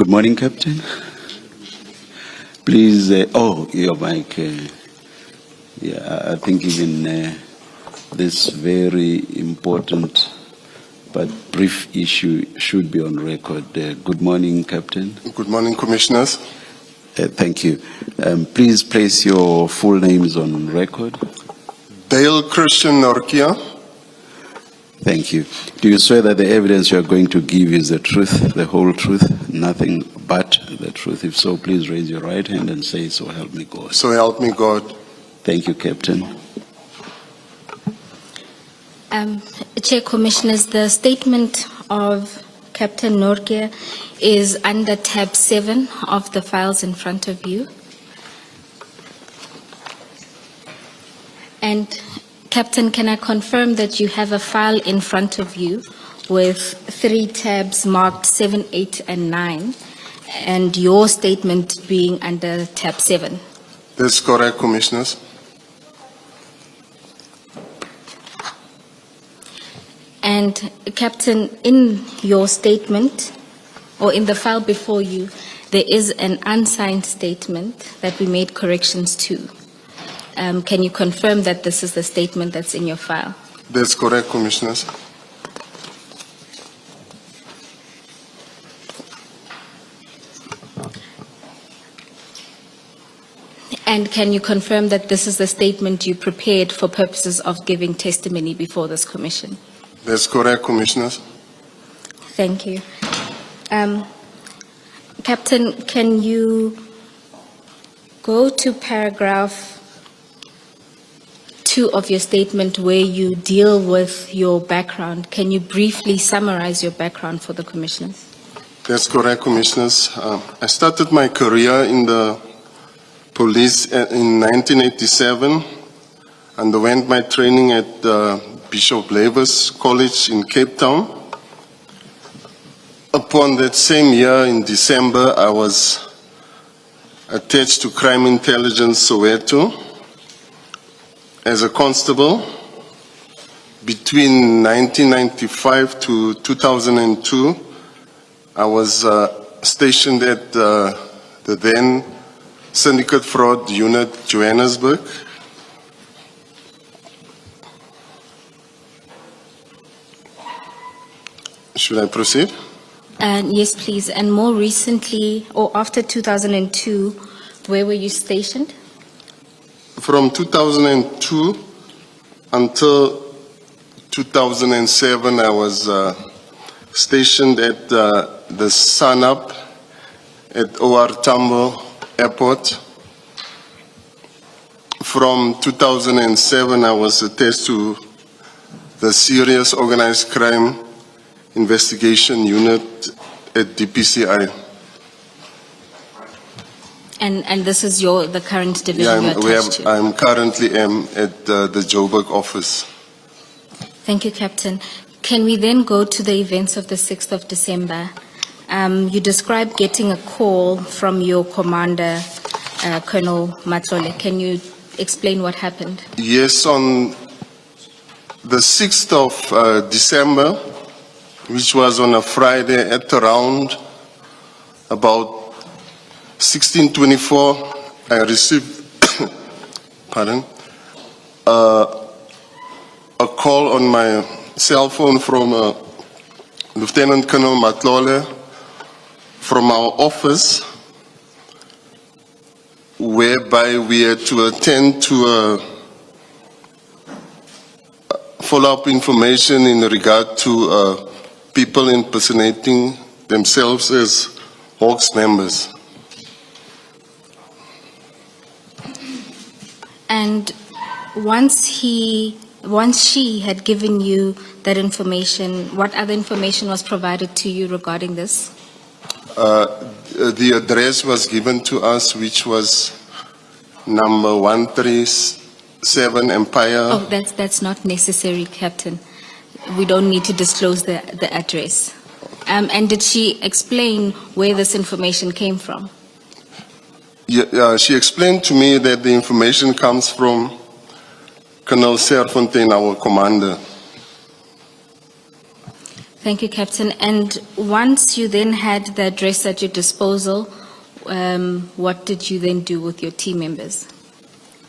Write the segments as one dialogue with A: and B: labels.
A: Good morning, Captain. Please, your mic. I think even this very important but brief issue should be on record. Good morning, Captain.
B: Good morning, Commissioners.
A: Thank you. Please place your full names on record.
B: Dale Christian Norkia.
A: Thank you. Do you swear that the evidence you are going to give is the truth, the whole truth, nothing but the truth? If so, please raise your right hand and say, "So help me God."
B: So help me God.
A: Thank you, Captain.
C: Chair, Commissioners, the statement of Captain Norkia is under tab 7 of the files in front of you. And Captain, can I confirm that you have a file in front of you with 3 tabs marked 7, 8, and 9, and your statement being under tab 7?
B: That's correct, Commissioners.
C: And Captain, in your statement, or in the file before you, there is an unsigned statement that we made corrections to. Can you confirm that this is the statement that's in your file?
B: That's correct, Commissioners.
C: And can you confirm that this is the statement you prepared for purposes of giving testimony before this commission?
B: That's correct, Commissioners.
C: Thank you. Captain, can you go to paragraph 2 of your statement where you deal with your background? Can you briefly summarize your background for the commissioners?
B: That's correct, Commissioners. I started my career in the police in 1987, underwent my training at Bishop Laver's College in Cape Town. Upon that same year, in December, I was attached to Crime Intelligence Soweto as a constable. Between 1995 to 2002, I was stationed at the then Syndicate Fraud Unit, Johannesburg. Should I proceed?
C: Yes, please. And more recently, or after 2002, where were you stationed?
B: From 2002 until 2007, I was stationed at the Sun-Up at OR Tambo Airport. From 2007, I was attached to the Serious Organized Crime Investigation Unit at DPCI.
C: And this is the current division you're attached to?
B: I'm currently at the Joburg office.
C: Thank you, Captain. Can we then go to the events of the 6th of December? You described getting a call from your commander, Colonel Matlole. Can you explain what happened?
B: Yes, on the 6th of December, which was on a Friday at around about 16:24, I received a call on my cell phone from Lieutenant Colonel Matlole from our office, whereby we had to attend to a follow-up information in regard to people impersonating themselves as Hawks members.
C: And once she had given you that information, what other information was provided to you regarding this?
B: The address was given to us, which was number 137 Empire.
C: Oh, that's not necessary, Captain. We don't need to disclose the address. And did she explain where this information came from?
B: Yeah, she explained to me that the information comes from Colonel Serfontaine, our commander.
C: Thank you, Captain. And once you then had the address at your disposal, what did you then do with your team members?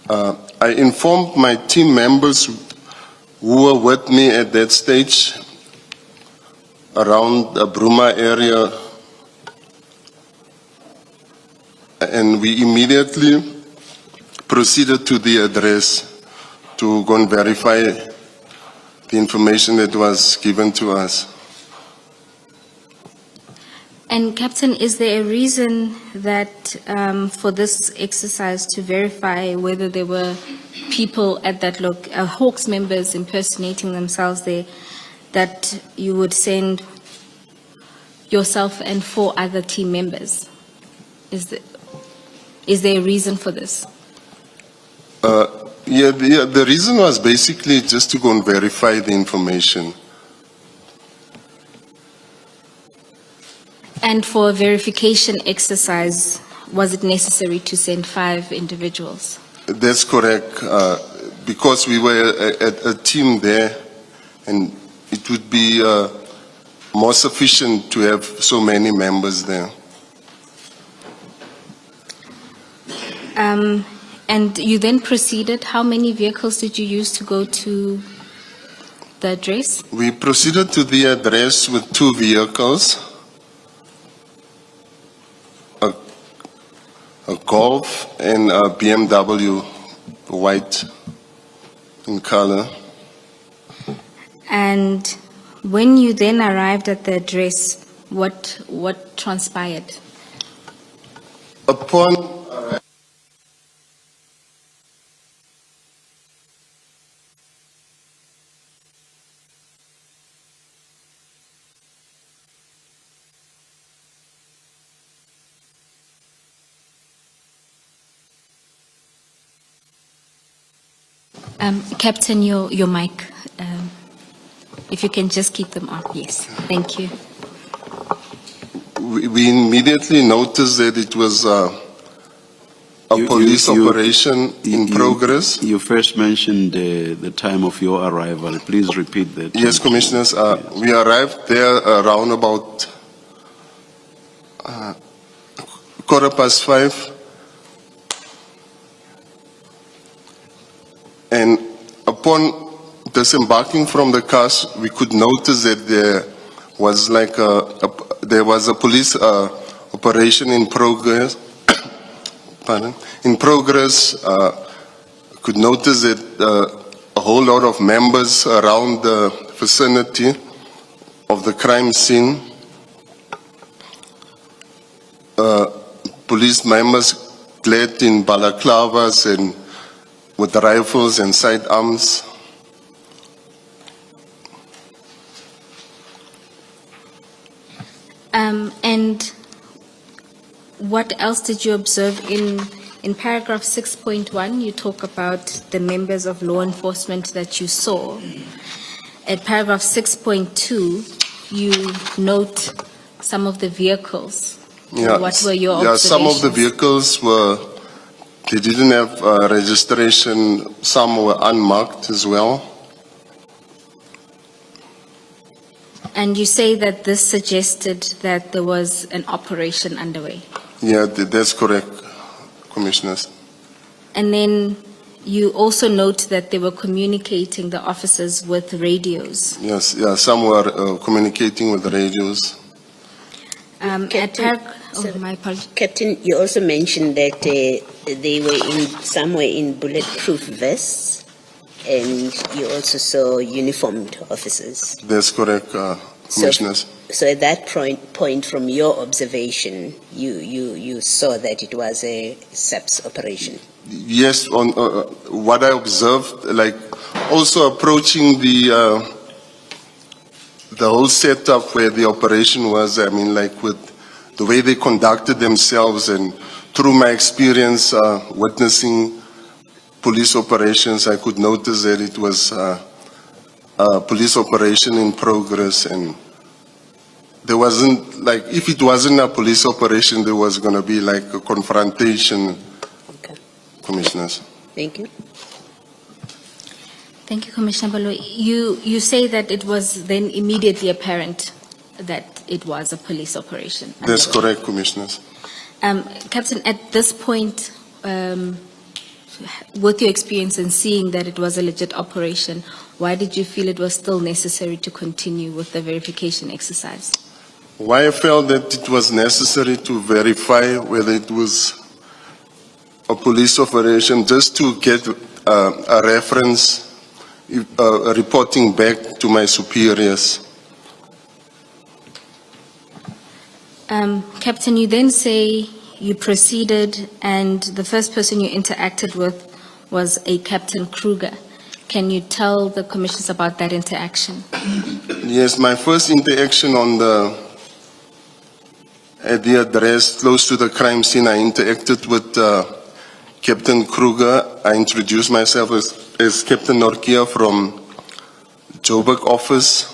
B: I informed my team members who were with me at that stage around the Bruma area, and we immediately proceeded to the address to go and verify the information that was given to us.
C: And Captain, is there a reason that for this exercise to verify whether there were people at that Hawks members impersonating themselves there, that you would send yourself and 4 other team members? Is there a reason for this?
B: The reason was basically just to go and verify the information.
C: And for a verification exercise, was it necessary to send 5 individuals?
B: That's correct, because we were a team there, and it would be more sufficient to have so many members there.
C: And you then proceeded. How many vehicles did you use to go to the address?
B: We proceeded to the address with 2 vehicles, a Golf and a BMW, white in color.
C: And when you then arrived at the address, what transpired?
B: Upon
C: Captain, your mic, if you can just keep them off, yes. Thank you.
B: we immediately noticed that it was a police operation in progress.
A: You first mentioned the time of your arrival. Please repeat that.
B: Yes, Commissioners. We arrived there around about 5:15. And upon disembarking from the cars, we could notice that there was a police operation in progress. Pardon? In progress, could notice that a whole lot of members around the vicinity of the crime scene. Police members clad in balaclavas and with rifles and sidearms.
C: And what else did you observe in paragraph 6.1? You talk about the members of law enforcement that you saw. At paragraph 6.2, you note some of the vehicles.
B: Yeah,
C: What were your observations?
B: some of the vehicles they didn't have registration. Some were unmarked as well.
C: And you say that this suggested that there was an operation underway.
B: Yeah, that's correct, Commissioners.
C: And then you also note that they were communicating, the officers, with radios.
B: Yes, some were communicating with radios.
C: My apologies.
D: Captain, you also mentioned that they were somewhere in bulletproof vests, and you also saw uniformed officers.
B: That's correct, Commissioners.
D: So at that point, from your observation, you saw that it was a SAPS operation.
B: Yes, on what I observed, like also approaching the whole setup where the operation was. I mean, like with the way they conducted themselves, and through my experience witnessing police operations, I could notice that it was a police operation in progress, and there wasn't, like, if it wasn't a police operation, there was going to be like a confrontation.
D: Okay.
B: Commissioners.
D: Thank you.
C: Thank you, Commissioner Baloyi. You say that it was then immediately apparent that it was a police operation.
B: That's correct, Commissioners.
C: Captain, at this point, with your experience in seeing that it was a legit operation, why did you feel it was still necessary to continue with the verification exercise?
B: Why I felt that it was necessary to verify whether it was a police operation, just to get a reference, reporting back to my superiors.
C: Captain, you then say you proceeded and the first person you interacted with was a Captain Kruger. Can you tell the commissioners about that interaction?
B: Yes, my first interaction at the address close to the crime scene, I interacted with Captain Kruger. I introduced myself as Captain Norkia from Joburg office,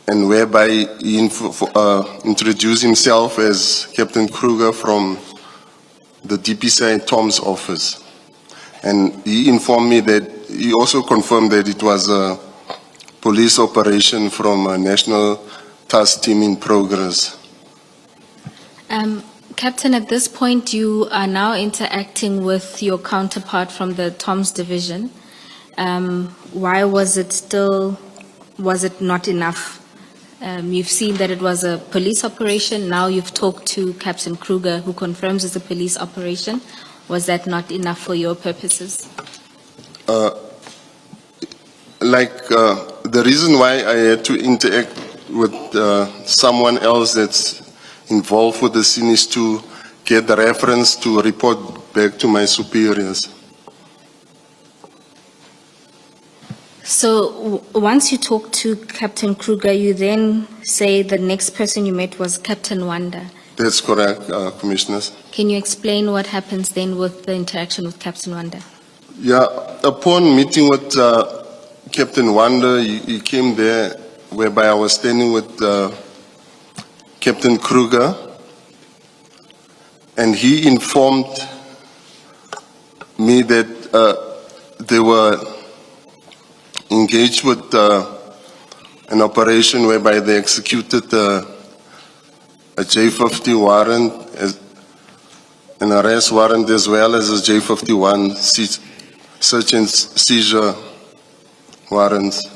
B: and whereby he introduced himself as Captain Kruger from the DPCI Tom's office. And he informed me that, he also confirmed that it was a police operation from a national task team in progress.
C: Captain, at this point, you are now interacting with your counterpart from the Tom's division. Why was it not enough? You've seen that it was a police operation. Now you've talked to Captain Kruger, who confirms it's a police operation. Was that not enough for your purposes?
B: The reason why I had to interact with someone else that's involved with the scene is to get the reference to report back to my superiors.
C: So once you talk to Captain Kruger, you then say the next person you met was Captain Wanda.
B: That's correct, Commissioners.
C: Can you explain what happens then with the interaction with Captain Wanda?
B: Yeah, upon meeting with Captain Wanda, he came there, whereby I was standing with Captain Kruger, and he informed me that they were engaged with an operation whereby they executed a J50 warrant, an arrest warrant, as well as a J51 search and seizure warrants,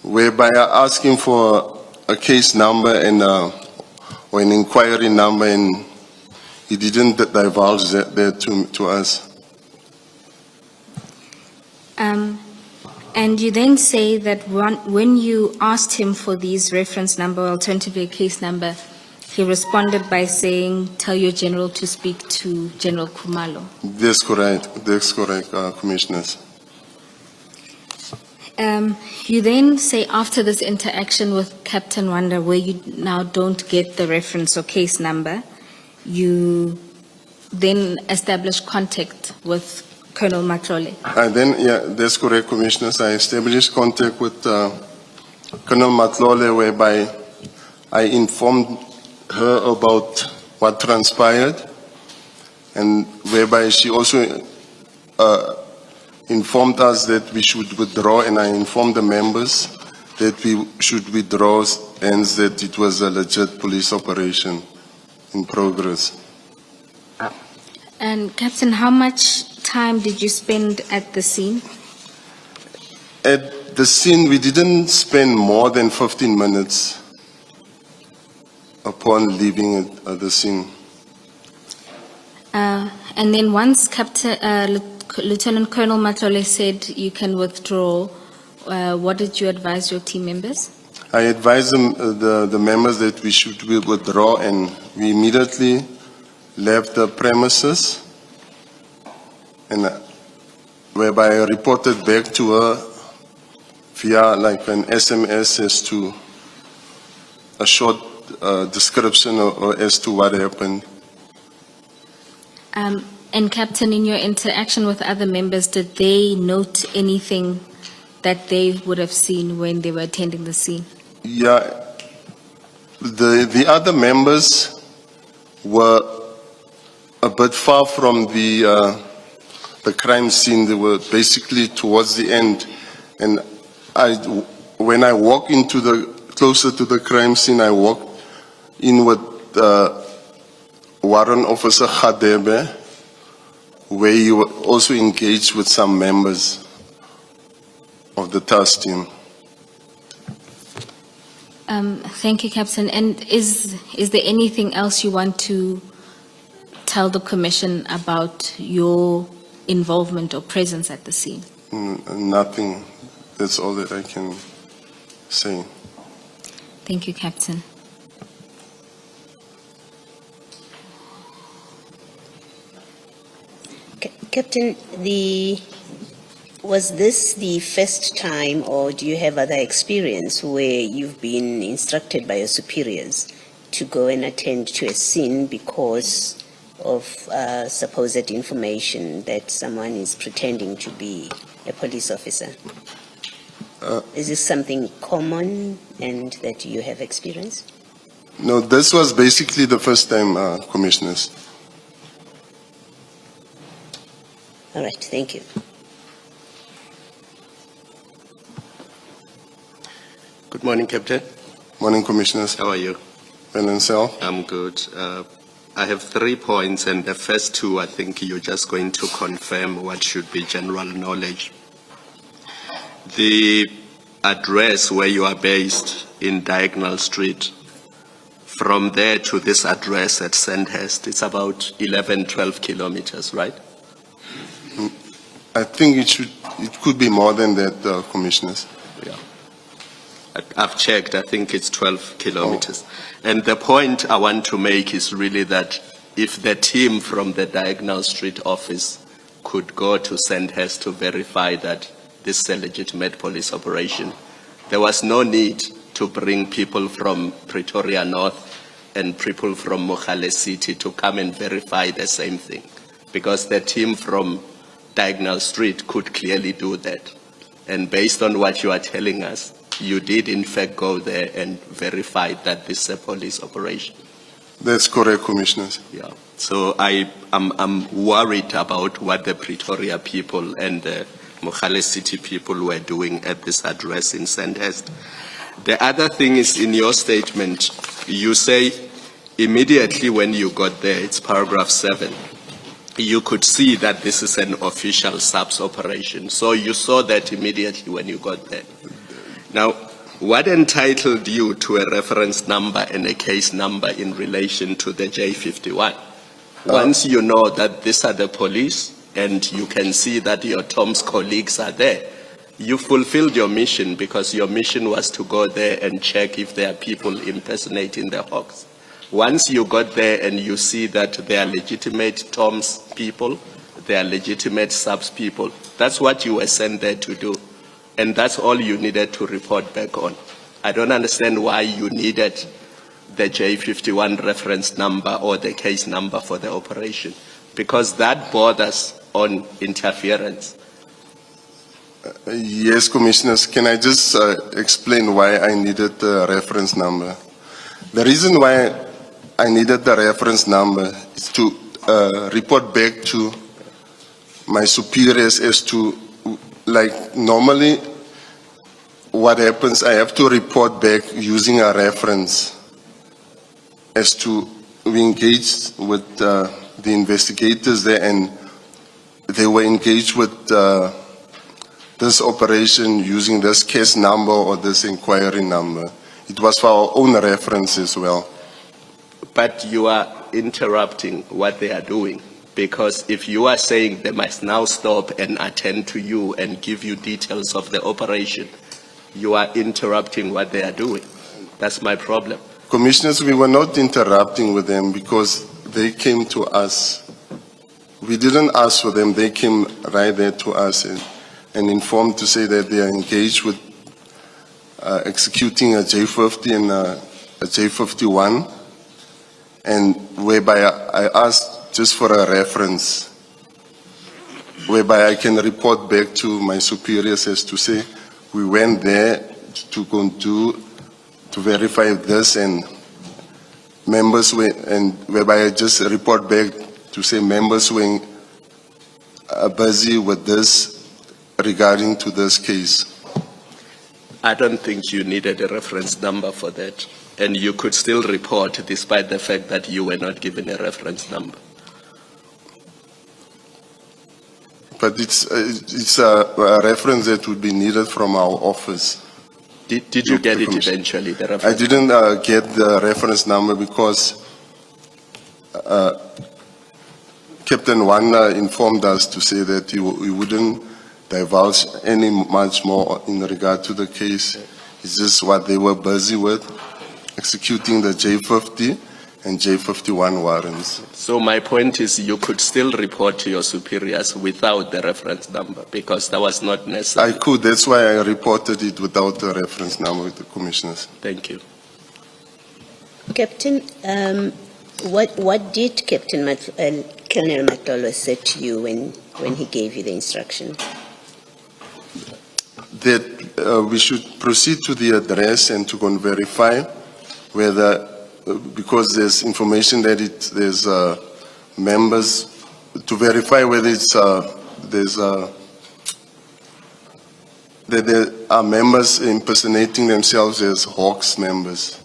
B: whereby I asked him for a case number and or an inquiry number, and he didn't divulge that to us.
C: And you then say that when you asked him for these reference number, alternatively a case number, he responded by saying, tell your general to speak to General Khumalo.
B: That's correct, Commissioners.
C: You then say after this interaction with Captain Wanda, where you now don't get the reference or case number, you then establish contact with Colonel Matlole.
B: And then, yeah, that's correct, Commissioners. I established contact with Colonel Matlole, whereby I informed her about what transpired, and whereby she also informed us that we should withdraw, and I informed the members that we should withdraw, and that it was a legit police operation in progress.
C: And Captain, how much time did you spend at the scene?
B: At the scene, we didn't spend more than 15 minutes upon leaving at the scene.
C: And then once Lieutenant Colonel Matlole said you can withdraw, what did you advise your team members?
B: I advised the members that we should withdraw, and we immediately left the premises, and whereby I reported back to her via like an SMS as to a short description or as to what happened.
C: And Captain, in your interaction with other members, did they note anything that they would have seen when they were attending the scene?
B: Yeah, the other members were a bit far from the the crime scene. They were basically towards the end. And when I walk closer to the crime scene, I walked in with Warrant Officer Kadwa, where you were also engaged with some members of the task team.
C: Thank you, Captain. And is there anything else you want to tell the Commission about your involvement or presence at the scene?
B: Nothing. That's all that I can say.
C: Thank you, Captain.
D: Captain, was this the first time, or do you have other experience where you've been instructed by your superiors to go and attend to a scene because of supposed information that someone is pretending to be a police officer? Is this something common and that you have experienced?
B: No, this was basically the first time, Commissioners.
D: All right, thank you.
E: Good morning, Captain.
B: Morning, Commissioners.
E: How are you?
B: Well and self?
E: I'm good. I have 3 points, and the first 2, I think you're just going to confirm what should be general knowledge. The address where you are based in Diagonal Street, from there to this address at Sandhurst, it's about 11, 12 kilometers, right?
B: I think it could be more than that, Commissioners.
E: Yeah. I've checked, I think it's 12 kilometers. And the point I want to make is really that if the team from the Diagonal Street office could go to Sandhurst to verify that this is a legitimate police operation, there was no need to bring people from Pretoria North and people from Mogale City to come and verify the same thing, because the team from Diagonal Street could clearly do that. And based on what you are telling us, you did in fact go there and verify that this is a police operation.
B: That's correct, Commissioners.
E: Yeah. So I'm worried about what the Pretoria people and the Mogale City people were doing at this address in Sandhurst. The other thing is, in your statement, you say immediately when you got there, it's paragraph 7, you could see that this is an official SAPS operation. So you saw that immediately when you got there. Now, what entitled you to a reference number and a case number in relation to the J51? Once you know that these are the police and you can see that your Tom's colleagues are there, you fulfilled your mission, because your mission was to go there and check if there are people impersonating the Hawks. Once you got there and you see that they are legitimate Tom's people, they are legitimate SAPS people, that's what you were sent there to do. And that's all you needed to report back on. I don't understand why you needed the J51 reference number or the case number for the operation, because that borders on interference.
B: Yes, Commissioners. Can I just explain why I needed the reference number? The reason why I needed the reference number is to report back to my superiors as to, like, normally what happens, I have to report back using a reference as to, we engaged with the investigators there, and they were engaged with this operation using this case number or this inquiry number. It was for our own reference as well.
E: But you are interrupting what they are doing, because if you are saying they must now stop and attend to you and give you details of the operation, you are interrupting what they are doing. That's my problem.
B: Commissioners, we were not interrupting with them because they came to us. We didn't ask for them. They came right there to us and informed to say that they are engaged with executing a J50 and a J51, and whereby I asked just for a reference, whereby I can report back to my superiors as to say, we went there to go to verify this, and members were, and whereby I just report back to say members were busy with this regarding to this case.
E: I don't think you needed a reference number for that. And you could still report despite the fact that you were not given a reference number.
B: But it's a reference that would be needed from our office.
E: Did you get it eventually, the
B: I
E: reference?
B: didn't get the reference number because Captain Wanda informed us to say that he wouldn't divulge any much more in regard to the case. It's just what they were busy with, executing the J50 and J51 warrants.
E: So my point is you could still report to your superiors without the reference number because that was not necessary.
B: I could, that's why I reported it without the reference number with the commissioners.
E: Thank you.
D: Captain, what did Colonel Matolo say to you when he gave you the instruction?
B: That we should proceed to the address and to go and verify whether, because there's information that there's members, to verify whether it's that there are members impersonating themselves as Hawks members.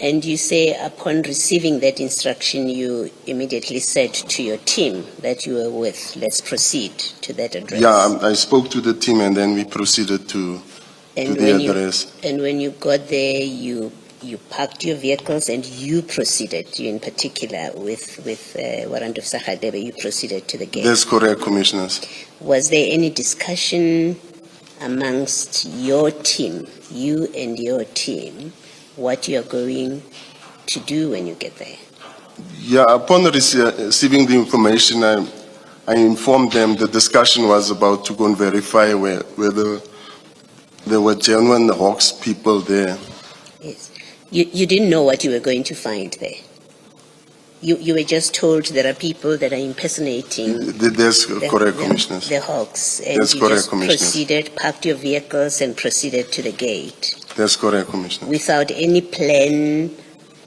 D: And you say upon receiving that instruction, you immediately said to your team that you were with, let's proceed to that address.
B: Yeah, I spoke to the team and then we proceeded to the address.
D: And when you got there, you parked your vehicles and you proceeded, you in particular, with Warrant Officer Kadwa, you proceeded to the gate.
B: That's correct, commissioners.
D: Was there any discussion amongst your team, you and your team, what you're going to do when you get there?
B: Yeah, upon receiving the information, I informed them the discussion was about to go and verify whether there were genuine Hawks people there.
D: Yes. You didn't know what you were going to find there. You were just told there are people that are impersonating
B: That's correct, commissioners.
D: the Hawks. And
B: That's
D: you
B: correct,
D: just
B: commissioners.
D: proceeded, parked your vehicles and proceeded to the gate
B: That's correct, commissioner.
D: without any plan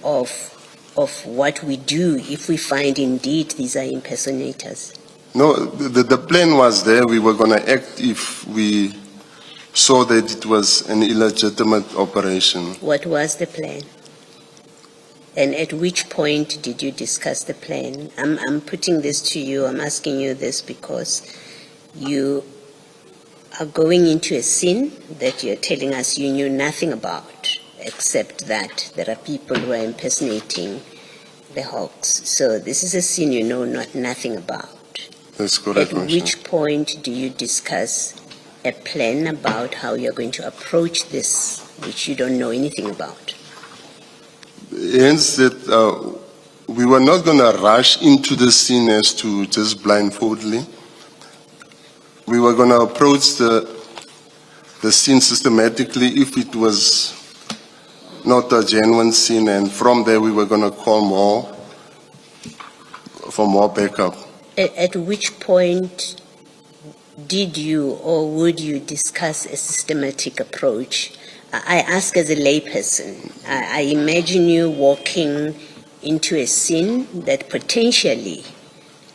D: of what we do if we find indeed these are impersonators.
B: No, the plan was there. We were going to act if we saw that it was an illegitimate operation.
D: What was the plan? And at which point did you discuss the plan? I'm putting this to you, I'm asking you this because you are going into a scene that you're telling us you knew nothing about, except that there are people who are impersonating the Hawks. So this is a scene you know nothing about.
B: That's correct,
D: At
B: commissioner.
D: which point do you discuss a plan about how you're going to approach this, which you don't know anything about?
B: Hence that we were not going to rush into the scene as to just blindfoldly. We were going to approach the scene systematically if it was not a genuine scene, and from there we were going to call for more backup.
D: At which point did you or would you discuss a systematic approach? I ask as a layperson. I imagine you walking into a scene that potentially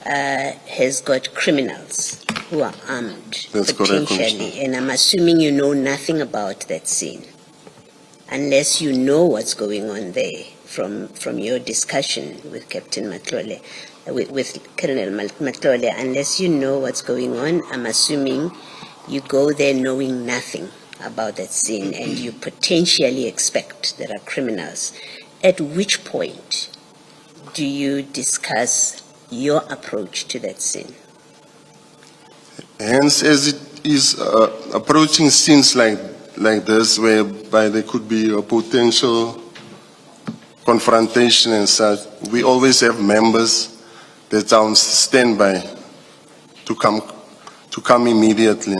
D: has got criminals who are armed.
B: That's correct,
D: potentially,
B: Commissioner.
D: and I'm assuming you know nothing about that scene, unless you know what's going on there from your discussion with Captain Matlole, with Colonel Matlole. Unless you know what's going on, I'm assuming you go there knowing nothing about that scene and you potentially expect there are criminals. At which point do you discuss your approach to that scene?
B: Hence, as it is approaching scenes like this, whereby there could be a potential confrontation and such, we always have members that are on standby to come immediately,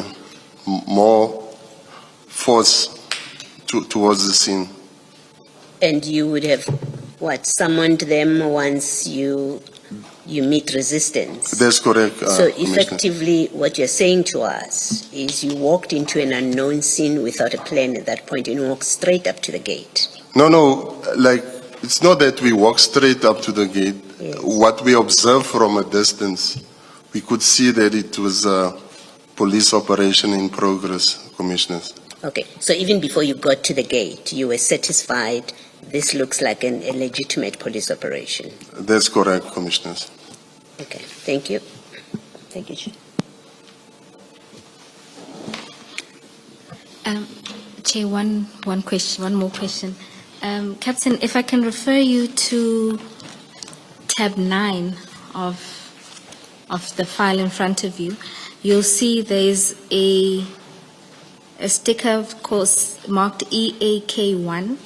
B: more force towards the scene.
D: And you would have, summoned them once you meet resistance?
B: That's correct.
D: So
B: Commissioner.
D: effectively, what you're saying to us is you walked into an unknown scene without a plan at that point and you walked straight up to the gate.
B: No, it's not that we walk straight up to the gate.
D: Yes.
B: What we observe from a distance we could see that it was a police operation in progress, Commissioners.
D: Okay, so even before you got to the gate, you were satisfied this looks like a legitimate police operation?
B: That's correct, Commissioners.
D: Okay, thank you. Thank you, Chair.
C: Chair, one more question. Captain, if I can refer you to tab 9 of the file in front of you, you'll see there's a sticker, of course, marked EAK1.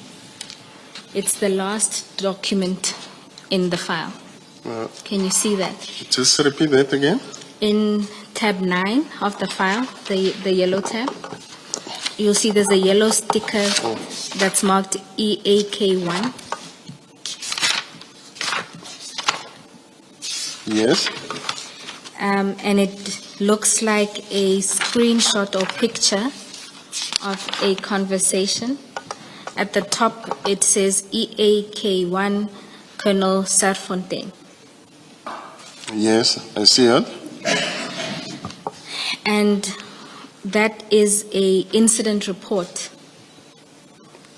C: It's the last document in the file. Can you see that?
B: Just repeat that again.
C: In tab 9 of the file, the yellow tab, you'll see there's a yellow sticker that's marked EAK1.
B: Yes.
C: And it looks like a screenshot or picture of a conversation. At the top, it says EAK1, Colonel Sarfontaine.
B: Yes, I see it.
C: And that is a incident report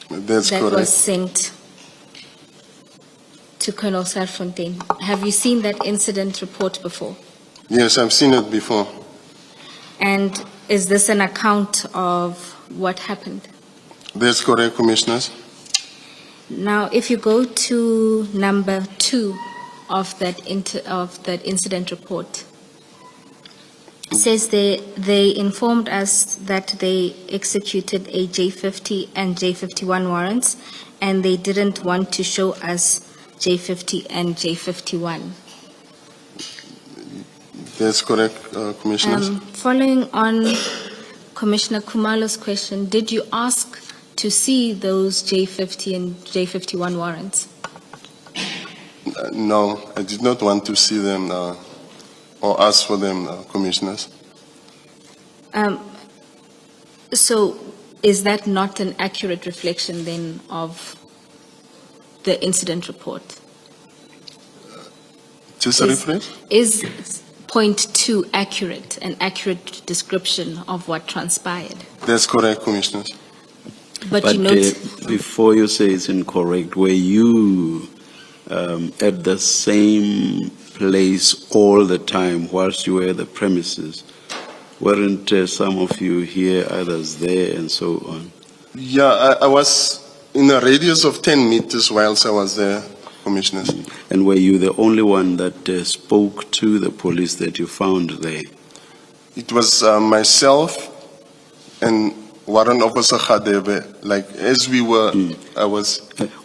B: That's
C: that
B: correct.
C: was sent to Colonel Sarfontaine. Have you seen that incident report before?
B: Yes, I've seen it before.
C: And is this an account of what happened?
B: That's correct, Commissioners.
C: Now, if you go to number 2 of that incident report, it says they informed us that they executed a J50 and J51 warrants, and they didn't want to show us J50 and J51.
B: That's correct, Commissioners.
C: Following on Commissioner Kumalo's question, did you ask to see those J50 and J51 warrants?
B: No, I did not want to see them or ask for them, Commissioners.
C: So is that not an accurate reflection then of the incident report?
B: Just a rephrase?
C: Is point 2 accurate, an accurate description of what transpired?
B: That's correct, Commissioners.
C: But you note,
A: before you say it's incorrect, were you at the same place all the time whilst you were at the premises? Weren't some of you here, others there, and so on?
B: Yeah, I was in a radius of 10 meters whilst I was there, Commissioners.
A: And were you the only one that spoke to the police that you found there?
B: It was myself and Warrant Officer Kadwa. Like, as we were, I was...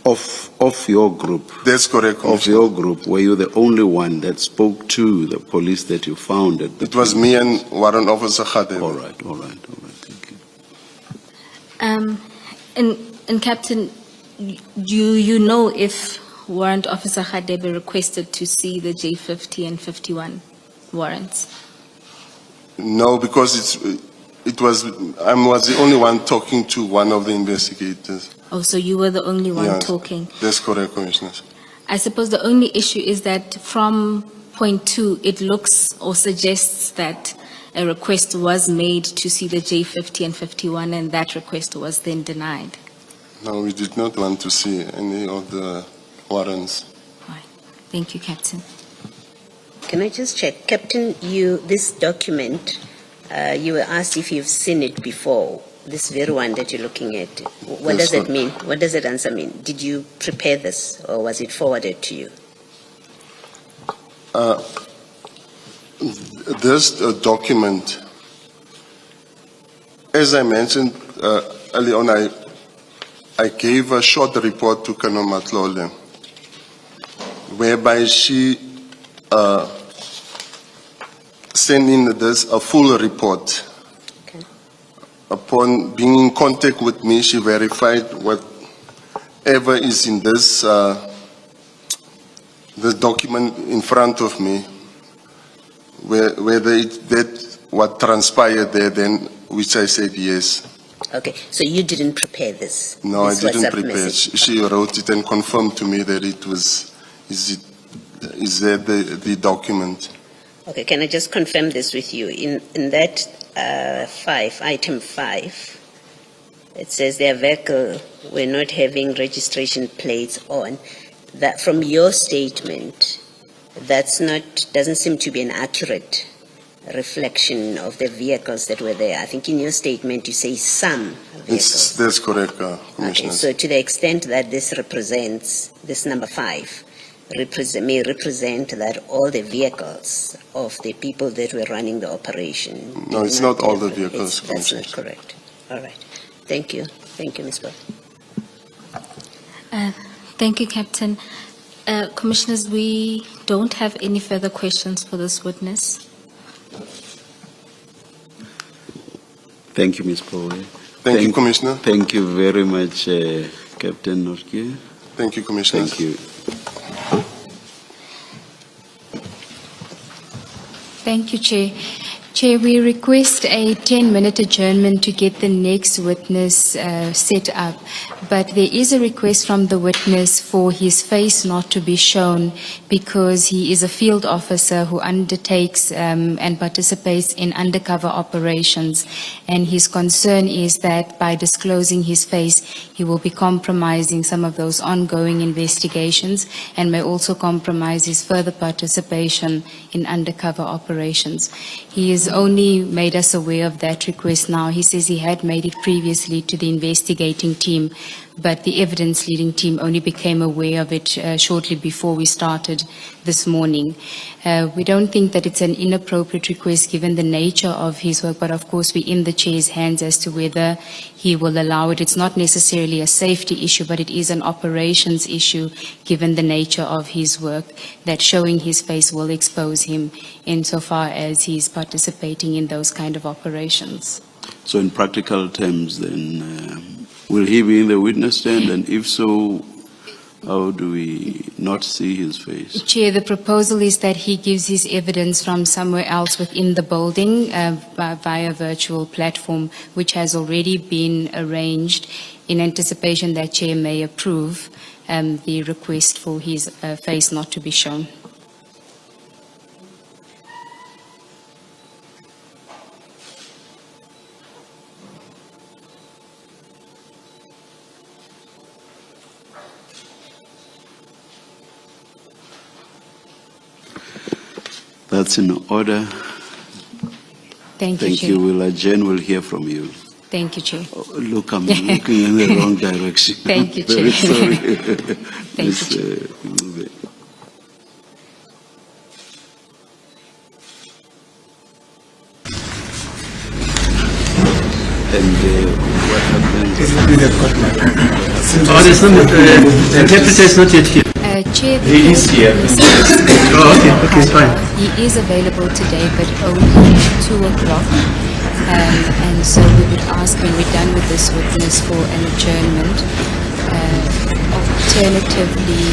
A: Of your group?
B: That's correct,
A: Of
B: Commissioner.
A: your group, were you the only one that spoke to the police that you found at the
B: It was me and Warrant Officer Kadwa.
A: All right, thank you.
C: and Captain, you know if Warrant Officer Kadwa requested to see the J50 and 51 warrants?
B: No, because I was the only one talking to one of the investigators.
C: Oh, so you were the only one
B: Yes.
C: talking.
B: That's correct, Commissioners.
C: I suppose the only issue is that from point 2, it looks or suggests that a request was made to see the J50 and 51, and that request was then denied.
B: No, we did not want to see any of the warrants.
C: Right. Thank you, Captain.
D: Can I just check, Captain, this document, you were asked if you've seen it before, this very one that you're looking at. What
B: Yes,
D: does it
B: sir.
D: mean? What does that answer mean? Did you prepare this or was it forwarded to you?
B: This document, as I mentioned early on, I gave a short report to Colonel Matlole, whereby she sent in a full report.
D: Okay.
B: Upon being in contact with me, she verified whatever is in this document in front of me, whether that what transpired there, then which I said yes.
D: Okay, so you didn't prepare this?
B: No,
D: this
B: I didn't
D: WhatsApp
B: prepare.
D: message?
B: She wrote it and confirmed to me that it was. Is that the document?
D: Okay, can I just confirm this with you? In that item 5, it says their vehicle were not having registration plates on. That from your statement, doesn't seem to be an accurate reflection of the vehicles that were there. I think in your statement you say some vehicles.
B: That's correct,
D: Okay,
B: Commissioner.
D: so to the extent that this represents, this number 5, may represent that all the vehicles of the people that were running the operation.
B: No,
D: did
B: it's not all the
D: have-
B: vehicles,
D: That's not
B: Commissioner.
D: correct. All right. Thank you. Thank you, Ms. Bell.
C: Thank you, Captain. Commissioners, we don't have any further questions for this witness.
A: Thank you, Ms. Powe.
B: Thank you, Commissioner.
A: Thank you very much, Captain Norke.
B: Thank you, Commissioner.
A: Thank you.
F: Thank you, Chair. Chair, we request a 10-minute adjournment to get the next witness set up, but there is a request from the witness for his face not to be shown because he is a field officer who undertakes and participates in undercover operations, and his concern is that by disclosing his face, he will be compromising some of those ongoing investigations and may also compromise his further participation in undercover operations. He has only made us aware of that request now. He says he had made it previously to the investigating team, but the evidence leading team only became aware of it shortly before we started this morning. We don't think that it's an inappropriate request given the nature of his work, but of course we're in the chair's hands as to whether he will allow it. It's not necessarily a safety issue, but it is an operations issue given the nature of his work, that showing his face will expose him insofar as he's participating in those kind of operations.
A: So in practical terms, then, will he be in the witness stand? And if so, how do we not see his face?
F: Chair, the proposal is that he gives his evidence from somewhere else within the building via virtual platform, which has already been arranged in anticipation that Chair may approve the request for his face not to be shown.
A: That's in order.
F: Thank you,
A: Thank
F: Chair.
A: you. We'll adjourn. We'll hear from you.
F: Thank you, Chair.
A: Oh, look, I'm looking in the wrong direction.
F: Thank you,
A: Very
F: Chair.
A: sorry.
F: Thank
A: Miss,
F: you,
A: Mube. And what happens?
G: Oh, there's no, the interpreter is not yet here.
F: Chair,
G: He is here. Oh, okay, okay, it's fine.
F: He is available today, but only at 2 o'clock. And so we would ask when we're done with this witness for an adjournment. Alternatively,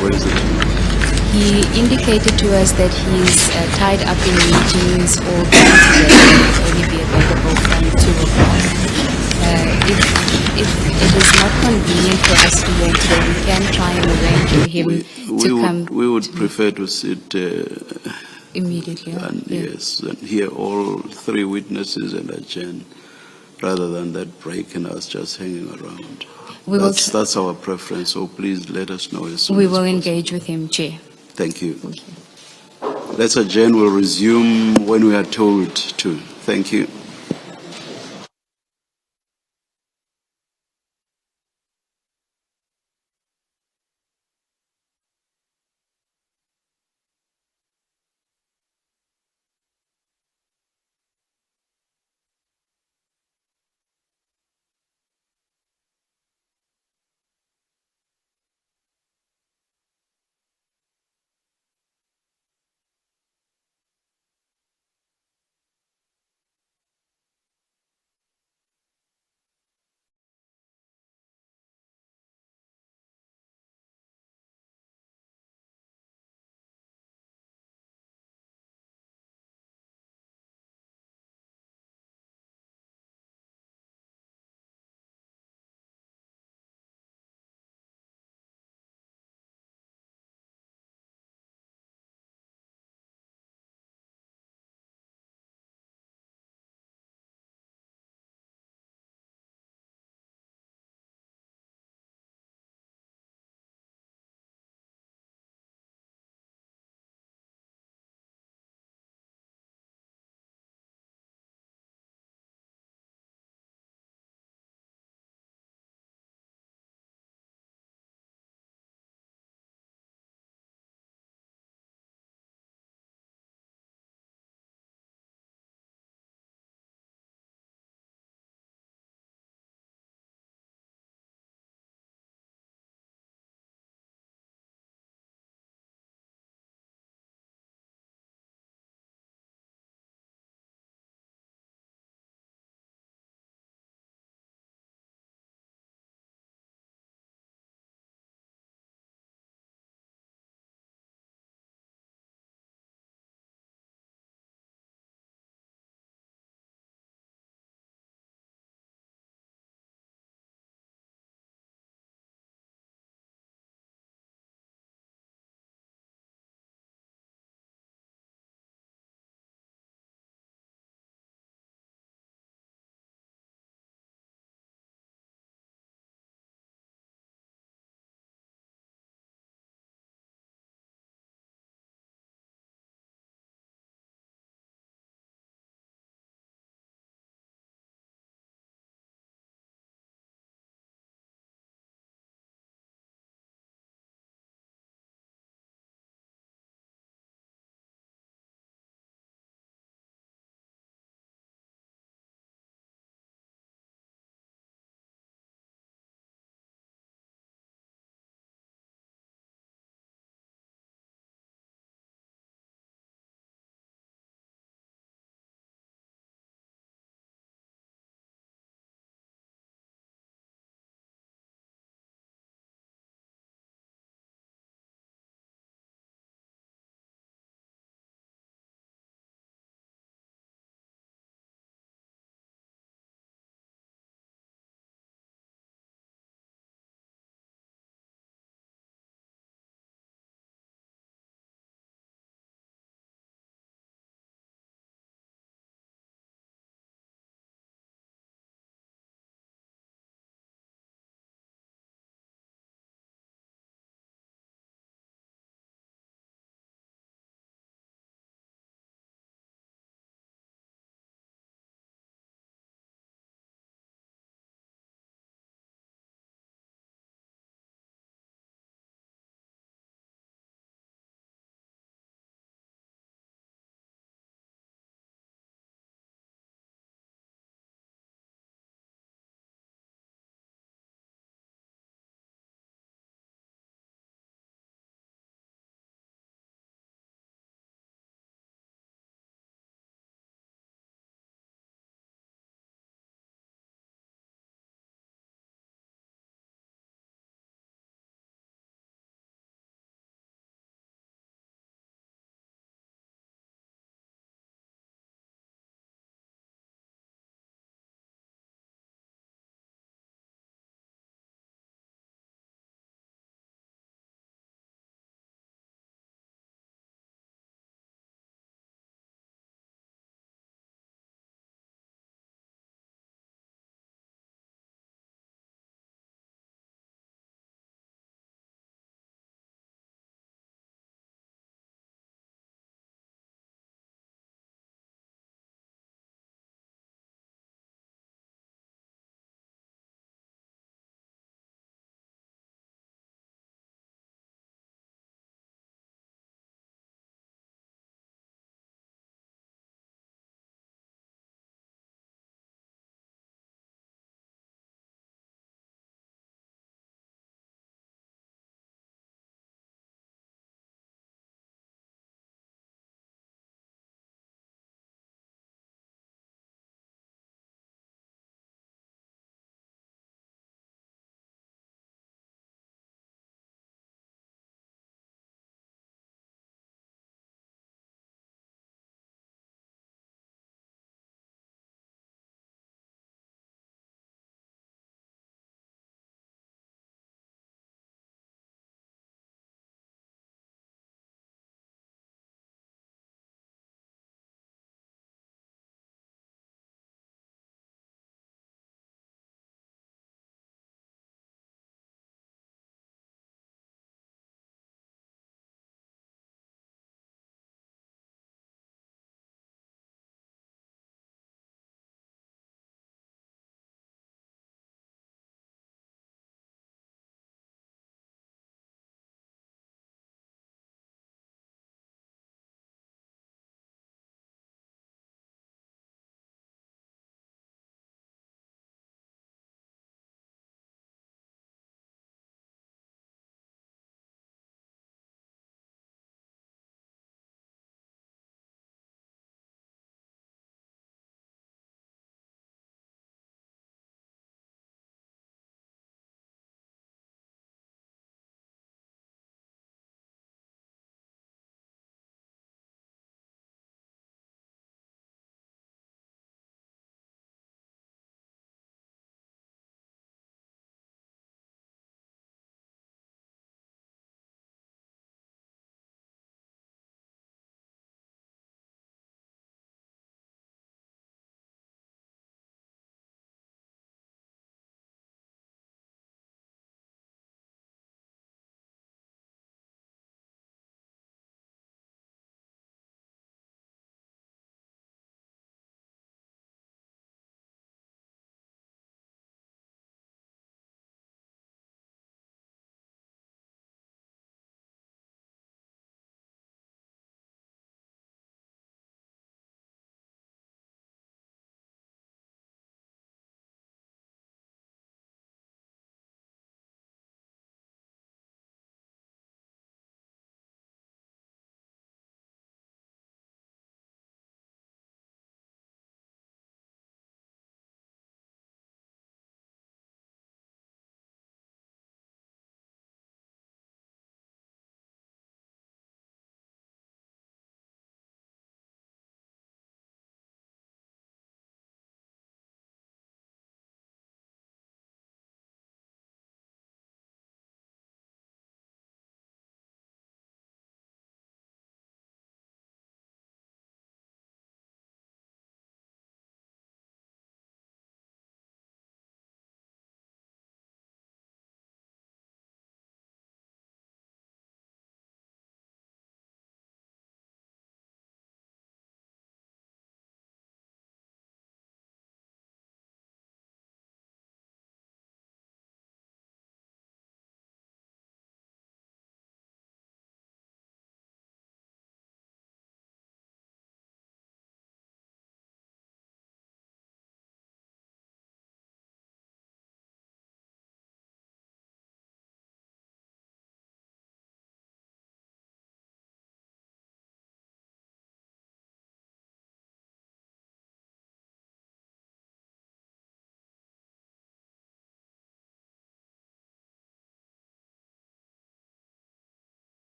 A: Where is it?
F: he indicated to us that he's tied up in meetings all day today and will only be available from 2 o'clock. If it is not convenient for us to wait today, we can try and arrange for him to come
A: We would prefer to sit
F: immediately.
A: and
F: Yeah.
A: yes, and hear all three witnesses and adjourn, rather than that break and us just hanging around.
F: We will,
A: That's our preference. So please let us know as soon
F: we
A: as
F: will
A: possible.
F: engage with him, Chair.
A: Thank you. Let's adjourn. We'll resume when we are told to. Thank you.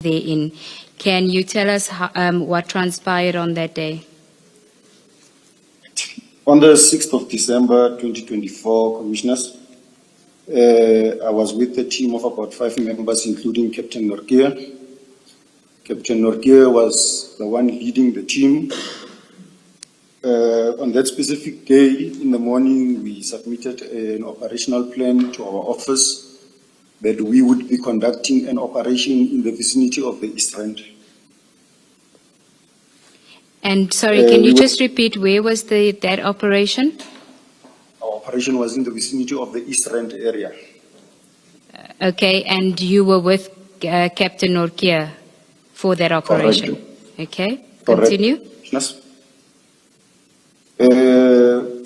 F: therein. Can you tell us what transpired on that day?
H: On the 6th of December 2024, Commissioners, I was with a team of about 5 members, including Captain Norkia. Captain Norkia was the one leading the team. On that specific day, in the morning, we submitted an operational plan to our office that we would be conducting an operation in the vicinity of the East Rand.
F: And sorry, can you just repeat, where was that operation?
H: Our operation was in the vicinity of the East Rand area.
F: Okay, and you were with Captain Norkia for that operation?
H: Correct.
F: Okay,
H: Correct.
F: continue.
H: Yes.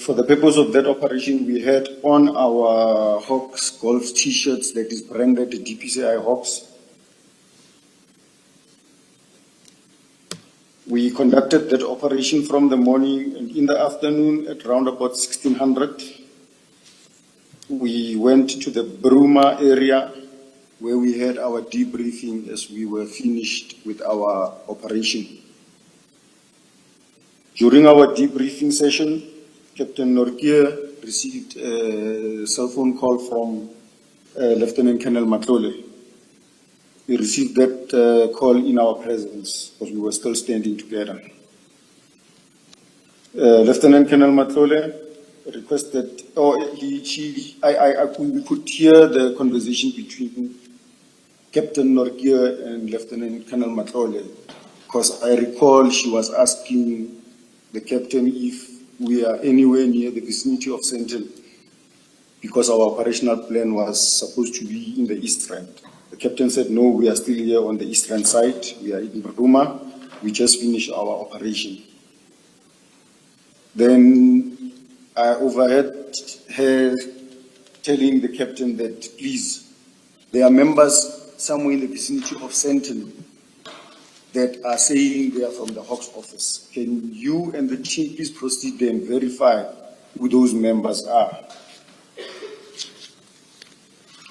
H: For the purpose of that operation, we had on our Hawks golf t-shirts that is branded DPCI Hawks. We conducted that operation from the morning, and in the afternoon at around about 1600, we went to the Bruma area where we had our debriefing as we were finished with our operation. During our debriefing session, Captain Norkia received a cell phone call from Lieutenant Colonel Matlole. We received that call in our presence because we were still standing together. Lieutenant Colonel Matlole requested, we could hear the conversation between Captain Norkia and Lieutenant Colonel Matlole, because I recall she was asking the captain if we are anywhere near the vicinity of Sentinel, because our operational plan was supposed to be in the East Rand. The captain said, no, we are still here on the East Rand side. We are in Ruma. We just finished our operation. Then I overheard her telling the captain that, please, there are members somewhere in the vicinity of Sentinel that are saying they are from the Hawks office. Can you and the team please proceed there and verify who those members are?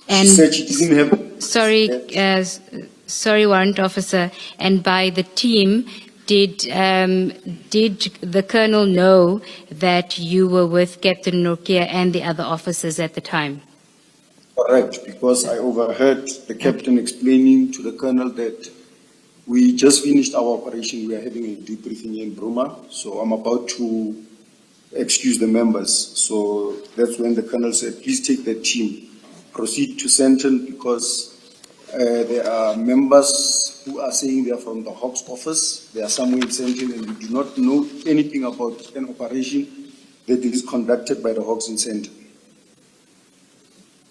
F: And
H: she said she didn't have...
F: Sorry, Warrant Officer. And by the team, did the Colonel know that you were with Captain Norkia and the other officers at the time?
H: Correct, because I overheard the captain explaining to the Colonel that we just finished our operation. We are having a debriefing in Bruma, so I'm about to excuse the members. So that's when the Colonel said, please take the team, proceed to Sentinel, because there are members who are saying they are from the Hawks office. They are somewhere in Sentinel, and we do not know anything about an operation that is conducted by the Hawks in Sentinel.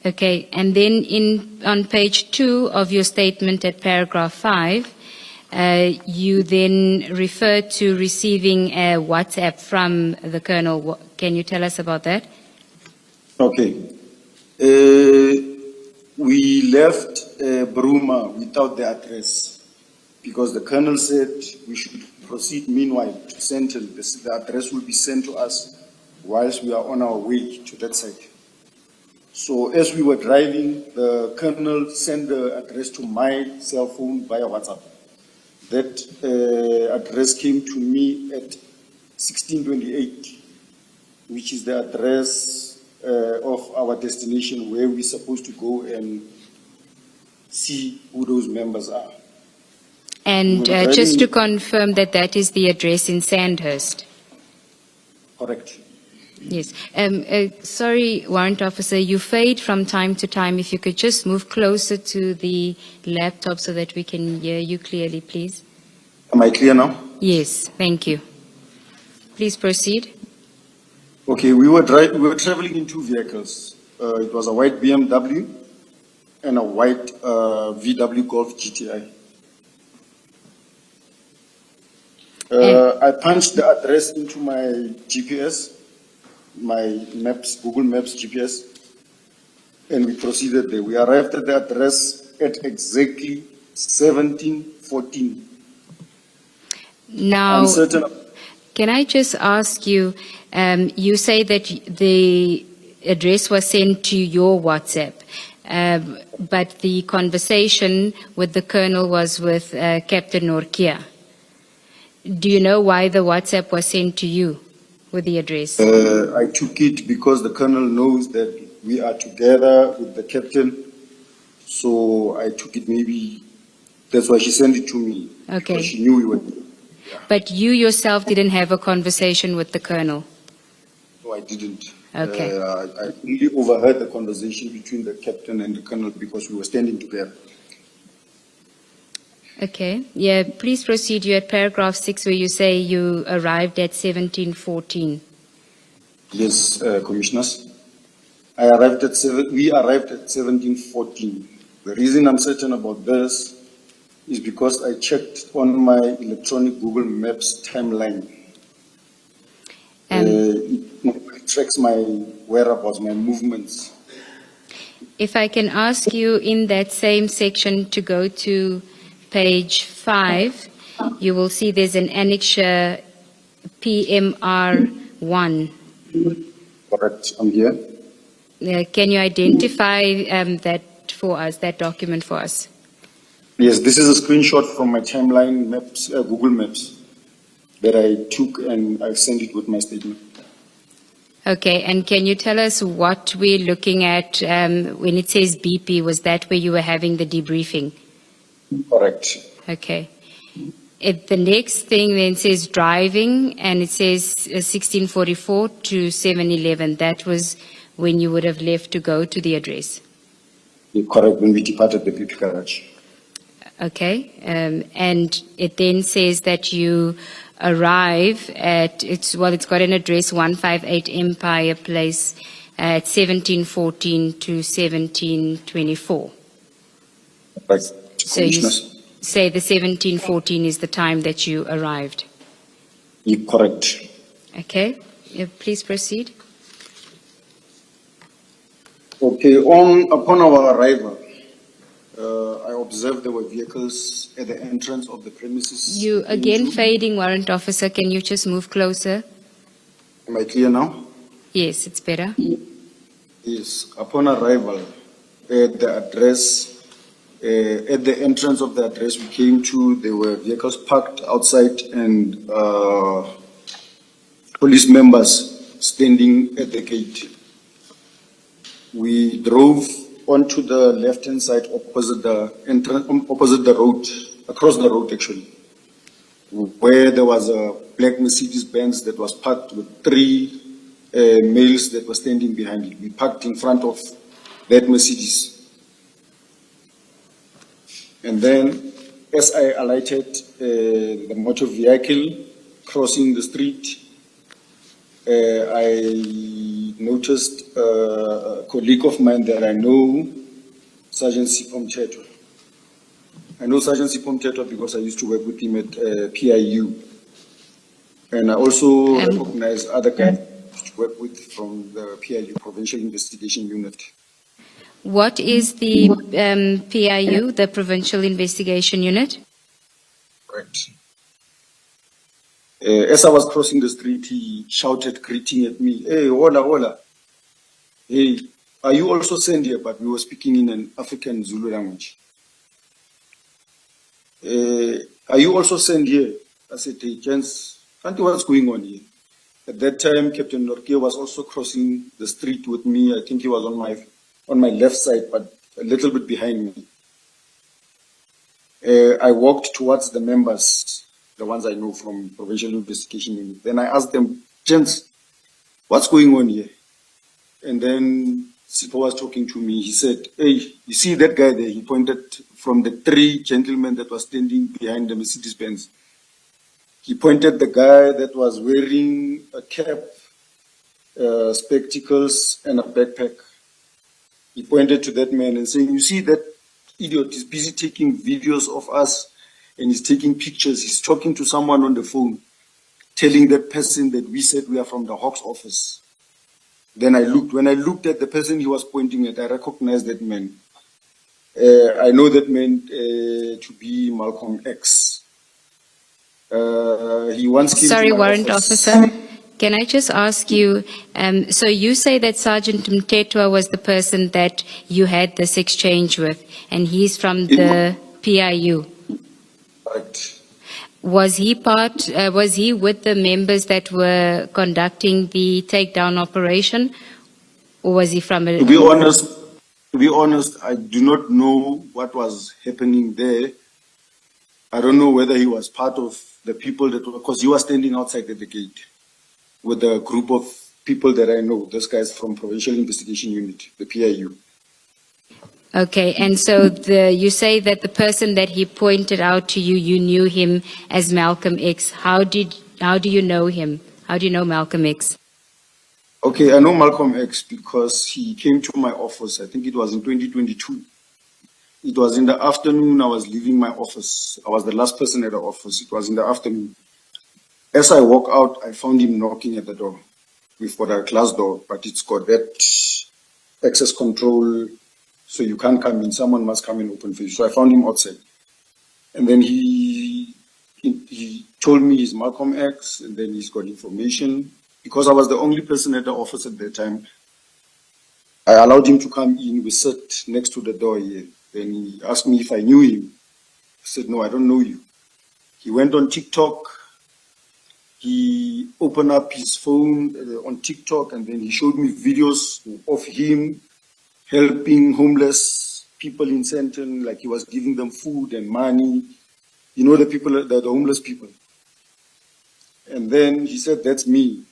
F: Okay, and then on page 2 of your statement at paragraph 5, you then refer to receiving a WhatsApp from the Colonel. Can you tell us about that?
H: Okay. We left Bruma without the address because the Colonel said we should proceed meanwhile to Sentinel. The address will be sent to us whilst we are on our way to that site. So as we were driving, the Colonel sent the address to my cell phone via WhatsApp. That address came to me at 1628, which is the address of our destination where we're supposed to go and see who those members are.
F: And just to confirm that is the address in Sandhurst?
H: Correct.
F: Yes. Sorry, Warrant Officer, you fade from time to time. If you could just move closer to the laptop so that we can hear you clearly, please.
H: Am I clear now?
F: Yes, thank you. Please proceed.
H: Okay, we were traveling in 2 vehicles. It was a white BMW and a white VW Golf GTI. I punched the address into my GPS, my maps, Google Maps GPS, and we proceeded there. We arrived at the address at exactly 1714.
F: Now, can I just ask you, you say that the address was sent to your WhatsApp. but the conversation with the colonel was with Captain Norkia. Do you know why the WhatsApp was sent to you with the address?
H: I took it because the colonel knows that we are together with the captain. So I took it, maybe that's why she sent it to me.
F: Okay.
H: Because she knew we were.
F: But you yourself didn't have a conversation with the colonel?
H: No, I didn't.
F: Okay.
H: I only overheard the conversation between the captain and the colonel because we were standing together.
F: Okay. Yeah, please proceed. You're at paragraph 6 where you say you arrived at 1714.
H: Yes, commissioners. We arrived at 1714. The reason I'm certain about this is because I checked on my electronic Google Maps timeline. It tracks my whereabouts, my movements.
F: If I can ask you in that same section to go to page 5, you will see there's an annexure PMR1.
H: Correct, I'm here.
F: Can you identify that for us, that document for us?
H: Yes, this is a screenshot from my timeline maps, Google Maps, that I took and I sent it with my statement.
F: Okay, and can you tell us what we're looking at when it says BP? Was that where you were having the debriefing?
H: Correct.
F: Okay. The next thing then says driving, and it says 1644 to 711. That was when you would have left to go to the address.
H: Correct, when we departed the PP garage.
F: Okay, and it then says that you arrive at, it's got an address 158 Empire Place at 1714 to 1724.
H: Right.
F: So you say the 1714 is the time that you arrived.
H: Correct.
F: Okay, please proceed.
H: Okay, upon our arrival, I observed there were vehicles at the entrance of the premises.
F: You again fading, Warrant Officer. Can you just move closer?
H: Am I clear now?
F: Yes, it's better.
H: Yes. Upon arrival at the address, at the entrance of the address we came to, there were vehicles parked outside and police members standing at the gate. We drove onto the left-hand side opposite the road, across the road actually, where there was a black Mercedes-Benz that was parked with 3 males that were standing behind it. We parked in front of that Mercedes. And then, as I alighted the motor vehicle crossing the street, I noticed a colleague of mine that I know, Sergeant Sipom Chetwa. I know Sergeant Sipom Chetwa because I used to work with him at PIU. And I also recognize other guys I used to work with from the PIU, Provincial Investigation Unit.
F: What is the PIU, the Provincial Investigation Unit?
H: Correct. As I was crossing the street, he shouted, greeting at me, "Hey, hola, hola. Hey, are you also sent here?" But we were speaking in an African Zulu language. "Are you also sent here?" I said, "Hey, gents, auntie, what's going on here?" At that time, Captain Norkia was also crossing the street with me. I think he was on my left side, but a little bit behind me. I walked towards the members, the ones I know from Provincial Investigation Unit. Then I asked them, "Gents, what's going on here?" And then Sipho was talking to me. He said, "Hey, you see that guy there?" He pointed from the 3 gentlemen that were standing behind the Mercedes-Benz. He pointed the guy that was wearing a cap, spectacles, and a backpack. He pointed to that man and saying, "You see that idiot is busy taking videos of us and he's taking pictures. He's talking to someone on the phone, telling that person that we said we are from the Hawks office." Then I looked. When I looked at the person he was pointing at, I recognized that man. I know that man to be Malcolm X. He once came
F: Sorry,
H: to my
F: Warrant
H: office.
F: Officer. Can I just ask you, so you say that Sergeant Mtetwa was the person that you had this exchange with, and he's from the PIU.
H: Right.
F: Was he with the members that were conducting the takedown operation, or was he from a...
H: To be honest, I do not know what was happening there. I don't know whether he was part of the people that were, because he was standing outside at the gate with a group of people that I know. This guy's from Provincial Investigation Unit, the PIU.
F: Okay, and so you say that the person that he pointed out to you, you knew him as Malcolm X. How do you know him? How do you know Malcolm X?
H: Okay, I know Malcolm X because he came to my office. I think it was in 2022. It was in the afternoon. I was leaving my office. I was the last person at the office. It was in the afternoon. As I walk out, I found him knocking at the door. We've got a glass door, but it's got that access control, so you can't come in. Someone must come and open for you. So I found him outside. And then he told me he's Malcolm X, and then he's got information. Because I was the only person at the office at that time, I allowed him to come in. We sat next to the door here. Then he asked me if I knew him. I said, no, I don't know you. He went on TikTok. He opened up his phone on TikTok, and then he showed me videos of him helping homeless people in Sandton, like he was giving them food and money. You know, the people, the homeless people. And then he said, that's me.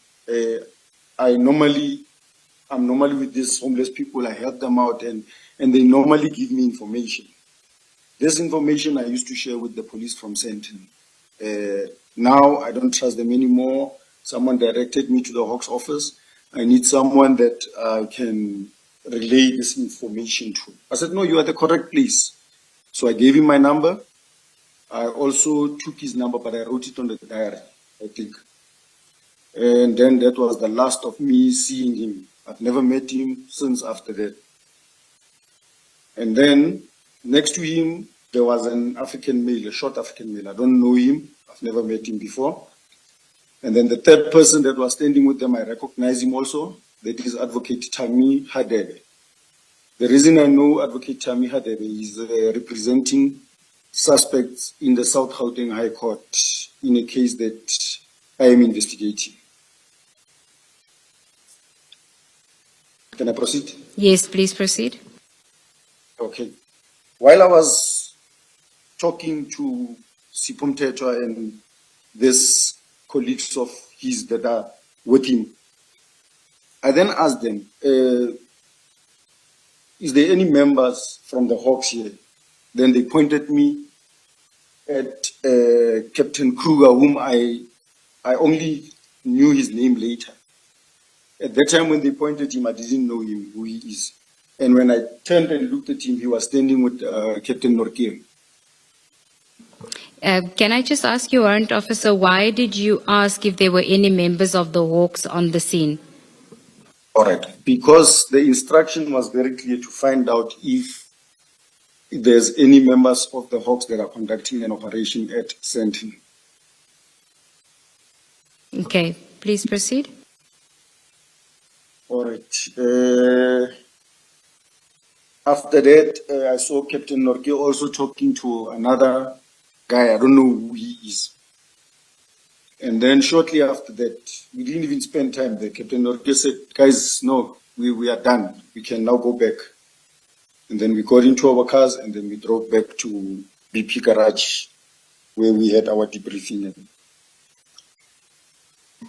H: I'm normally with these homeless people. I help them out, and they normally give me information. This information I used to share with the police from Sandton. Now I don't trust them anymore. Someone directed me to the Hawks office. I need someone that I can relay this information to. I said, no, you are the correct place. So I gave him my number. I also took his number, but I wrote it on the diary, I think. And then that was the last of me seeing him. I've never met him since after that. And then next to him, there was an African male, a short African male. I don't know him. I've never met him before. And then the third person that was standing with them, I recognize him also. That is Advocate Tammy Hadebe. The reason I know Advocate Tammy Hadebe is representing suspects in the South Gauteng High Court in a case that I am investigating. Can I proceed?
F: Yes, please proceed.
H: Okay. While I was talking to Sipho Mtetwa and these colleagues of his that are with him, I then asked them, is there any members from the Hawks here? Then they pointed me at Captain Kruger, whom I only knew his name later. At that time when they pointed him, I didn't know him, who he is. And when I turned and looked at him, he was standing with Captain Norkir.
F: Can I just ask you, Warrant Officer, why did you ask if there were any members of the Hawks on the scene?
H: All right. Because the instruction was very clear to find out if there's any members of the Hawks that are conducting an operation at Sandton.
F: Okay, please proceed.
H: All right. After that, I saw Captain Norke also talking to another guy. I don't know who he is. And then shortly after that, we didn't even spend time there. Captain Norke said, guys, no, we are done. We can now go back. And then we got into our cars and then we drove back to BP Garage where we had our debriefing.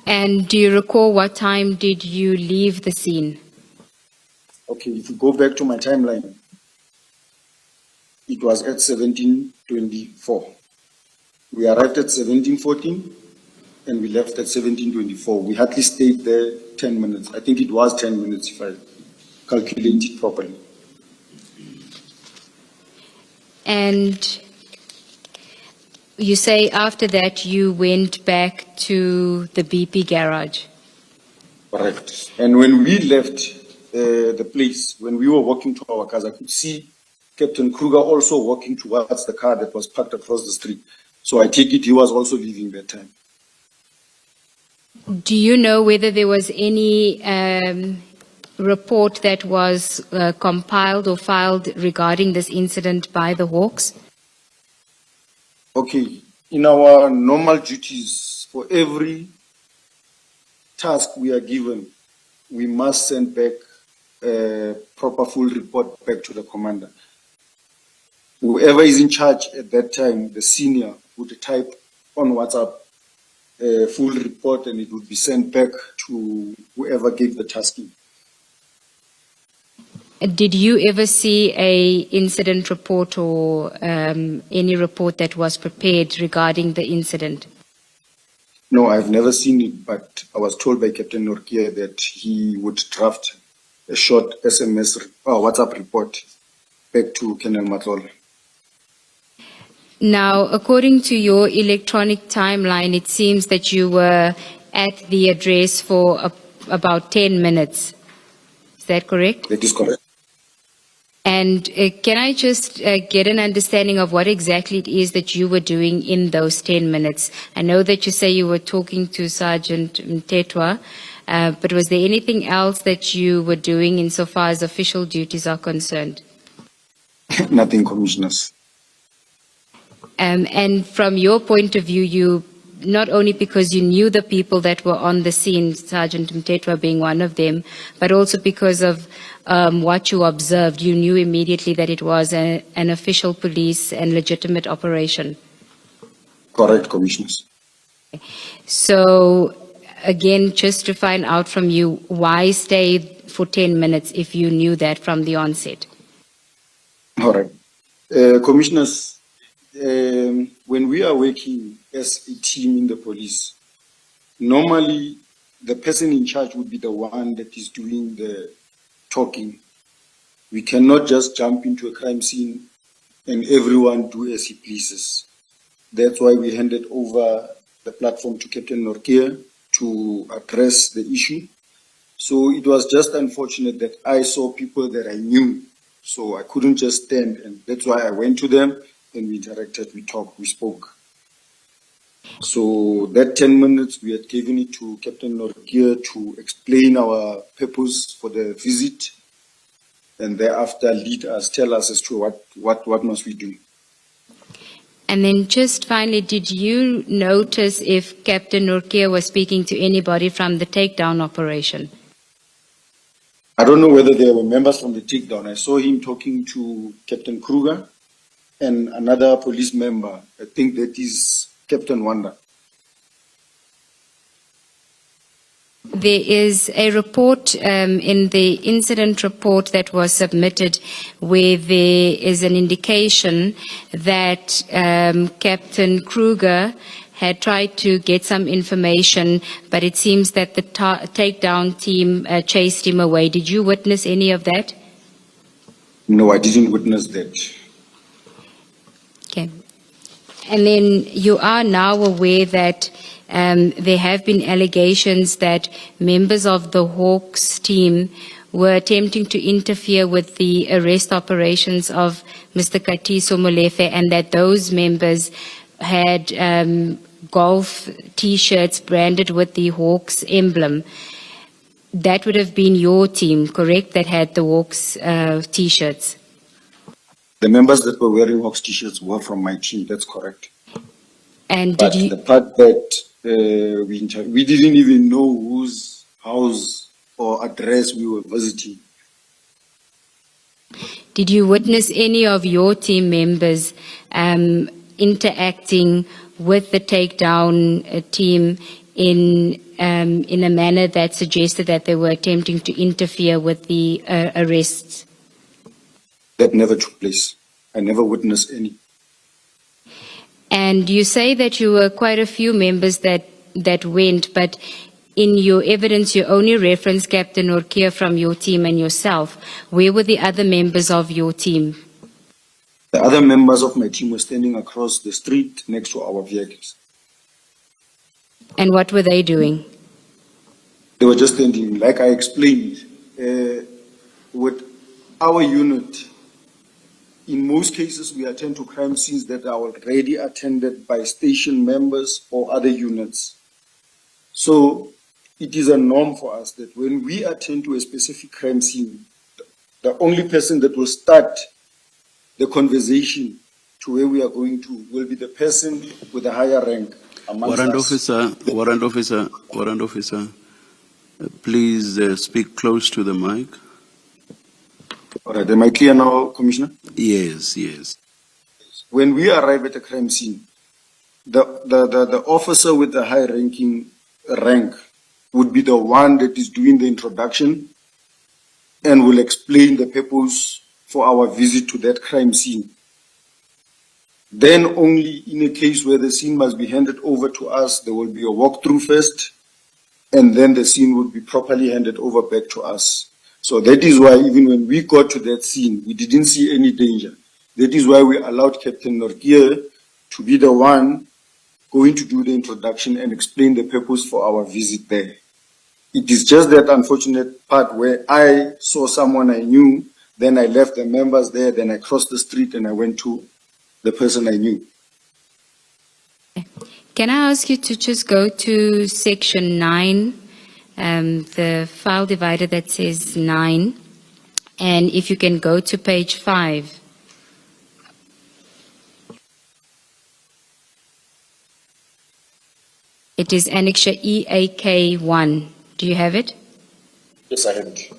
F: And do you recall what time did you leave the scene?
H: Okay, if you go back to my timeline, it was at 17:24. We arrived at 17:14 and we left at 17:24. We hardly stayed there 10 minutes. I think it was 10 minutes if I calculated properly.
F: And you say after that you went back to the BP garage?
H: Correct. And when we left the place, when we were walking to our cars, I could see Captain Kruger also walking towards the car that was parked across the street. So I take it he was also leaving that time.
F: Do you know whether there was any report that was compiled or filed regarding this incident by the Hawks?
H: Okay, in our normal duties, for every task we are given, we must send back a proper full report back to the commander. Whoever is in charge at that time, the senior, would type on WhatsApp a full report and it would be sent back to whoever gave the tasking.
F: Did you ever see a incident report or any report that was prepared regarding the incident?
H: No, I've never seen it, but I was told by Captain Norkia that he would draft a short SMS WhatsApp report back to Colonel Matlola.
F: Now, according to your electronic timeline, it seems that you were at the address for about 10 minutes. Is that correct?
H: That is correct.
F: And can I just get an understanding of what exactly it is that you were doing in those 10 minutes? I know that you say you were talking to Sergeant Mtetwa, but was there anything else that you were doing insofar as official duties are concerned?
H: Nothing, Commissioners.
F: And from your point of view, you not only because you knew the people that were on the scene, Sergeant Mtetwa being one of them, but also because of what you observed, you knew immediately that it was an official police and legitimate operation.
H: Correct, Commissioners.
F: So, again, just to find out from you, why stay for 10 minutes if you knew that from the onset?
H: All right. Commissioners, when we are working as a team in the police, normally the person in charge would be the one that is doing the talking. We cannot just jump into a crime scene and everyone do as he pleases. That's why we handed over the platform to Captain Norkia to address the issue. So it was just unfortunate that I saw people that I knew, so I couldn't just stand, and that's why I went to them and we interacted, we talked, we spoke. So that 10 minutes, we had given it to Captain Norkia to explain our purpose for the visit, and thereafter lead us, tell us as to what must we do.
F: And then just finally, did you notice if Captain Norkia was speaking to anybody from the takedown operation?
H: I don't know whether there were members from the takedown. I saw him talking to Captain Kruger and another police member. I think that is Captain Wanda.
F: There is a report in the incident report that was submitted where there is an indication that Captain Kruger had tried to get some information, but it seems that the takedown team chased him away. Did you witness any of that?
H: No, I didn't witness that.
F: Okay. And then you are now aware that there have been allegations that members of the Hawks team were attempting to interfere with the arrest operations of Mr. Katiso Molefe, and that those members had golf T-shirts branded with the Hawks emblem. That would have been your team, correct, that had the Hawks T-shirts?
H: The members that were wearing Hawks T-shirts were from my team, that's correct.
F: And
H: But
F: did you...
H: the part that we didn't even know whose house or address we were visiting.
F: Did you witness any of your team members interacting with the takedown team in a manner that suggested that they were attempting to interfere with the arrests?
H: That never took place. I never witnessed any.
F: And you say that you were quite a few members that went, but in your evidence you only reference Captain Norkia from your team and yourself. Where were the other members of your team?
H: The other members of my team were standing across the street next to our vehicles.
F: And what were they doing?
H: They were just standing, like I explained, with our unit. In most cases, we attend to crime scenes that are already attended by station members or other units. So it is a norm for us that when we attend to a specific crime scene, the only person that will start the conversation to where we are going to will be the person with a higher rank amongst us.
A: Warrant officer, please speak close to the mic.
H: All right, am I clear now, Commissioner?
A: Yes, yes.
H: When we arrive at a crime scene, the officer with the high rank would be the one that is doing the introduction and will explain the purpose for our visit to that crime scene. Then only in a case where the scene must be handed over to us, there will be a walkthrough first, and then the scene will be properly handed over back to us. So that is why even when we got to that scene, we didn't see any danger. That is why we allowed Captain Norgia to be the one going to do the introduction and explain the purpose for our visit there. It is just that unfortunate part where I saw someone I knew, then I left the members there, then I crossed the street and I went to the person I knew.
F: Can I ask you to just go to section 9, the file divider that says 9, and if you can go to page 5. It is Annexure EAK1. Do you have it?
H: Yes, I have it.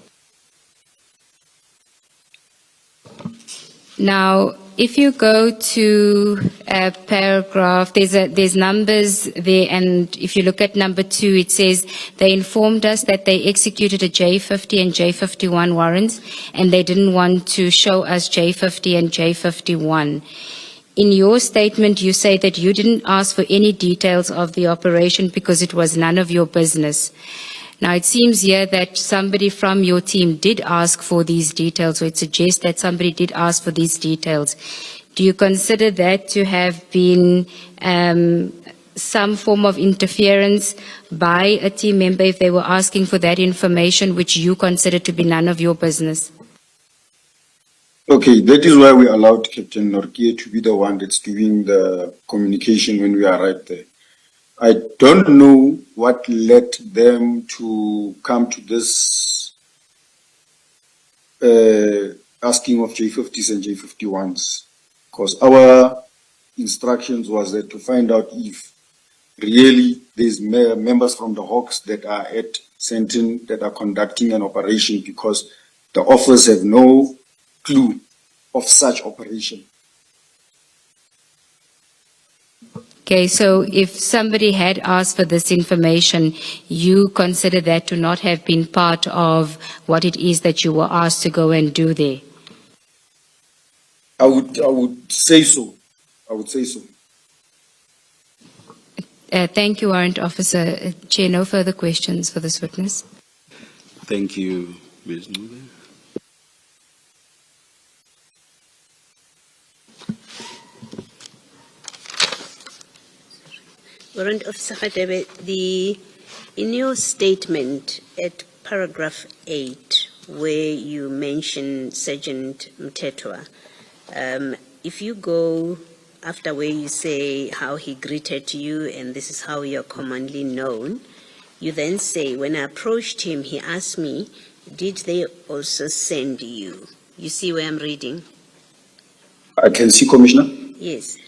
F: Now, if you go to a paragraph, there's numbers there, and if you look at number 2, it says they informed us that they executed a J50 and J51 warrants, and they didn't want to show us J50 and J51. In your statement, you say that you didn't ask for any details of the operation because it was none of your business. Now, it seems here that somebody from your team did ask for these details, or it suggests that somebody did ask for these details. Do you consider that to have been some form of interference by a team member if they were asking for that information which you consider to be none of your business?
H: Okay, that is why we allowed Captain Norgia to be the one that's doing the communication when we arrived there. I don't know what led them to come to this asking of J50s and J51s, because our instructions was that to find out if really there's members from the Hawks that are at Sentin that are conducting an operation, because the officers have no clue of such operation.
F: Okay, so if somebody had asked for this information, you consider that to not have been part of what it is that you were asked to go and do there?
H: I would say so. I would say so.
F: Thank you, Warrant Officer. Chair, no further questions for this witness.
A: Thank you, Ms. Nube.
D: Warrant Officer Kadwa, in your statement at paragraph 8, where you mention Sergeant Mtetwa, if you go after where you say how he greeted you and this is how you're commonly known, you then say, when I approached him, he asked me, did they also send you? You see where I'm reading?
H: I can see, Commissioner.
D: Yes.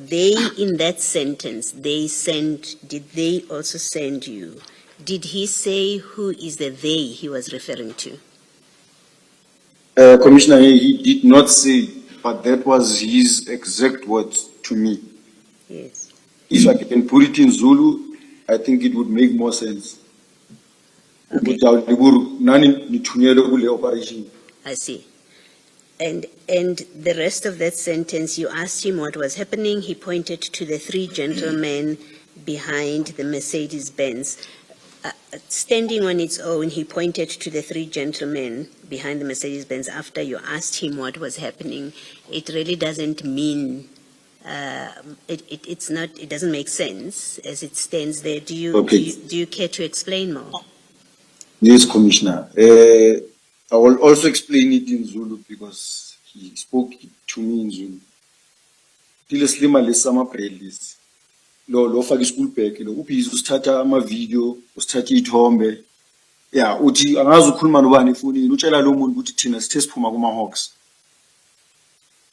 D: They in that sentence, did they also send you? Did he say who is the they he was referring to?
H: Commissioner, he did not say, but that was his exact words to me.
D: Yes.
H: If I can put it in Zulu, I think it would make more sense.
D: Okay. I see. And the rest of that sentence, you asked him what was happening. He pointed to the 3 gentlemen behind the Mercedes-Benz. Standing on its own, he pointed to the 3 gentlemen behind the Mercedes-Benz after you asked him what was happening. It really doesn't mean, it doesn't make sense as it stands there. Do you care to explain more?
H: Yes, Commissioner. I will also explain it in Zulu because he spoke to me in Zulu. lo faka i-school bag lo ubhizi usithatha ama-video usithatha iy'thombe ya uthi angazi ukhuluma nobani efonini utshela lo muntu ukuthi thina sithe siphuma kuma-Hawks.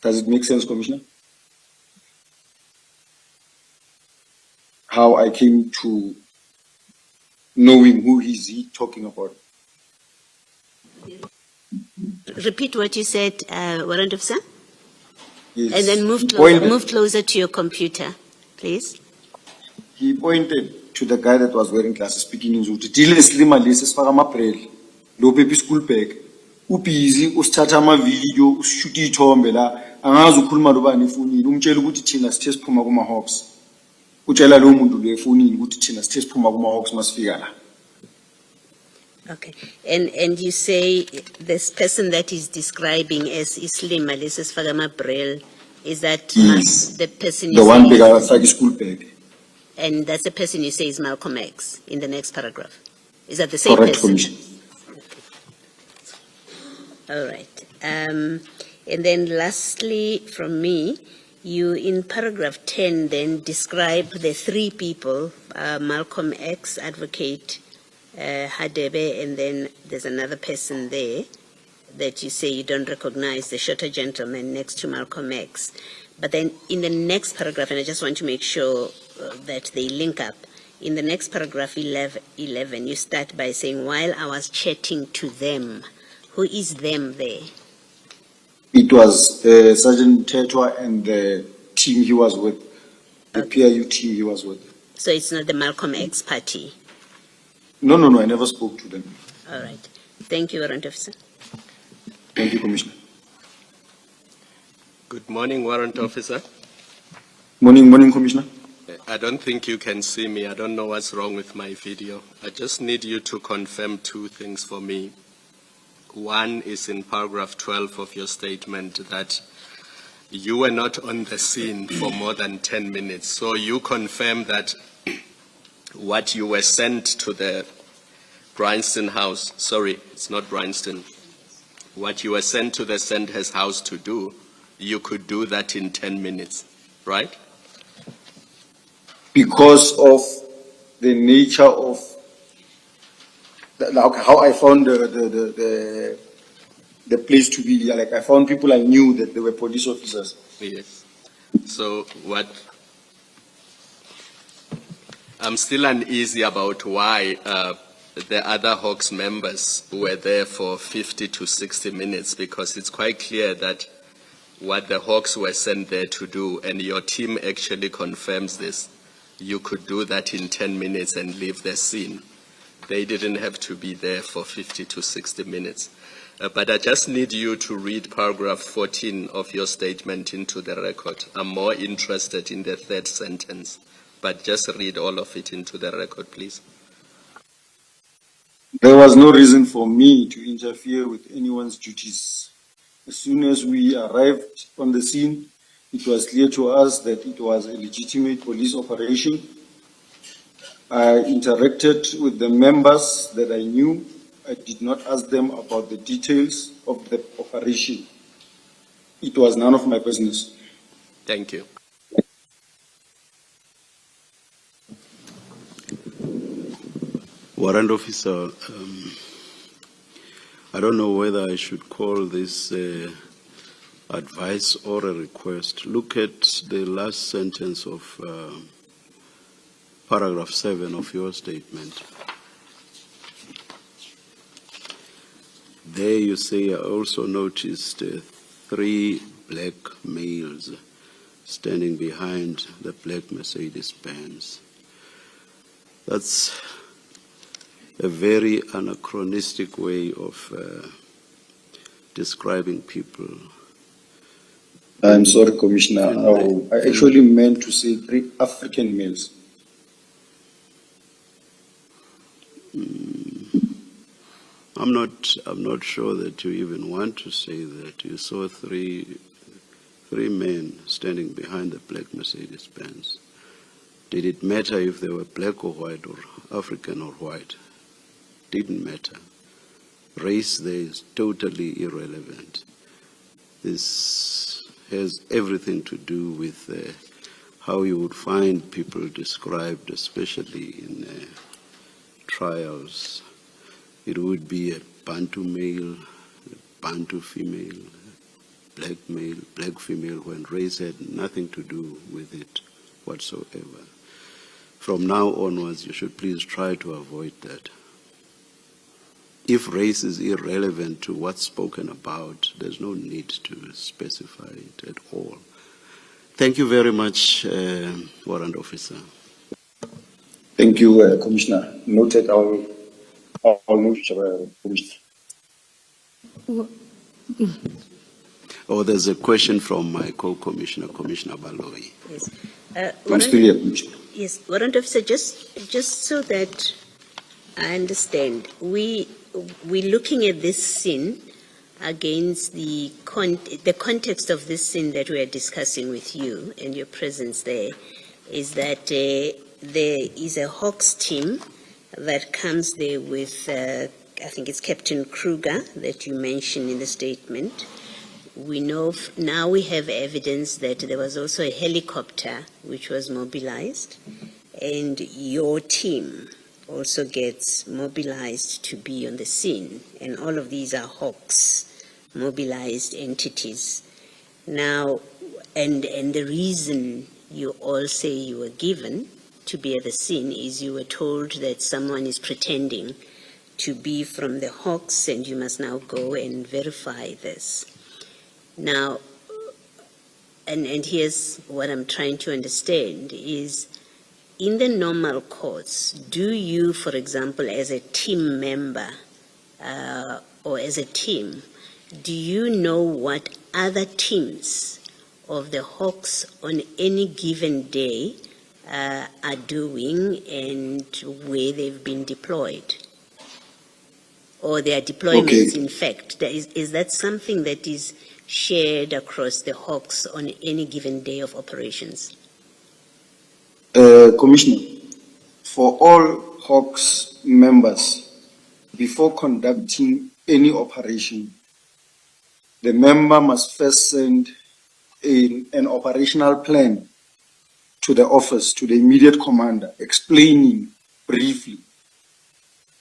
H: Does it make sense, Commissioner? How I came to knowing who is he talking about.
D: Repeat what you said, Warrant Officer,
H: Yes.
D: and then
H: He
D: move closer to your computer, please.
H: He pointed to the guy that was wearing glasses speaking in Zulu. Dile slima lesi sifaka ama-braille. Lo pepi school bag. Ubhizi usithatha ama-video usishuta iy'thombe la angazi ukhuluma nobani efonini umtshela ukuthi thina sithe siphuma kuma-Hawks. Utshela lo muntu lo efonini ukuthi thina sithe siphuma kuma-Hawks masifika la.
D: Okay, and you say this person that is describing as Islim Malisis Fagama Brel, is that
H: Yes.
D: the person you
H: The one
D: say,
H: big like school bag.
D: and that's the person you say is Malcolm X in the next paragraph? Is that the same
H: Correct,
D: person?
H: Commissioner.
D: All right. And then lastly, from me, you in paragraph 10 then describe the three people, Malcolm X, advocate Hadebe, and then there's another person there that you say you don't recognize, the shorter gentleman next to Malcolm X. But then in the next paragraph, and I just want to make sure that they link up, in the next paragraph 11, you start by saying, while I was chatting to them. Who is them there?
H: It was Sergeant Kadwa and the team he was with, the PIU team he was with.
D: So it's not the Malcolm X party.
H: No, I never spoke to them.
D: All right. Thank you, Warrant Officer.
H: Thank you, Commissioner.
E: Good morning, Warrant Officer.
H: Morning, Commissioner.
E: I don't think you can see me. I don't know what's wrong with my video. I just need you to confirm two things for me. One is in paragraph 12 of your statement that you were not on the scene for more than 10 minutes. So you confirm that what you were sent to the Bryanston house, sorry, it's not Bryanston, what you were sent to the Sandhurst house to do, you could do that in 10 minutes, right?
H: Because of the nature of like how I found the place to be, like I found people I knew that they were police officers.
E: Yes. So what, I'm still uneasy about why the other Hawks members were there for 50 to 60 minutes, because it's quite clear that what the Hawks were sent there to do, and your team actually confirms this, you could do that in 10 minutes and leave the scene. They didn't have to be there for 50 to 60 minutes. But I just need you to read paragraph 14 of your statement into the record. I'm more interested in the third sentence, but just read all of it into the record, please.
H: There was no reason for me to interfere with anyone's duties. As soon as we arrived on the scene, it was clear to us that it was a legitimate police operation. I interacted with the members that I knew. I did not ask them about the details of the operation. It was none of my business.
E: Thank you.
A: Warrant Officer, I don't know whether I should call this advice or a request. Look at the last sentence of paragraph 7 of your statement. There you say, I also noticed 3 black males standing behind the black Mercedes-Benz. That's a very anachronistic way of describing people.
H: I'm sorry, Commissioner. I actually meant to say 3 African males.
A: I'm not sure that you even want to say that. You saw three men standing behind the black Mercedes-Benz. Did it matter if they were black or white or African or white? Didn't matter. Race there is totally irrelevant. This has everything to do with how you would find people described, especially in trials. It would be a Bantu male, a Bantu female, black male, black female, when race had nothing to do with it whatsoever. From now onwards, you should please try to avoid that. If race is irrelevant to what's spoken about, there's no need to specify it at all. Thank you very much, Warrant Officer.
H: Thank you, Commissioner. Noted. I'll note, Commissioner.
A: Oh, there's a question from my co-commissioner, Commissioner Baloyi.
D: Yes.
H: I'm still here, Commissioner.
D: Yes, Warrant Officer, just so that I understand, we're looking at this sin against the context of this sin that we are discussing with you and your presence there, is that there is a Hawks team that comes there with, I think it's Captain Kruger that you mentioned in the statement. We know now we have evidence that there was also a helicopter which was mobilized, and your team also gets mobilized to be on the scene, and all of these are Hawks mobilized entities. Now, and the reason you all say you were given to be at the scene is you were told that someone is pretending to be from the Hawks and you must now go and verify this. Now, and here's what I'm trying to understand is, in the normal course, do you, for example, as a team member or as a team, do you know what other teams of the Hawks on any given day are doing and where they've been deployed? Or their deployments, in fact, is that something that is shared across the Hawks on any given day of operations?
H: Commissioner, for all Hawks members, before conducting any operation, the member must first send an operational plan to the office, to the immediate commander, explaining briefly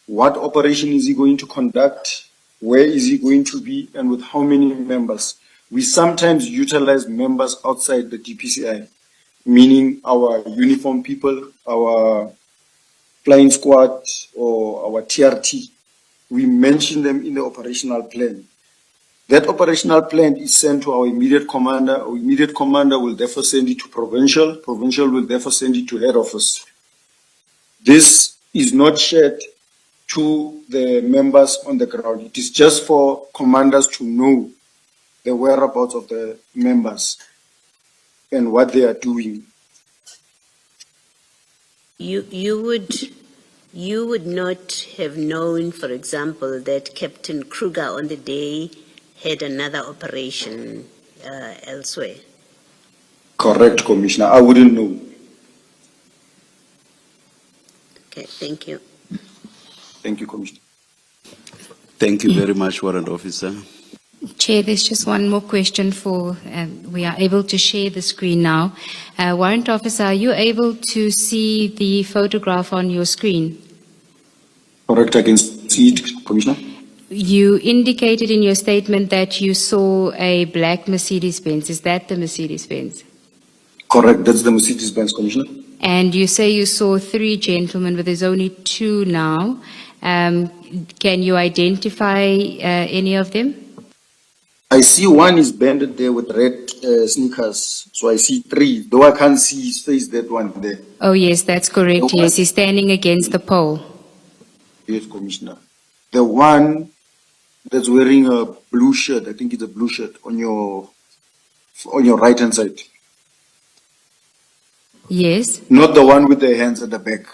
H: what operation is he going to conduct, where is he going to be, and with how many members. We sometimes utilize members outside the DPCI, meaning our uniform people, our flying squad, or our TRT. We mention them in the operational plan. That operational plan is sent to our immediate commander. Our immediate commander will therefore send it to Provincial. Provincial will therefore send it to head office. This is not shared to the members on the ground. It is just for commanders to know the whereabouts of the members and what they are doing.
D: You would not have known, for example, that Captain Kruger on the day had another operation elsewhere?
H: Correct, Commissioner. I wouldn't know.
D: Okay, thank you.
H: Thank you, Commissioner.
A: Thank you very much, Warrant Officer.
F: Chair, there's just one more question for, we are able to share the screen now. Warrant Officer, are you able to see the photograph on your screen?
H: Correct, I can see it, Commissioner.
F: You indicated in your statement that you saw a black Mercedes-Benz. Is that the Mercedes-Benz?
H: Correct, that's the Mercedes-Benz, Commissioner.
F: And you say you saw 3 gentlemen, but there's only 2 now. Can you identify any of them?
H: I see one is banded there with red sneakers, so I see 3. Though I can't see his face, that one there.
F: Oh, yes, that's correct. Yes, he's standing against the pole.
H: Yes, Commissioner. The one that's wearing a blue shirt, I think it's a blue shirt, on your right-hand side.
F: Yes.
H: Not the one with the hands at the back.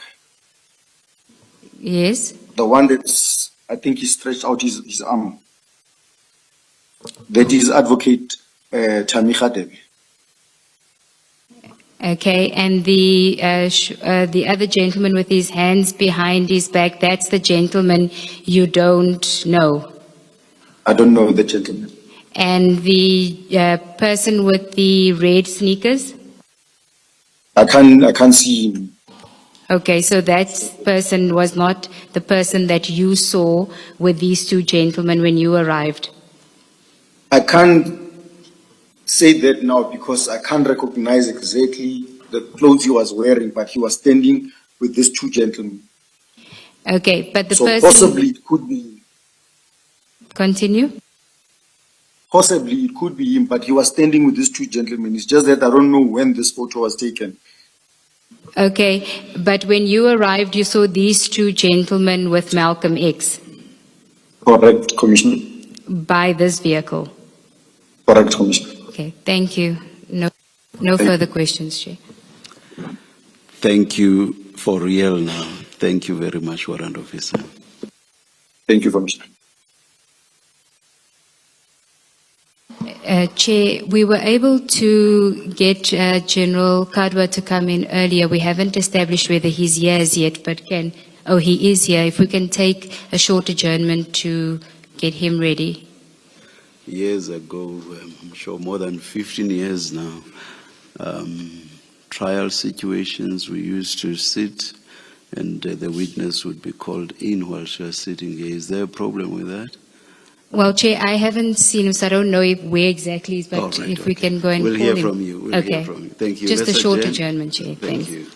F: Yes.
H: The one that's, I think he stretched out his arm. That is Advocate Tami Khadebe.
F: Okay, and the other gentleman with his hands behind his back, that's the gentleman you don't know?
H: I don't know the gentleman.
F: And the person with the red sneakers?
H: I can't see him.
F: Okay, so that person was not the person that you saw with these two gentlemen when you arrived.
H: I can't say that now because I can't recognize exactly the clothes he was wearing, but he was standing with these two gentlemen.
F: Okay, but the
H: So
F: person...
H: possibly it could be,
F: Continue.
H: possibly it could be him, but he was standing with these two gentlemen. It's just that I don't know when this photo was taken.
F: Okay, but when you arrived, you saw these two gentlemen with Malcolm X
H: Correct, Commissioner.
F: by this vehicle.
H: Correct, Commissioner.
F: Okay, thank you. No further questions, Chair.
A: Thank you for real now. Thank you very much, Warrant Officer.
H: Thank you, Commissioner.
F: Chair, we were able to get General Kadwa to come in earlier. We haven't established whether he's here as yet, but he is here. If we can take a short adjournment to get him ready.
A: Years ago, I'm sure more than 15 years now, trial situations, we used to sit and the witness would be called in while she was sitting here. Is there a problem with that?
F: Well, Chair, I haven't seen him, so I don't know where exactly he is, but
A: All right,
F: if we
A: okay.
F: can go and
A: We'll
F: call
A: hear
F: him.
A: from you. We'll
F: Okay.
A: hear from you. Thank you.
F: Just
A: Let's
F: a short
A: adjourn.
F: adjournment, Chair.
A: Thank
F: Thanks.
A: you.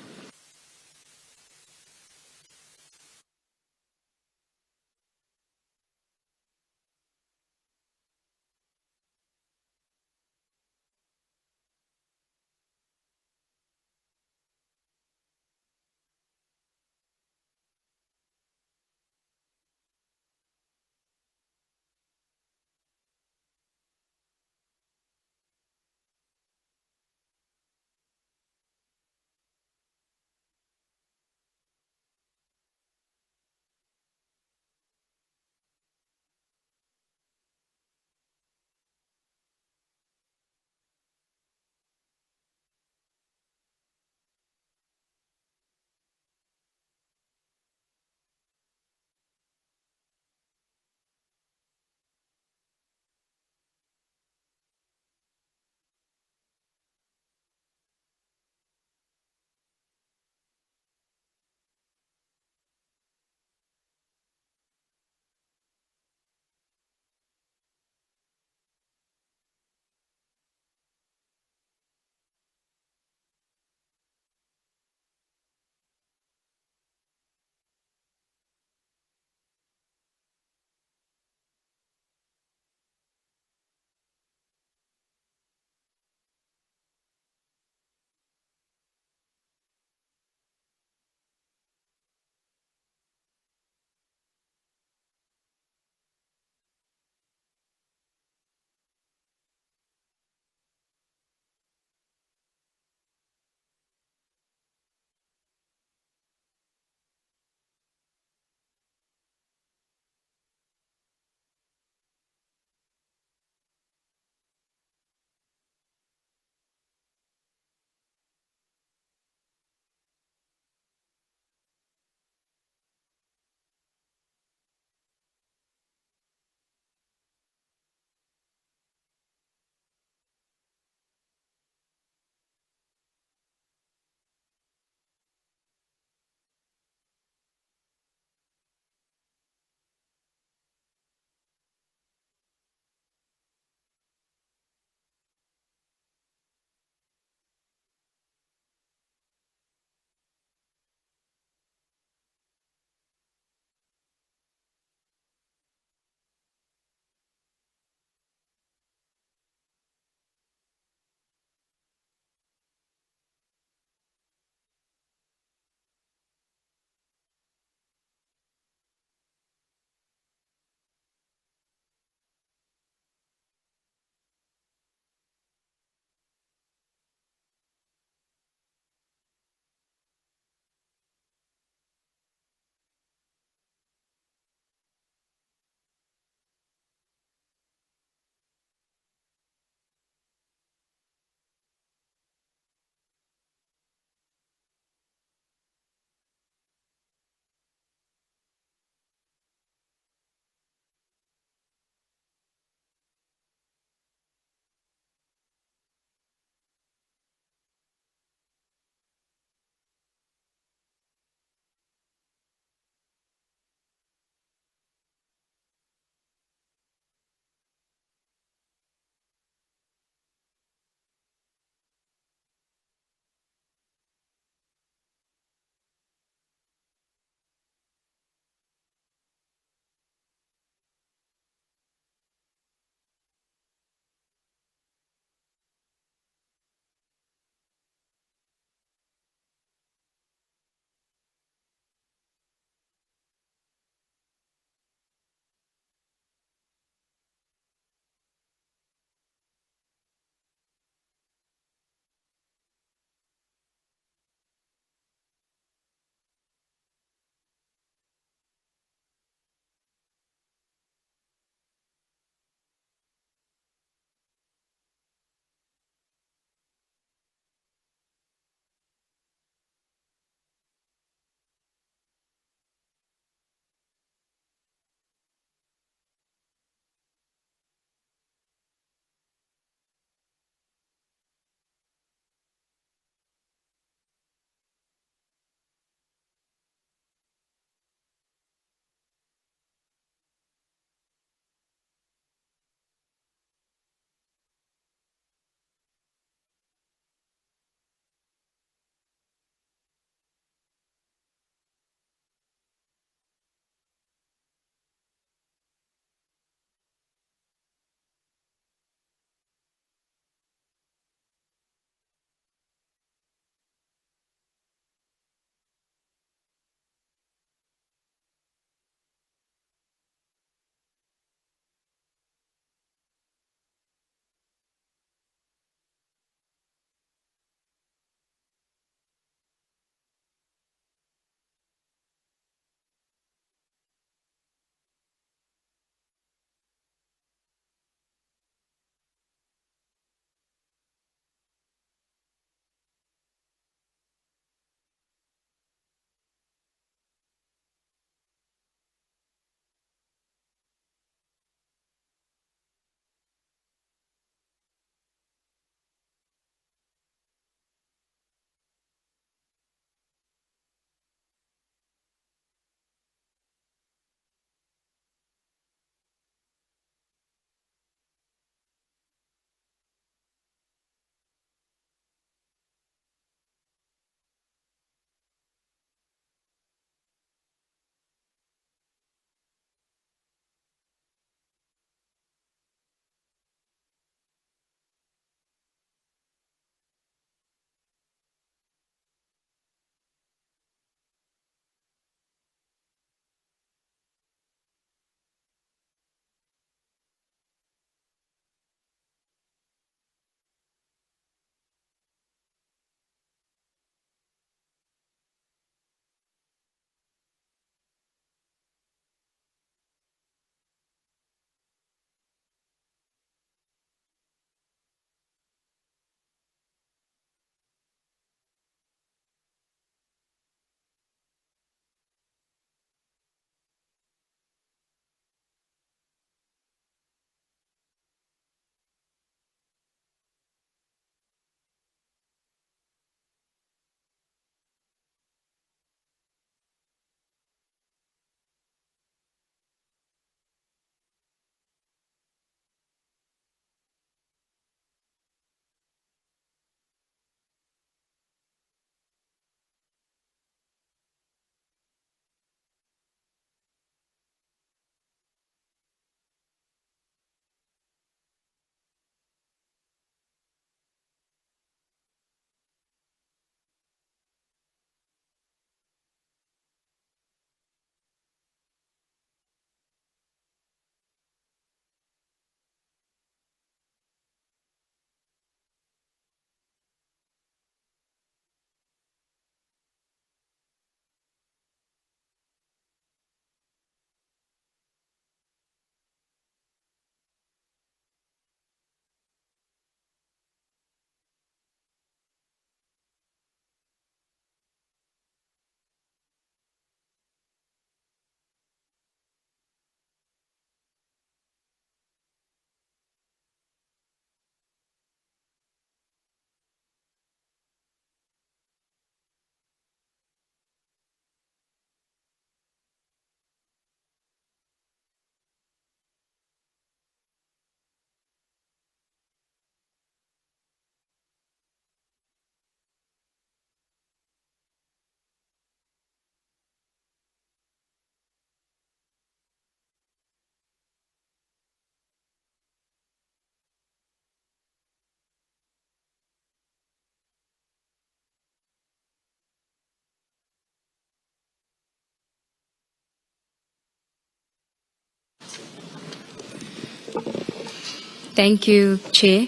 F: Thank you, Chair.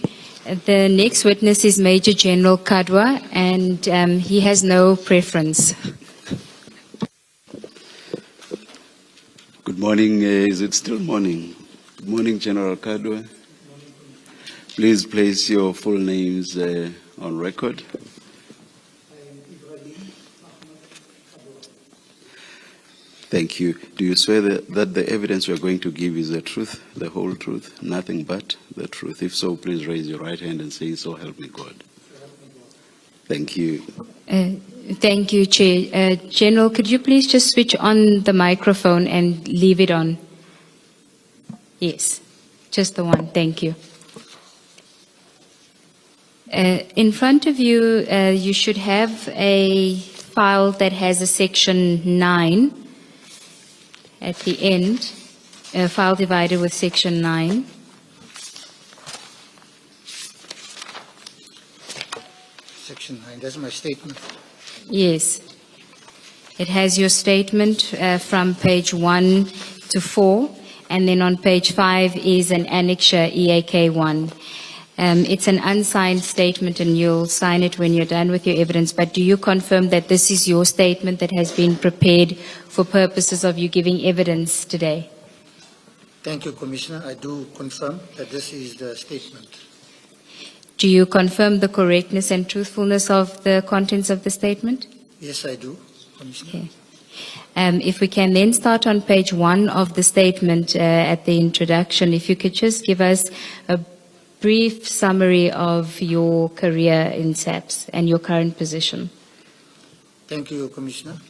F: The next witness is Major General Kadwa, and he has no preference.
A: Good morning. Is it still morning? Good morning, General Kadwa. Please place your full names on record. Thank you. Do you swear that the evidence you are going to give is the truth, the whole truth, nothing but the truth? If so, please raise your right hand and say, "So help me God." Thank you.
F: Thank you, Chair. General, could you please just switch on the microphone and leave it on? Yes, just the one. Thank you. In front of you, you should have a file that has a section 9 at the end, a file divided with section 9.
I: Section 9, that's my statement.
F: Yes. It has your statement from page 1 to 4, and then on page 5 is an annexure EAK 1. It's an unsigned statement, and you'll sign it when you're done with your evidence, but do you confirm that this is your statement that has been prepared for purposes of you giving evidence today?
I: Thank you, Commissioner. I do confirm that this is the statement.
F: Do you confirm the correctness and truthfulness of the contents of the statement?
I: Yes, I do, Commissioner.
F: Okay. If we can then start on page 1 of the statement at the introduction, if you could just give us a brief summary of your career in SAPS and your current position.
I: Thank you, Commissioner.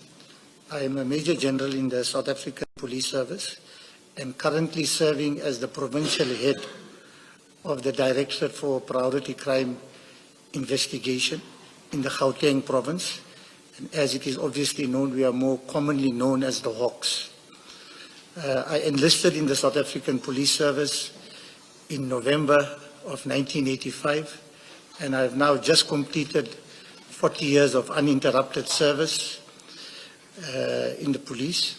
I: I am a Major General in the South African Police Service and currently serving as the Provincial Head of the Directorate for Priority Crime Investigation in the Gauteng Province. And as it is obviously known, we are more commonly known as the Hawks. I enlisted in the South African Police Service in November of 1985, and I have now just completed 40 years of uninterrupted service in the police.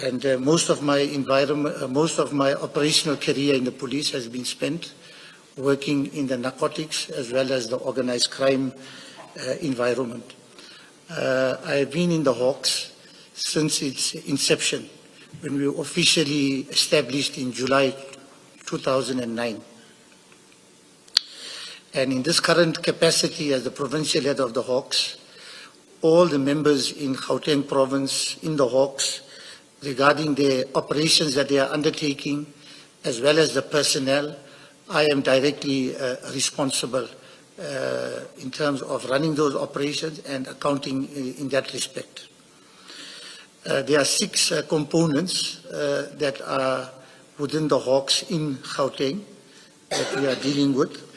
I: And most of my operational career in the police has been spent working in the narcotics as well as the organized crime environment. I have been in the Hawks since its inception, when we were officially established in July 2009. And in this current capacity as the Provincial Head of the Hawks, all the members in Gauteng Province in the Hawks, regarding the operations that they are undertaking, as well as the personnel, I am directly responsible in terms of running those operations and accounting in that respect. There are 6 components that are within the Hawks in Gauteng that we are dealing with.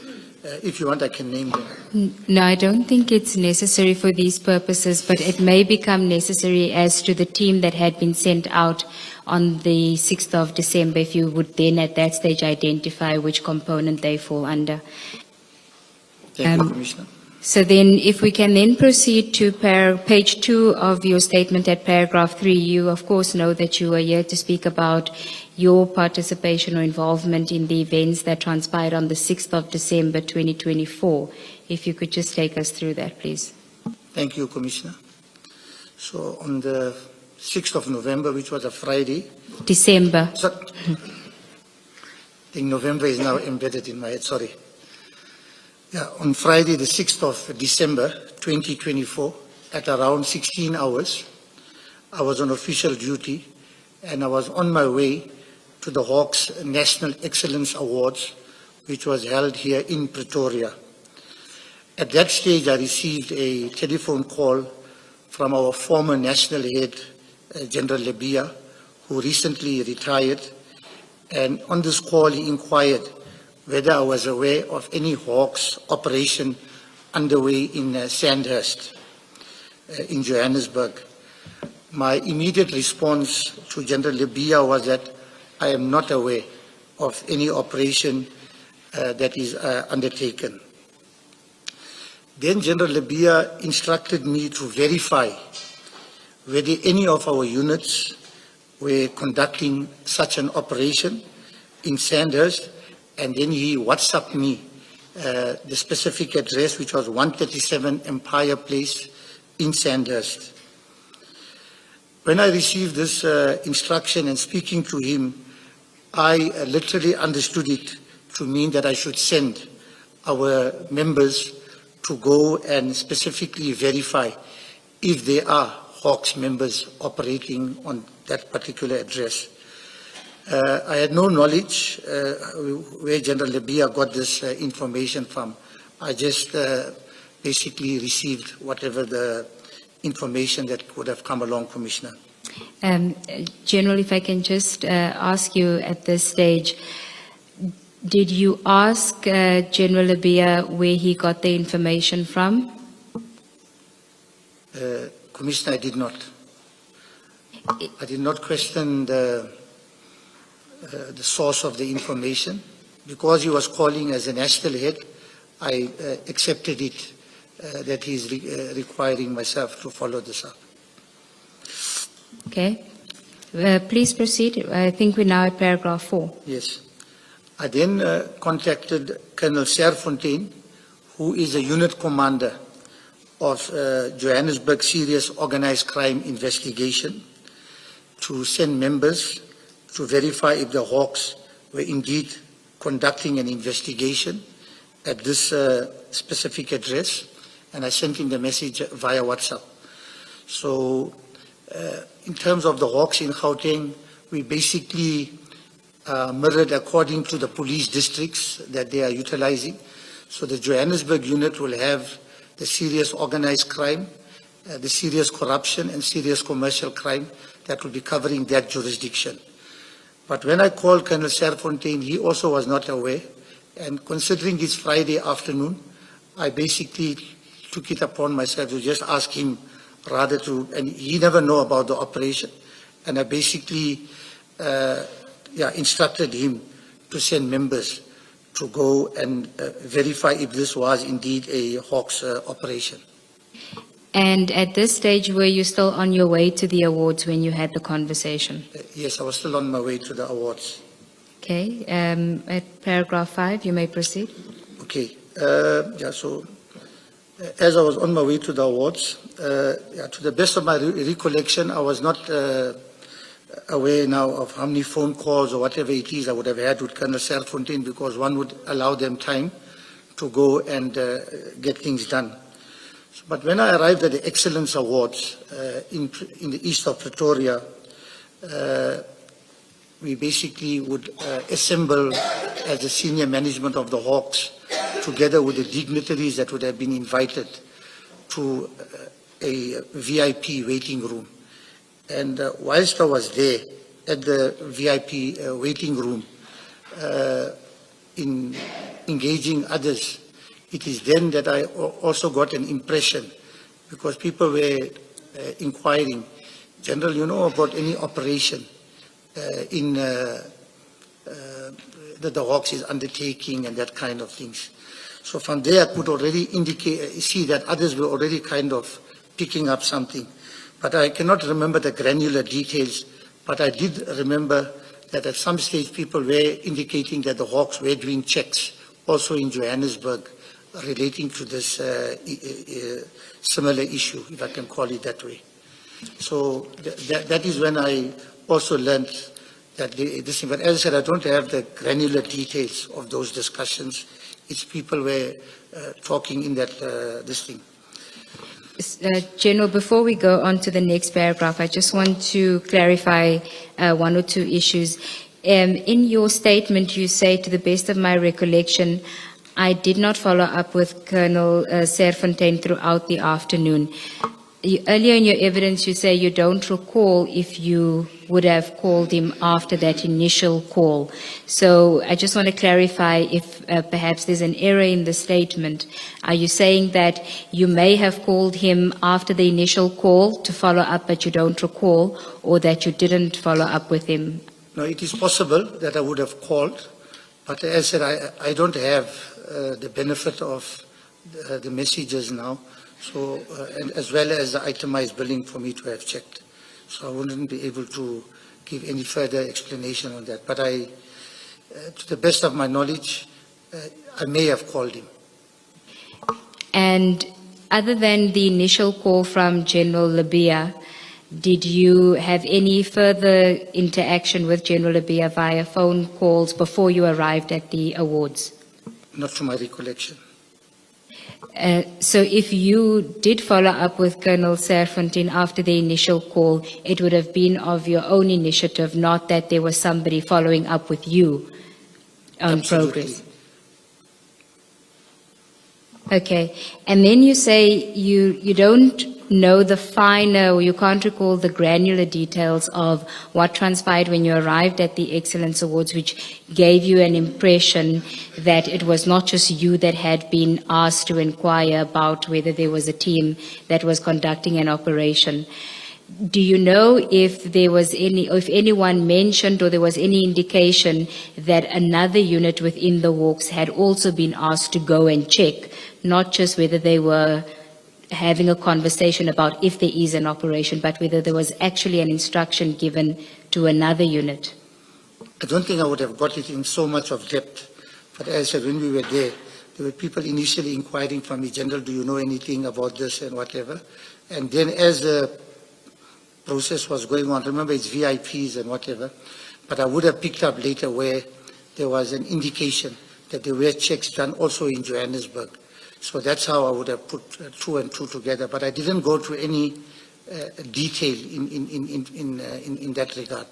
I: If you want, I can name them.
F: No, I don't think it's necessary for these purposes, but it may become necessary as to the team that had been sent out on the 6th of December, if you would then at that stage identify which component they fall under.
I: Thank you, Commissioner.
F: So then if we can then proceed to page 2 of your statement at paragraph 3, you of course know that you are here to speak about your participation or involvement in the events that transpired on the 6th of December 2024. If you could just take us through that, please.
I: Thank you, Commissioner. So on the 6th of November, which was a Friday.
F: December.
I: I think November is now embedded in my head, sorry. Yeah, on Friday, the 6th of December 2024, at around 16 hours, I was on official duty and I was on my way to the Hawks National Excellence Awards, which was held here in Pretoria. At that stage, I received a telephone call from our former national head, General Leia, who recently retired. And on this call, he inquired whether I was aware of any Hawks operation underway in Sandhurst, in Johannesburg. My immediate response to General Leia was that I am not aware of any operation that is undertaken. Then General Leia instructed me to verify whether any of our units were conducting such an operation in Sandhurst, and then he WhatsApped me the specific address, which was 137 Empire Place in Sandhurst. When I received this instruction and speaking to him, I literally understood it to mean that I should send our members to go and specifically verify if there are Hawks members operating on that particular address. I had no knowledge where General Leia got this information from. I just basically received whatever the information that could have come along, Commissioner.
F: General, if I can just ask you at this stage, did you ask General Leia where he got the information from?
I: Commissioner, I did not. I did not question the source of the information. Because he was calling as a national head, I accepted it that he is requiring myself to follow this up.
F: Okay. Please proceed. I think we're now at paragraph 4.
I: Yes. I then contacted Colonel Serfontein, who is a unit commander of Johannesburg Serious Organized Crime Investigation, to send members to verify if the Hawks were indeed conducting an investigation at this specific address, and I sent him the message via WhatsApp. So in terms of the Hawks in Gauteng, we basically mirrored according to the police districts that they are utilizing. So the Johannesburg unit will have the serious organized crime, the serious corruption and serious commercial crime that will be covering that jurisdiction. But when I called Colonel Serfontein, he also was not aware. And considering it's Friday afternoon, I basically took it upon myself to just ask him rather to, and he never know about the operation. And I basically instructed him to send members to go and verify if this was indeed a Hawks operation.
F: And at this stage, were you still on your way to the awards when you had the conversation?
I: Yes, I was still on my way to the awards.
F: Okay. At paragraph 5, you may proceed.
I: Okay. So as I was on my way to the awards, to the best of my recollection, I was not aware now of how many phone calls or whatever it is I would have had with Colonel Serfontein, because one would allow them time to go and get things done. But when I arrived at the Excellence Awards in the east of Pretoria, we basically would assemble as the senior management of the Hawks, together with the dignitaries that would have been invited to a VIP waiting room. And whilst I was there at the VIP waiting room, in engaging others, it is then that I also got an impression, because people were inquiring, General, you know about any operation that the Hawks is undertaking and that kind of things. So from there I could already see that others were already kind of picking up something. But I cannot remember the granular details, but I did remember that at some stage people were indicating that the Hawks were doing checks also in Johannesburg relating to this similar issue, if I can call it that way. So that is when I also learned that this thing. But as I said, I don't have the granular details of those discussions. It's people were talking in that this thing.
F: General, before we go on to the next paragraph, I just want to clarify one or two issues. In your statement, you say, to the best of my recollection, I did not follow up with Colonel Serfontein throughout the afternoon. Earlier in your evidence, you say you don't recall if you would have called him after that initial call. So I just want to clarify if perhaps there's an error in the statement. Are you saying that you may have called him after the initial call to follow up, but you don't recall, or that you didn't follow up with him?
I: No, it is possible that I would have called, but as I said, I don't have the benefit of the messages now. So, and as well as the itemized billing for me to have checked. So I wouldn't be able to give any further explanation on that. But To the best of my knowledge, I may have called him.
F: And other than the initial call from General Leia, did you have any further interaction with General Leia via phone calls before you arrived at the awards?
I: Not to my recollection.
F: So if you did follow up with Colonel Serfontein after the initial call, it would have been of your own initiative, not that there was somebody following up with you on
I: Absolutely.
F: progress. Okay. And then you say you don't know the finer, or you can't recall the granular details of what transpired when you arrived at the Excellence Awards, which gave you an impression that it was not just you that had been asked to inquire about whether there was a team that was conducting an operation. Do you know if there was if anyone mentioned or there was any indication that another unit within the Hawks had also been asked to go and check, not just whether they were having a conversation about if there is an operation, but whether there was actually an instruction given to another unit?
I: I don't think I would have got it in so much of depth. But as I said, when we were there were people initially inquiring from me, General, do you know anything about this and whatever? And then as the process was going on, remember it's VIPs and whatever, but I would have picked up later where there was an indication that there were checks done also in Johannesburg. So that's how I would have put two and two together. But I didn't go to any detail in that regard.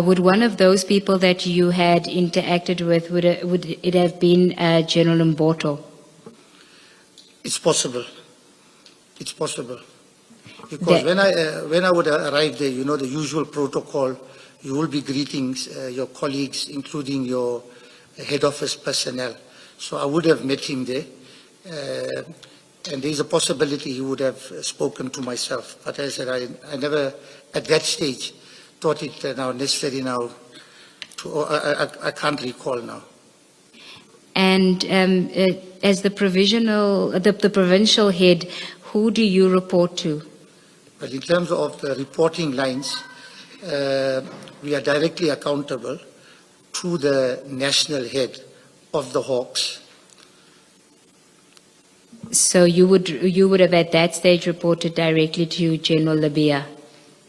F: Would one of those people that you had interacted with, would it have been General Mboto?
I: It's possible. It's possible. Because when I would arrive there, you know, the usual protocol, you will be greeting your colleagues, including your head office personnel. So I would have met him there, and there's a possibility he would have spoken to myself. But as I said, I never, at that stage, thought it now necessary now. I can't recall now.
F: And as the provincial head, who do you report to?
I: But in terms of the reporting lines, we are directly accountable to the national head of the Hawks.
F: So you would have at that stage reported directly to General Leia?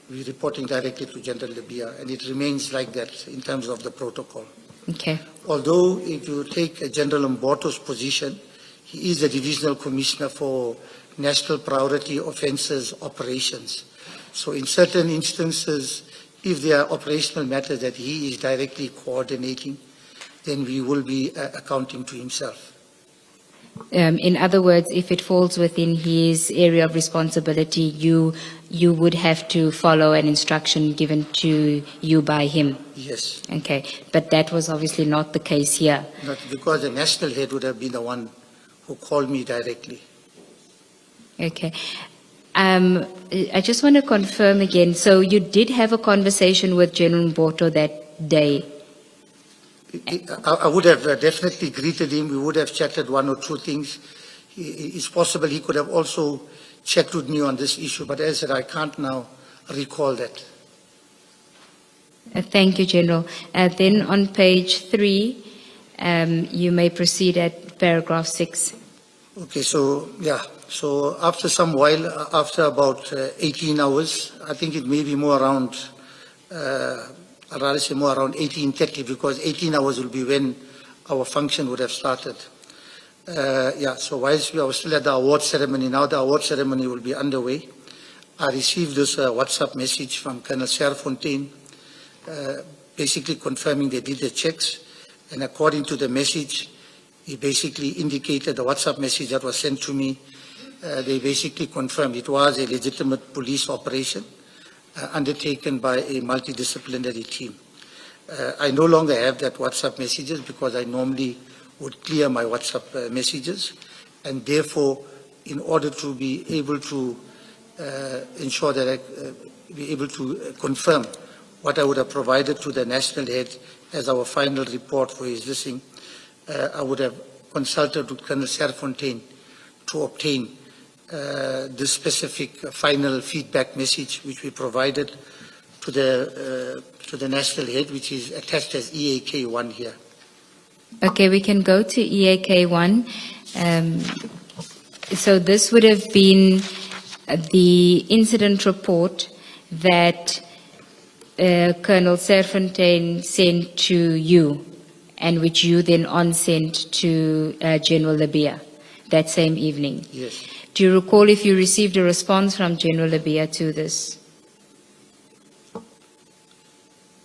I: We're reporting directly to General Leia, and it remains like that in terms of the protocol.
F: Okay.
I: Although if you take General Mboto's position, he is the Divisional Commissioner for National Priority Offences Operations. So in certain instances, if there are operational matters that he is directly coordinating, then we will be accounting to himself.
F: In other words, if it falls within his area of responsibility, you would have to follow an instruction given to you by him?
I: Yes.
F: Okay, but that was obviously not the case here.
I: Not because the national head would have been the one who called me directly.
F: Okay. I just want to confirm again, so you did have a conversation with General Mboto that day?
I: I would have definitely greeted him. We would have chatted one or two things. It's possible he could have also checked with me on this issue, but as I said, I can't now recall that.
F: Thank you, General. Then on page 3, you may proceed at paragraph 6.
I: Okay, so yeah, so after some while, after about 18 hours, I think it may be more around, I'd rather say more around 18:30, because 18 hours will be when our function would have started. Yeah, so whilst we are still at the award ceremony, now the award ceremony will be underway. I received this WhatsApp message from Colonel Serfontein, basically confirming they did the checks, and according to the message, he basically indicated the WhatsApp message that was sent to me. They basically confirmed it was a legitimate police operation undertaken by a multidisciplinary team. I no longer have that WhatsApp messages because I normally would clear my WhatsApp messages, and therefore, in order to be able to ensure that I be able to confirm what I would have provided to the national head as our final report for his listing, I would have consulted with Colonel Serfontein to obtain this specific final feedback message which we provided to the national head, which is attached as EAK1 here.
F: Okay, we can go to EAK1. So this would have been the incident report that Colonel Serfontaine sent to you, and which you then on-sent to General Leia that same evening.
I: Yes.
F: Do you recall if you received a response from General Leia to this?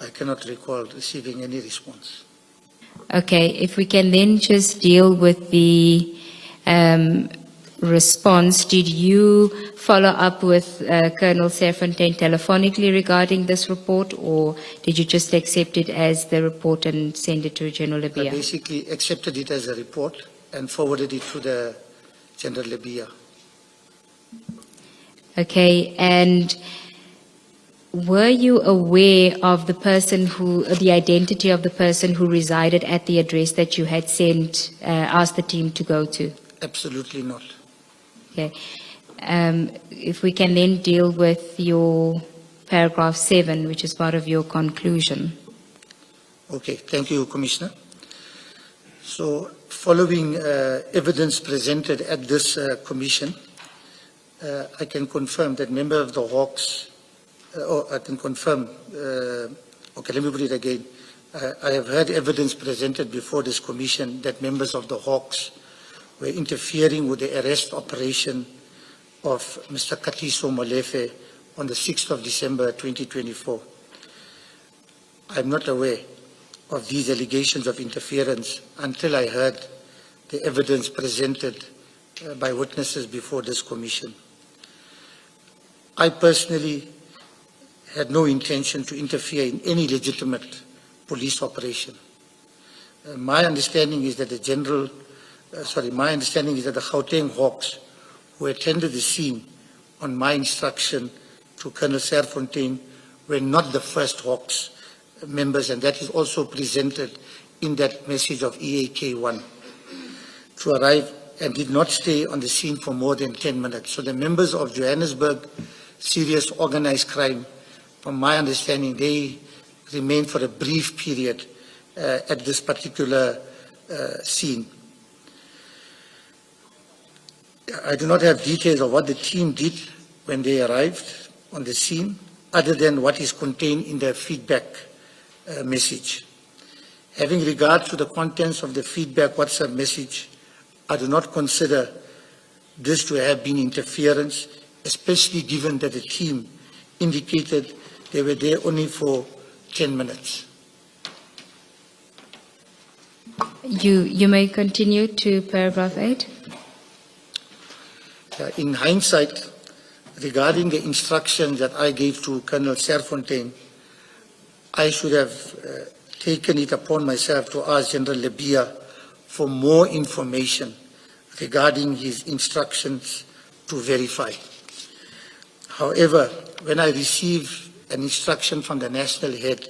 I: I cannot recall receiving any response.
F: Okay, if we can then just deal with the response. Did you follow up with Colonel Serfontaine telephonically regarding this report, or did you just accept it as the report and send it to General
I: I
F: Leia?
I: basically accepted it as a report and forwarded it to the General Leia.
F: Okay, and were you aware of the person the identity of the person who resided at the address that you had asked the team to go to?
I: Absolutely not.
F: Okay. If we can then deal with your paragraph 7, which is part of your conclusion.
I: Okay, thank you, Commissioner. So, following evidence presented at this commission, I can confirm that member of the Hawks, I can confirm, okay, let me put it again. I have heard evidence presented before this commission that members of the Hawks were interfering with the arrest operation of Mr. Katiso Molefe on the 6th of December 2024. I'm not aware of these allegations of interference until I heard the evidence presented by witnesses before this commission. I personally had no intention to interfere in any legitimate police operation. My understanding is that the Gauteng Hawks who attended the scene on my instruction to Colonel Serfontaine were not the first Hawks members, and that is also presented in that message of EAK1, to arrive and did not stay on the scene for more than 10 minutes. So the members of Johannesburg Serious Organized Crime, from my understanding, they remained for a brief period at this particular scene. I do not have details of what the team did when they arrived on the scene, other than what is contained in the feedback message. Having regard to the contents of the feedback WhatsApp message, I do not consider this to have been interference, especially given that the team indicated they were there only for 10 minutes.
F: You may continue to paragraph 8.
I: In hindsight, regarding the instructions that I gave to Colonel Serfontaine, I should have taken it upon myself to ask General Leia for more information regarding his instructions to verify. However, when I receive an instruction from the national head,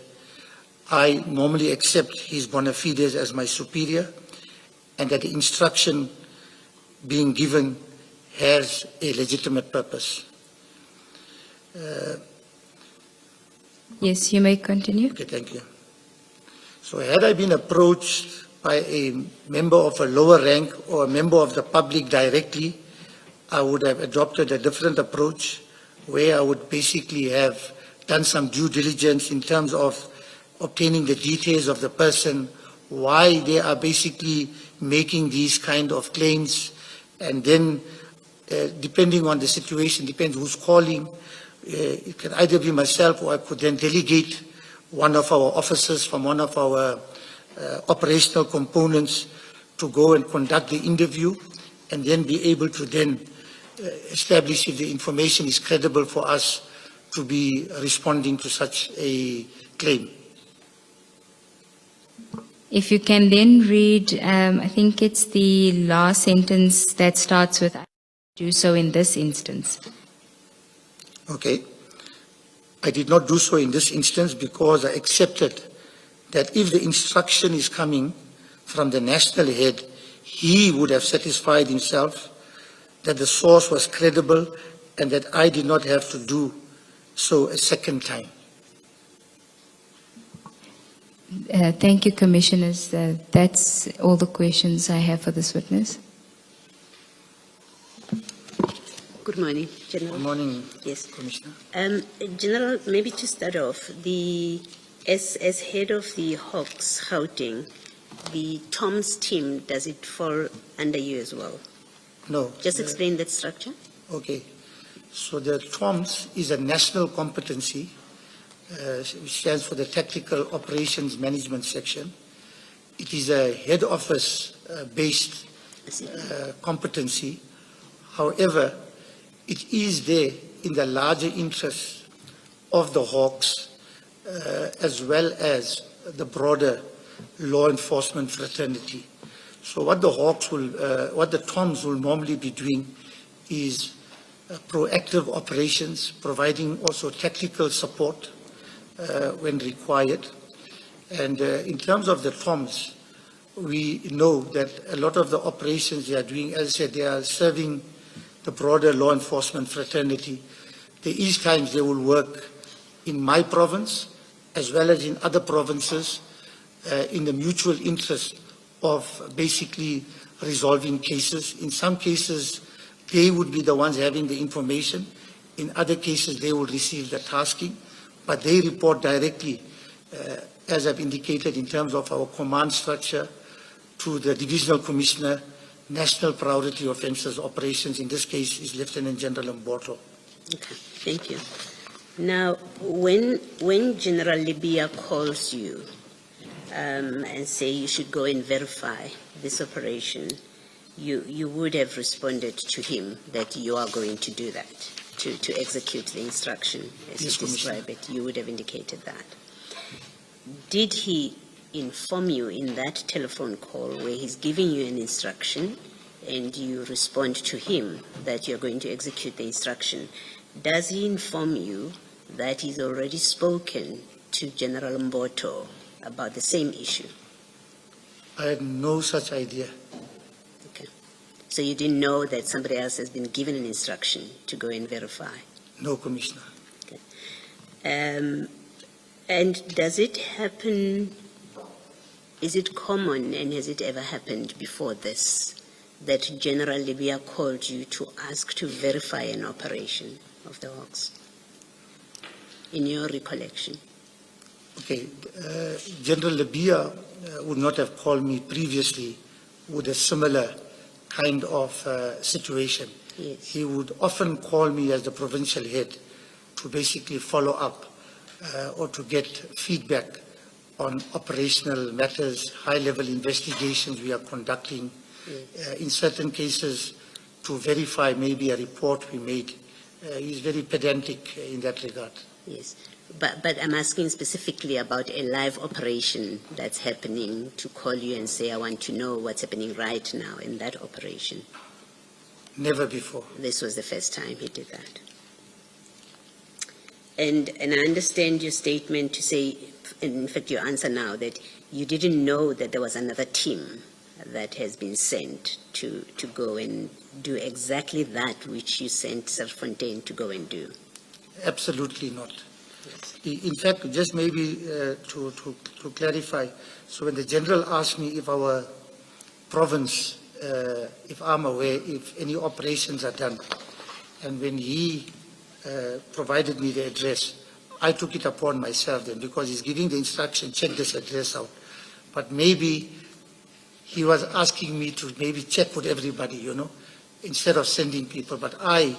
I: I normally accept his bona fides as my superior, and that the instruction being given has a legitimate purpose.
F: Yes, you may continue.
I: Okay, thank you. So had I been approached by a member of a lower rank or a member of the public directly, I would have adopted a different approach, where I would basically have done some due diligence in terms of obtaining the details of the person, why they are basically making these kind of claims, and then depending on the situation, depends who's calling. It can either be myself, or I could then delegate one of our officers from one of our operational components to go and conduct the interview, and then be able to then establish if the information is credible for us to be responding to such a claim.
F: If you can then read, I think it's the last sentence that starts with, "I do so in this instance."
I: Okay. I did not do so in this instance because I accepted that if the instruction is coming from the national head, he would have satisfied himself that the source was credible and that I did not have to do so a second time.
F: Thank you, Commissioners. That's all the questions I have for this witness.
D: Good morning, General.
I: Good morning,
D: Yes.
I: Commissioner.
D: General, maybe to start off, as head of the Hawks Gauteng, the Tom's team, does it fall under you as well?
I: No.
D: Just explain that structure.
I: Okay. So the TOMS is a national competency, which stands for the Tactical Operations Management Section. It is a head office based competency. However, it is there in the larger interest of the Hawks as well as the broader law enforcement fraternity. So what the Hawks will, what the TOMS will normally be doing is proactive operations, providing also tactical support when required. And in terms of the TOMS, we know that a lot of the operations they are doing, as I said, they are serving the broader law enforcement fraternity. There is times they will work in my province as well as in other provinces in the mutual interest of basically resolving cases. In some cases, they would be the ones having the information. In other cases, they will receive the tasking, but they report directly, as I've indicated, in terms of our command structure, to the Divisional Commissioner, National Priority Offences Operations. In this case, is Lieutenant General Mboto.
D: Okay, thank you. Now, when General Leia calls you and say you should go and verify this operation, you would have responded to him that you are going to do that, to execute the instruction as
I: Yes,
D: you describe it. You would have indicated that. Did he inform you in that telephone call where he's giving you an instruction and you respond to him that you're going to execute the instruction? Does he inform you that he's already spoken to General Mboto about the same issue?
I: I had no such idea.
D: Okay. So you didn't know that somebody else has been given an instruction to go and verify?
I: No, Commissioner.
D: Okay. And does it happen, is it common and has it ever happened before this, that General Leia called you to ask to verify an operation of the Hawks, in your recollection?
I: Okay, General Leia would not have called me previously with a similar kind of situation.
D: Yes.
I: He would often call me as the provincial head to basically follow up or to get feedback on operational matters, high-level investigations we are conducting, in certain cases to verify maybe a report we made. He's very pedantic in that regard.
D: Yes, but I'm asking specifically about a live operation that's happening, to call you and say, I want to know what's happening right now in that operation.
I: Never before.
D: This was the first time he did that. And I understand your statement to say, in fact your answer now, that you didn't know that there was another team that has been sent to go and do exactly that which you sent Serfontaine to go and do.
I: Absolutely not. In fact, just maybe to clarify, so when the General asked me if our province, if I'm aware, if any operations are done, and when he provided me the address, I took it upon myself then, because he's giving the instruction, check this address out. But maybe he was asking me to maybe check with everybody, you know, instead of sending people. But I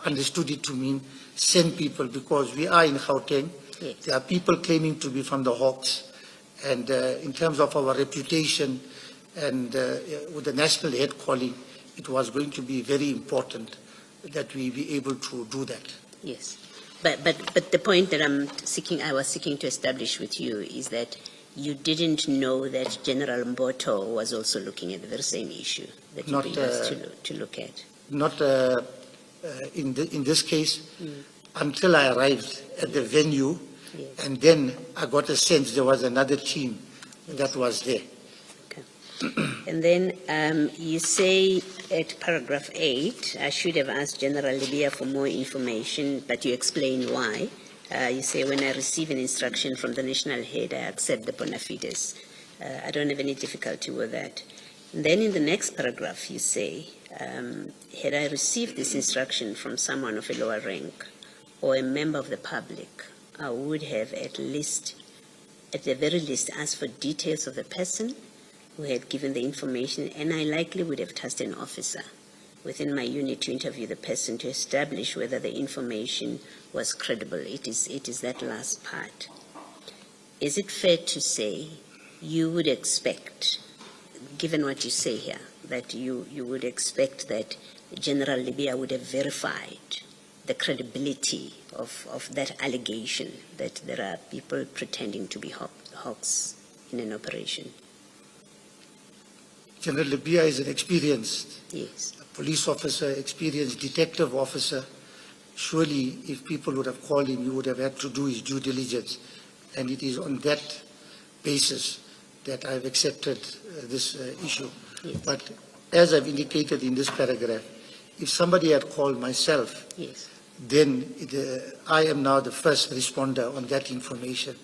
I: understood it to mean send people, because we are in Gauteng.
D: Yes.
I: There are people claiming to be from the Hawks. And in terms of our reputation and with the national head calling, it was going to be very important that we be able to do that.
D: Yes, but the point that I was seeking to establish with you is that you didn't know that General Mboto was also looking at the very same issue that you been asked to look at.
I: Not in this case, until I arrived at the venue,
D: Yes.
I: and then I got a sense there was another team that was there.
D: Okay. And then you say at paragraph 8, I should have asked General Leia for more information, but you explain why. You say, when I receive an instruction from the national head, I accept the bona fides. I don't have any difficulty with that. And then in the next paragraph, you say, had I received this instruction from someone of a lower rank or a member of the public, I would have at the very least, asked for details of the person who had given the information, and I likely would have tasked an officer within my unit to interview the person to establish whether the information was credible. It is that last part. Is it fair to say you would expect, given what you say here, that you would expect that General Leia would have verified the credibility of that allegation that there are people pretending to be hawks in an operation?
I: General Leia is an experienced
D: Yes.
I: police officer, experienced detective officer. Surely, if people would have called him, he would have had to do his due diligence. And it is on that basis that I've accepted this issue.
D: Yes.
I: But as I've indicated in this paragraph, if somebody had called myself,
D: Yes.
I: then I am now the first responder on that information.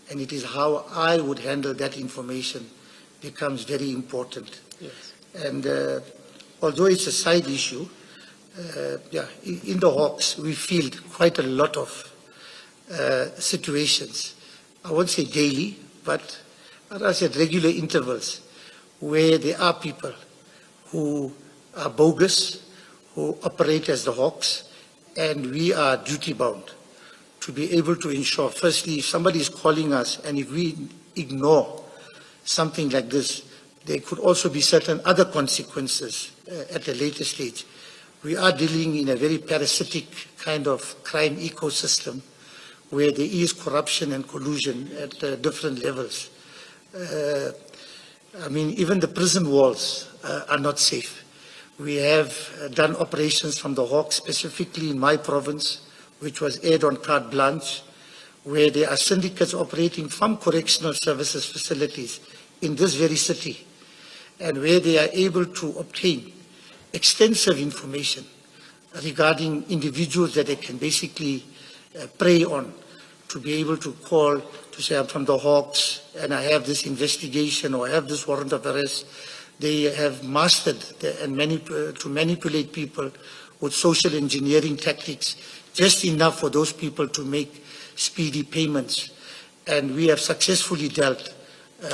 I: And it is how I would handle that information becomes very important.
D: Yes.
I: And although it's a side issue, in the Hawks, we field quite a lot of situations. I won't say daily, but I said regular intervals, where there are people who are bogus, who operate as the Hawks, and we are duty-bound to be able to ensure, firstly, if somebody is calling us and if we ignore something like this, there could also be certain other consequences at a later stage. We are dealing in a very parasitic kind of crime ecosystem where there is corruption and collusion at different levels. I mean, even the prison walls are not safe. We have done operations from the Hawks, specifically in my province, which was aired on carte blanche, where there are syndicates operating from correctional services facilities in this very city, and where they are able to obtain extensive information regarding individuals that they can basically prey on, to be able to call to say, I'm from the Hawks and I have this investigation or I have this warrant of arrest. They have mastered to manipulate people with social engineering tactics, just enough for those people to make speedy payments. And we have successfully dealt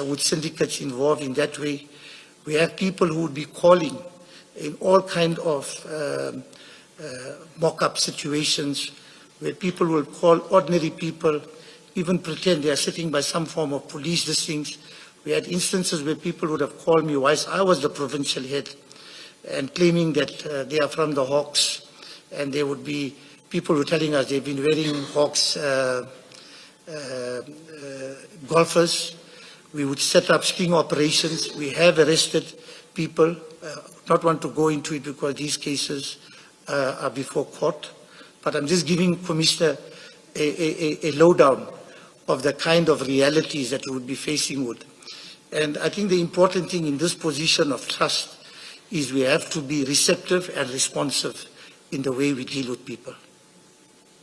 I: with syndicates involved in that way. We have people who would be calling in all kinds of mock-up situations where people will call ordinary people, even pretend they are sitting by some form of police things. We had instances where people would have called me whilst I was the provincial head and claiming that they are from the Hawks, and there would be people who were telling us they've been wearing Hawks golfers. We would set up sting operations. We have arrested people. Not want to go into it because these cases are before court. But I'm just giving Commissioner a lowdown of the kind of realities that we would be facing with. And I think the important thing in this position of trust is we have to be receptive and responsive in the way we deal with people.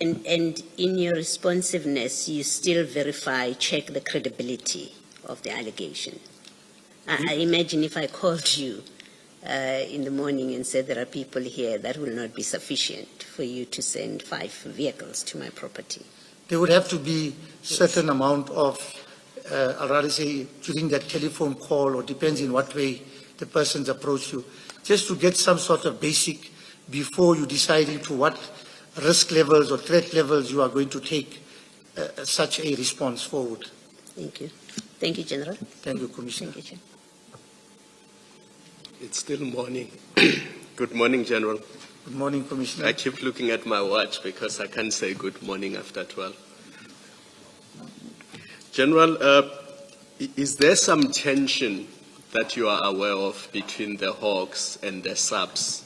D: And in your responsiveness, you still check the credibility of the allegation. I imagine if I called you in the morning and said there are people here, that will not be sufficient for you to send 5 vehicles to my property.
I: There would have to be certain amount of, I'd rather say, during that telephone call, or depends in what way the person's approached you, just to get some sort of basic before you decide into what risk levels or threat levels you are going to take such a response forward.
D: Thank you. Thank you, General.
I: Thank you, Commissioner.
D: Thank you, Chair.
E: It's still morning. Good morning, General.
I: Good morning, Commissioner.
E: I keep looking at my watch because I can't say good morning after 12. General, is there some tension that you are aware of between the Hawks and the subs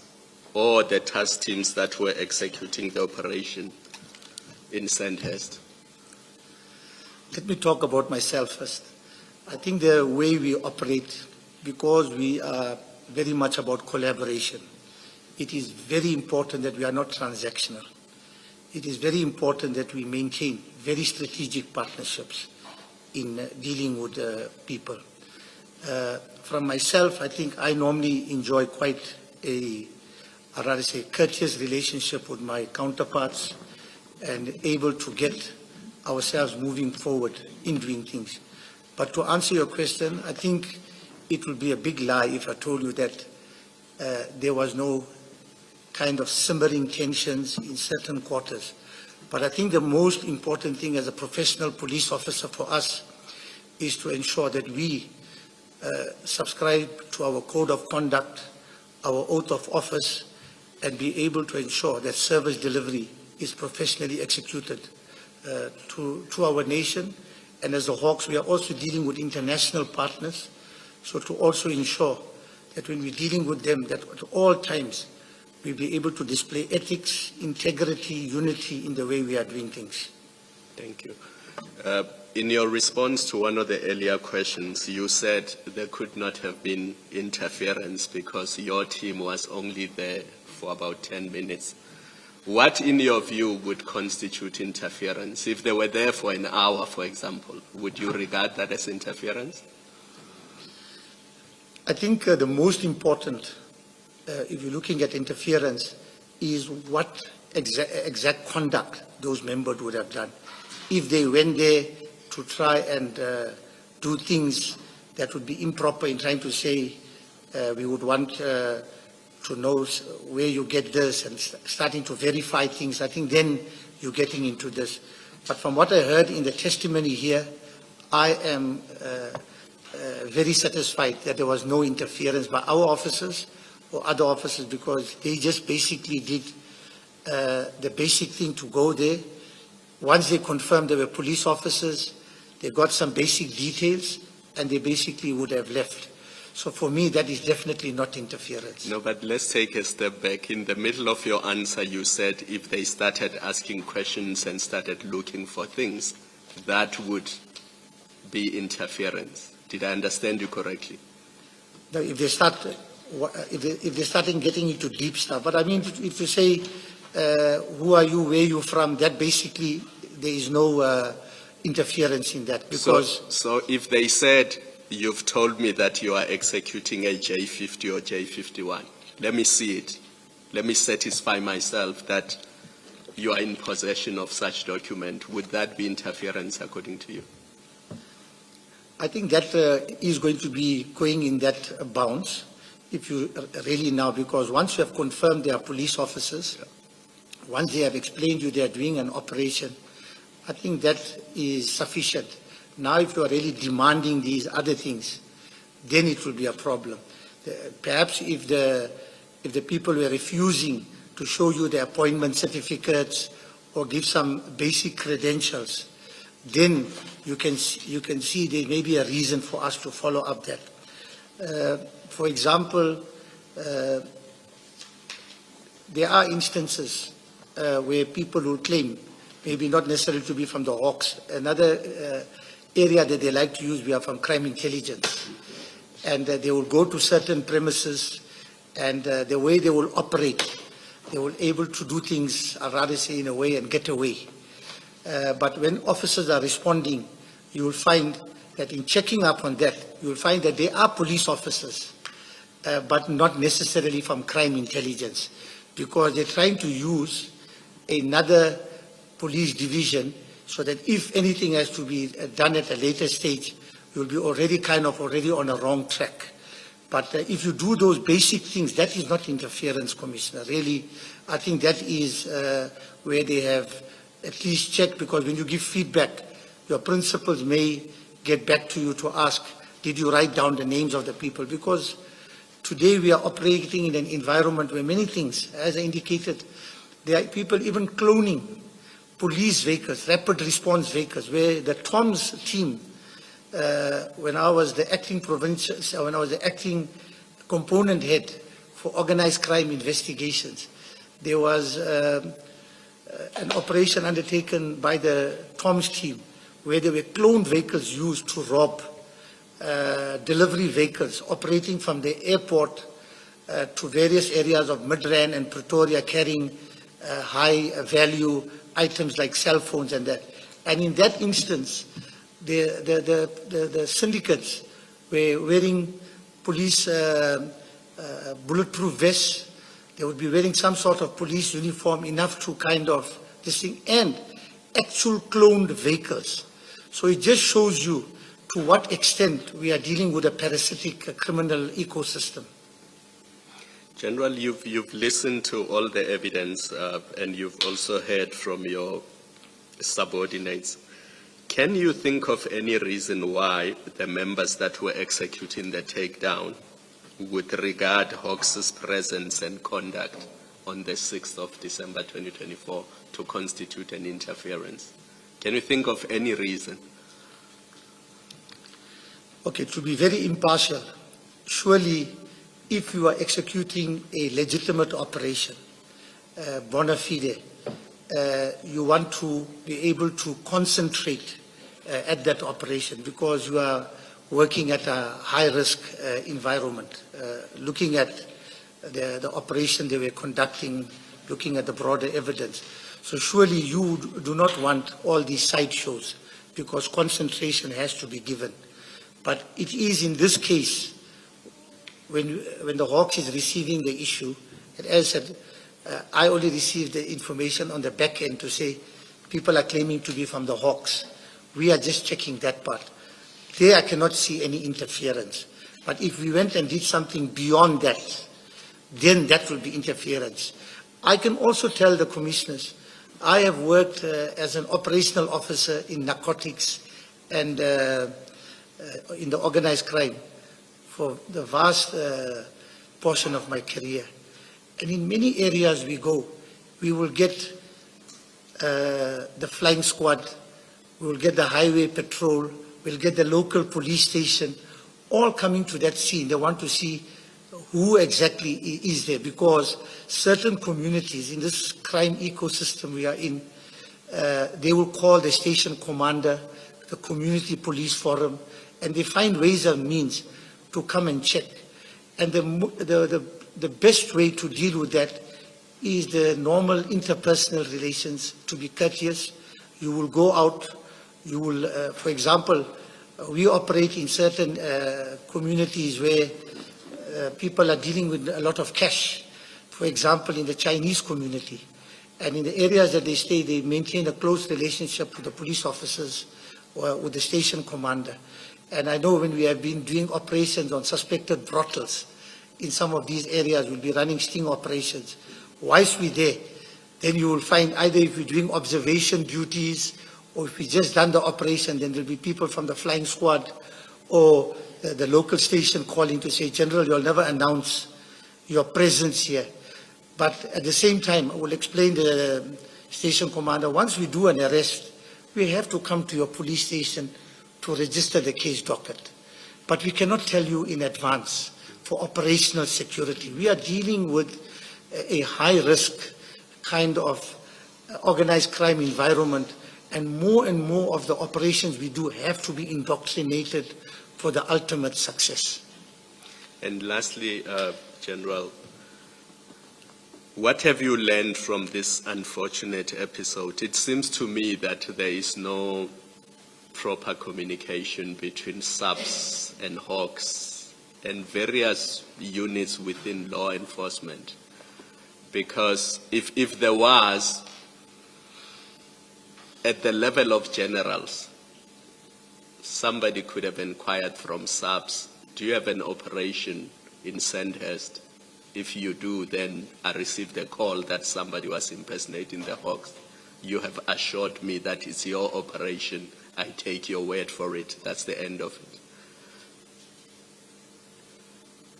E: or the task teams that were executing the operation in Sandhurst?
I: Let me talk about myself first. I think the way we operate, because we are very much about collaboration, it is very important that we are not transactional. it is very important that we maintain very strategic partnerships in dealing with people. From myself, I think I normally enjoy quite a, I'd rather say, courteous relationship with my counterparts and able to get ourselves moving forward in doing things. But to answer your question, I think it would be a big lie if I told you that there was no kind of simmering tensions in certain quarters. But I think the most important thing as a professional police officer for us is to ensure that we subscribe to our code of conduct, our oath of office, and be able to ensure that service delivery is professionally executed to our nation. And as the Hawks, we are also dealing with international partners, so to also ensure that when we're dealing with them, that at all times we'll be able to display ethics, integrity, unity in the way we are doing things.
E: Thank you. In your response to one of the earlier questions, you said there could not have been interference because your team was only there for about 10 minutes. What, in your view, would constitute interference? If they were there for an hour, for example, would you regard that as interference?
I: I think the most important, if you're looking at interference, is what exact conduct those members would have done. If they went there to try and do things that would be improper in trying to say we would want to know where you get this and starting to verify things, I think then you're getting into this. But from what I heard in the testimony here, I am very satisfied that there was no interference by our officers or other officers, because they just basically did the basic thing to go there. Once they confirmed they were police officers, they got some basic details and they basically would have left. So for me, that is definitely not interference.
E: No, but let's take a step back. In the middle of your answer, you said if they started asking questions and started looking for things, that would be interference. Did I understand you correctly?
I: Now, if they start, if they started getting into deep stuff, but I mean, if you say, who are you, where are you from, that basically, there is no interference in that. Because
E: so if they said, you've told me that you are executing a J50 or J51, let me see it. Let me satisfy myself that you are in possession of such document. Would that be interference according to you?
I: I think that is going to be going in that bounds, if you really now, because once you have confirmed they are police officers, once they have explained to you they are doing an operation, I think that is sufficient. Now, if you are really demanding these other things, then it will be a problem. Perhaps if the people were refusing to show you the appointment certificates or give some basic credentials, then you can see there may be a reason for us to follow up that. For example, there are instances where people will claim, maybe not necessarily to be from the Hawks, another area that they like to use, we are from crime intelligence. And they will go to certain premises, and the way they will operate, they will able to do things, I'd rather say, in a way and get away. But when officers are responding, you will find that in checking up on that, you will find that they are police officers, but not necessarily from crime intelligence, because they're trying to use another police division so that if anything has to be done at a later stage, you'll be already on a wrong track. But if you do those basic things, that is not interference, Commissioner. Really, I think that is where they have at least checked, because when you give feedback, your principals may get back to you to ask, did you write down the names of the people? Because today we are operating in an environment where many things, as I indicated, there are people even cloning police vehicles, rapid response vehicles, where the Tom's team, when I was the acting provincial, when I was the acting component head for organized crime investigations, there was an operation undertaken by the Tom's team where there were cloned vehicles used to rob delivery vehicles operating from the airport to various areas of Midrand and Pretoria, carrying high value items like cell phones and that. And in that instance, the syndicates were wearing police bulletproof vests. They would be wearing some sort of police uniform, enough to kind of this thing, and actual cloned vehicles. So it just shows you to what extent we are dealing with a parasitic criminal ecosystem.
E: General, you've listened to all the evidence and you've also heard from your subordinates. Can you think of any reason why the members that were executing the takedown would regard Hawks' presence and conduct on the 6th of December 2024 to constitute an interference? Can you think of any reason?
I: Okay, to be very impartial, surely if you are executing a legitimate operation, bona fide, you want to be able to concentrate at that operation because you are working at a high-risk environment, looking at the operation they were conducting, looking at the broader evidence. So surely you do not want all these sideshows because concentration has to be given. But it is in this case, when the Hawks is receiving the issue, and as I said, I only received the information on the back end to say people are claiming to be from the Hawks. We are just checking that part. There I cannot see any interference. But if we went and did something beyond that, then that will be interference. I can also tell the commissioners, I have worked as an operational officer in narcotics and in the organized crime for the vast portion of my career. And in many areas we go, we will get the flying squad, we will get the highway patrol, we'll get the local police station, all coming to that scene. They want to see who exactly is there, because certain communities in this crime ecosystem we are in, they will call the station commander, the community police forum, and they find ways and means to come and check. And the best way to deal with that is the normal interpersonal relations, to be courteous. You will go out, you will, for example, we operate in certain communities where people are dealing with a lot of cash. For example, in the Chinese community. And in the areas that they stay, they maintain a close relationship with the police officers or with the station commander. And I know when we have been doing operations on suspected brothels, in some of these areas we'll be running sting operations. Whilst we're there, then you will find either if we're doing observation duties or if we just done the operation, then there'll be people from the flying squad or the local station calling to say, General, you'll never announce your presence here. But at the same time, I will explain to the station commander, once we do an arrest, we have to come to your police station to register the case docket. But we cannot tell you in advance for operational security. We are dealing with a high-risk kind of organized crime environment, and more of the operations we do have to be indoctrinated for the ultimate success.
E: And lastly, General, what have you learned from this unfortunate episode? It seems to me that there is no proper communication between subs and Hawks and various units within law enforcement. Because if there was, at the level of generals, somebody could have inquired from subs, do you have an operation in Sandhurst? If you do, then I received a call that somebody was impersonating the Hawks. You have assured me that it's your operation. I take your word for it. That's the end of it.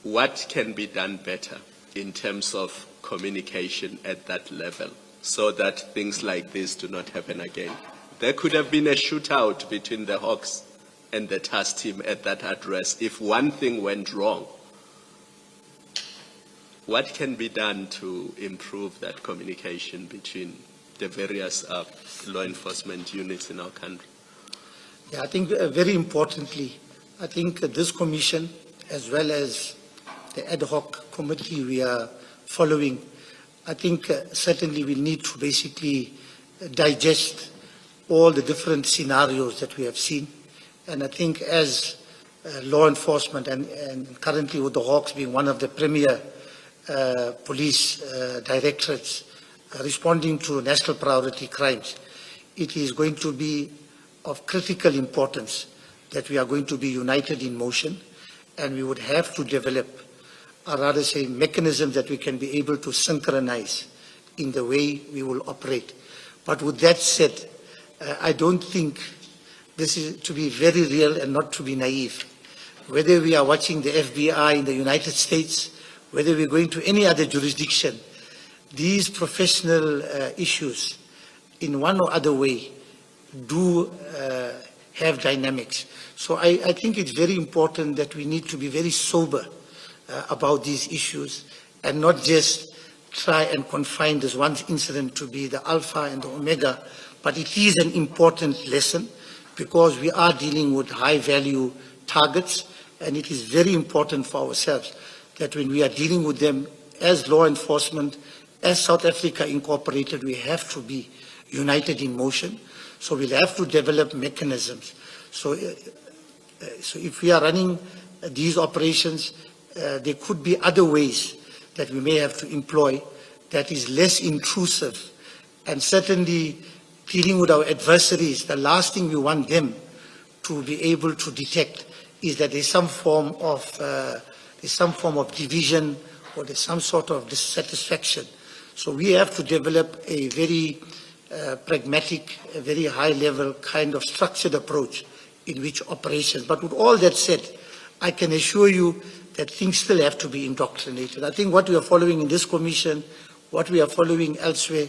E: What can be done better in terms of communication at that level so that things like this do not happen again? There could have been a shootout between the Hawks and the task team at that address. If one thing went wrong, what can be done to improve that communication between the various law enforcement units in our country?
I: Yeah, I think very importantly, I think this commission, as well as the ad hoc committee we are following, I think certainly we need to basically digest all the different scenarios that we have seen. And I think as law enforcement and currently with the Hawks being one of the premier police directorates responding to national priority crimes, it is going to be of critical importance that we are going to be united in motion, and we would have to develop, or rather say, mechanisms that we can be able to synchronize in the way we will operate. But with that said, I don't think this is to be very real and not to be naive. Whether we are watching the FBI in the United States, whether we're going to any other jurisdiction, these professional issues, in one or other way, do have dynamics. So I think it's very important that we need to be very sober about these issues and not just try and confine this one incident to be the alpha and the omega, but it is an important lesson because we are dealing with high-value targets, and it is very important for ourselves that when we are dealing with them as law enforcement, as South Africa Incorporated, we have to be united in motion. So we'll have to develop mechanisms. So if we are running these operations, there could be other ways that we may have to employ that is less intrusive. And certainly dealing with our adversaries, the last thing we want them to be able to detect is that there's some form of division or there's some sort of dissatisfaction. So we have to develop a very pragmatic, a very high-level kind of structured approach in which operations. But with all that said, I can assure you that things still have to be indoctrinated. I think what we are following in this commission, what we are following elsewhere,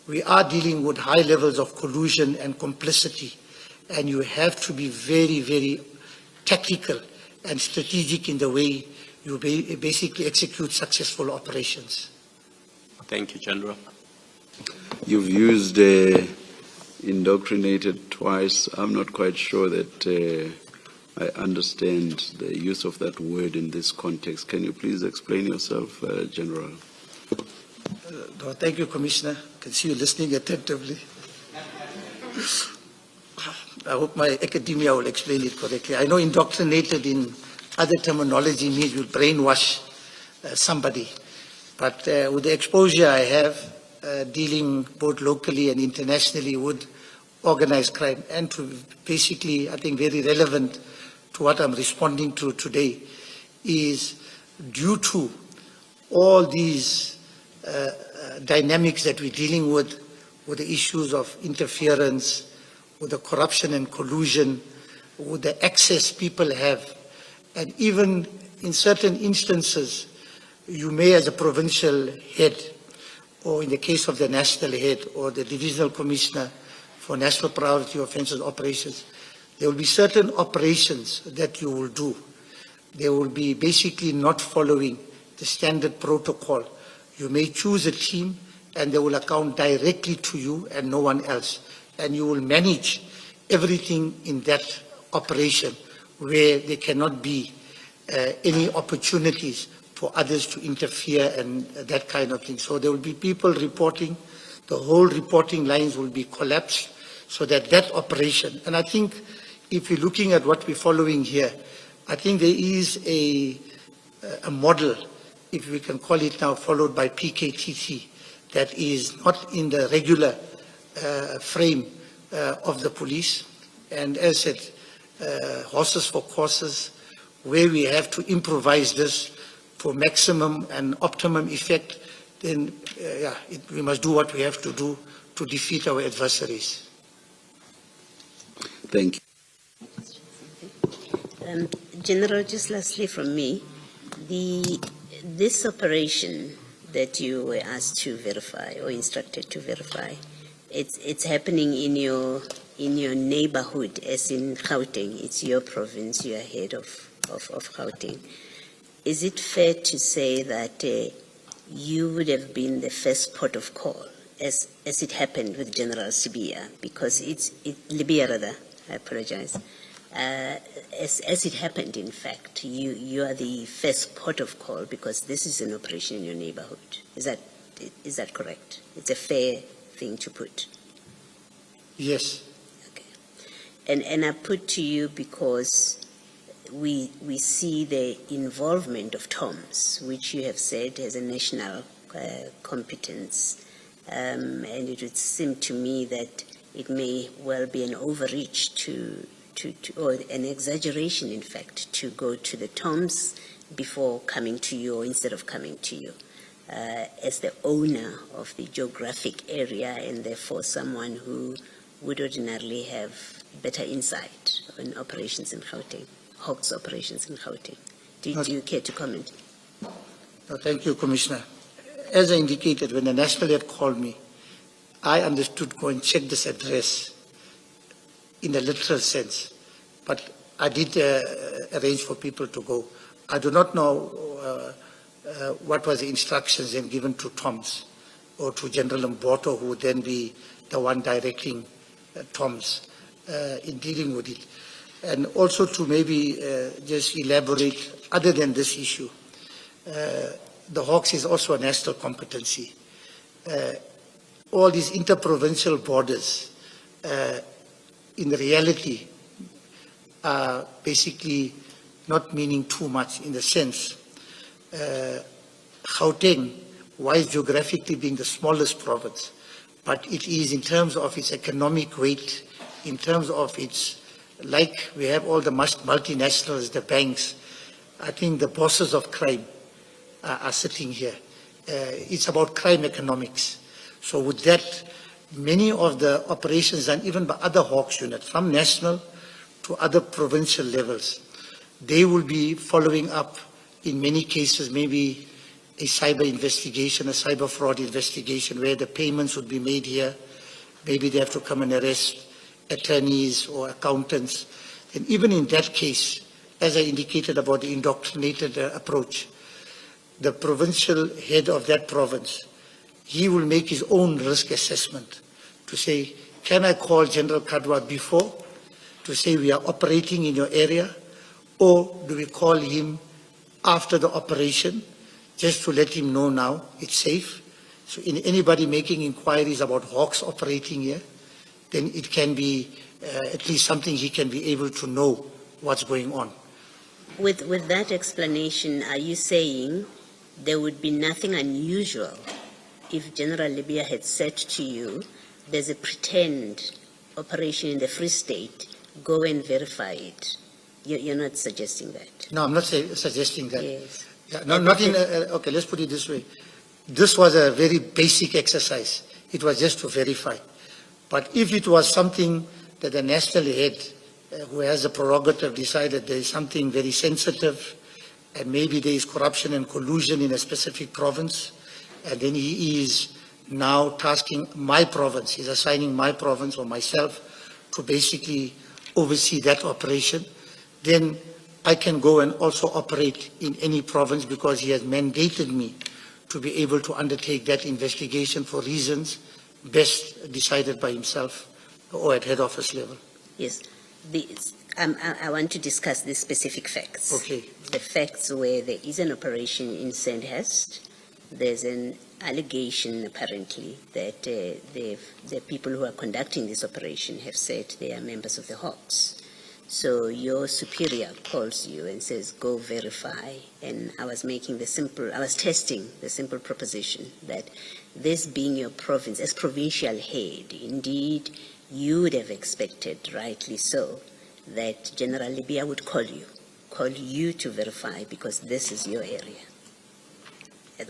I: we are dealing with high levels of collusion and complicity, and you have to be very, very tactical and strategic in the way you basically execute successful operations.
E: Thank you, General.
A: You've used indoctrinated twice. I'm not quite sure that I understand the use of that word in this context. Can you please explain yourself, General?
I: Thank you, Commissioner. I can see you listening attentively. I hope my academia will explain it correctly. I know indoctrinated in other terminology means you brainwash somebody. But with the exposure I have, dealing both locally and internationally with organized crime, and to basically, I think, very relevant to what I'm responding to today, is due to all these dynamics that we're dealing with the issues of interference, with the corruption and collusion, with the access people have, and even in certain instances, you may, as a provincial head, or in the case of the national head or the divisional commissioner for national priority offences operations, there will be certain operations that you will do. They will be basically not following the standard protocol. You may choose a team and they will account directly to you and no one else. And you will manage everything in that operation where there cannot be any opportunities for others to interfere and that kind of thing. So there will be people reporting, the whole reporting lines will be collapsed so that that operation, and I think if you're looking at what we're following here, I think there is a model, if we can call it now, followed by PKTT, that is not in the regular frame of the police. And as I said, horses for courses, where we have to improvise this for maximum and optimum effect, then we must do what we have to do to defeat our adversaries.
A: Thank you.
D: General, just lastly from me, this operation that you were asked to verify or instructed to verify, it's happening in your neighborhood, as in Gauteng. It's your province. You are head of Gauteng. Is it fair to say that you would have been the first port of call, as it happened with General Sibia, because Libya rather? I apologize. As it happened, in fact, you are the first port of call because this is an operation in your neighborhood. Is that correct? It's a fair thing to put.
I: Yes.
D: And I put to you because we see the involvement of TOMS, which you have said has a national competence, and it would seem to me that it may well be an overreach or an exaggeration, in fact, to go to the TOMS before coming to you or instead of coming to you. As the owner of the geographic area and therefore someone who would ordinarily have better insight on operations in Gauteng, Hawks operations in Gauteng. Do you care to comment?
I: No, thank you, Commissioner. As I indicated, when the National Head called me, I understood go and check this address in the literal sense. But I did arrange for people to go. I do not know what was the instructions then given to TOMS or to General Mboto, who would then be the one directing TOMS in dealing with it. And also to maybe just elaborate, other than this issue, the Hawks is also a national competency. All these interprovincial borders, in reality, are basically not meaning too much in the sense Gauteng, while geographically being the smallest province, but it is in terms of its economic weight, in terms of its, like we have all the multinationals, the banks, I think the bosses of crime are sitting here. It's about crime economics. So with that, many of the operations and even by other Hawks units, from national to other provincial levels, they will be following up in many cases, maybe a cyber investigation, a cyber fraud investigation where the payments would be made here. Maybe they have to come and arrest attorneys or accountants. And even in that case, as I indicated about the indoctrinated approach, the provincial head of that province, he will make his own risk assessment to say, can I call General Kadwa before to say we are operating in your area, or do we call him after the operation just to let him know now it's safe? So in anybody making inquiries about Hawks operating here, then it can be at least something he can be able to know what's going on.
D: With that explanation, are you saying there would be nothing unusual if General Leia had said to you, there's a pretend operation in the Free State, go and verify it? You're not suggesting that?
I: No, I'm not suggesting that.
D: Yes.
I: Yeah, no, not in, okay, let's put it this way. This was a very basic exercise. It was just to verify. But if it was something that the national head, who has the prerogative, decided there is something very sensitive, and maybe there is corruption and collusion in a specific province, and then he is now tasking my province, he's assigning my province or myself to basically oversee that operation, then I can go and also operate in any province because he has mandated me to be able to undertake that investigation for reasons best decided by himself or at head office level.
D: Yes. I want to discuss the specific facts.
I: Okay.
D: The facts where there is an operation in Sandhurst. There's an allegation, apparently, that the people who are conducting this operation have said they are members of the Hawks. So your superior calls you and says, go verify. And I was testing the simple proposition that this being your province, as provincial head, indeed, you would have expected, rightly so, that General Leia would call you to verify because this is your area,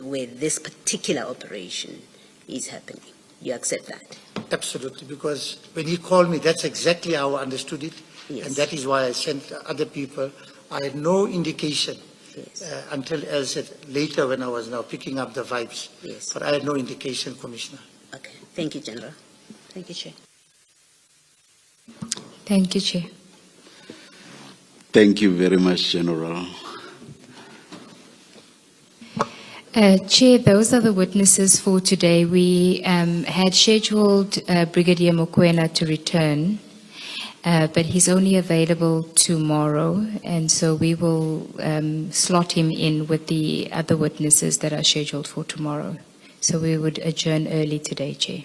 D: where this particular operation is happening. You accept that?
I: Absolutely, because when he called me, that's exactly how I understood it.
D: Yes.
I: And that is why I sent other people. I had no indication until, as I said, later when I was now picking up the vibes.
D: Yes.
I: But I had no indication, Commissioner.
D: Okay. Thank you, General. Thank you, Chair.
F: Thank you, Chair.
A: Thank you very much, General.
F: Chair, those are the witnesses for today. We had scheduled Brigadier Mokoena to return, but he's only available tomorrow, and so we will slot him in with the other witnesses that are scheduled for tomorrow. So we would adjourn early today, Chair.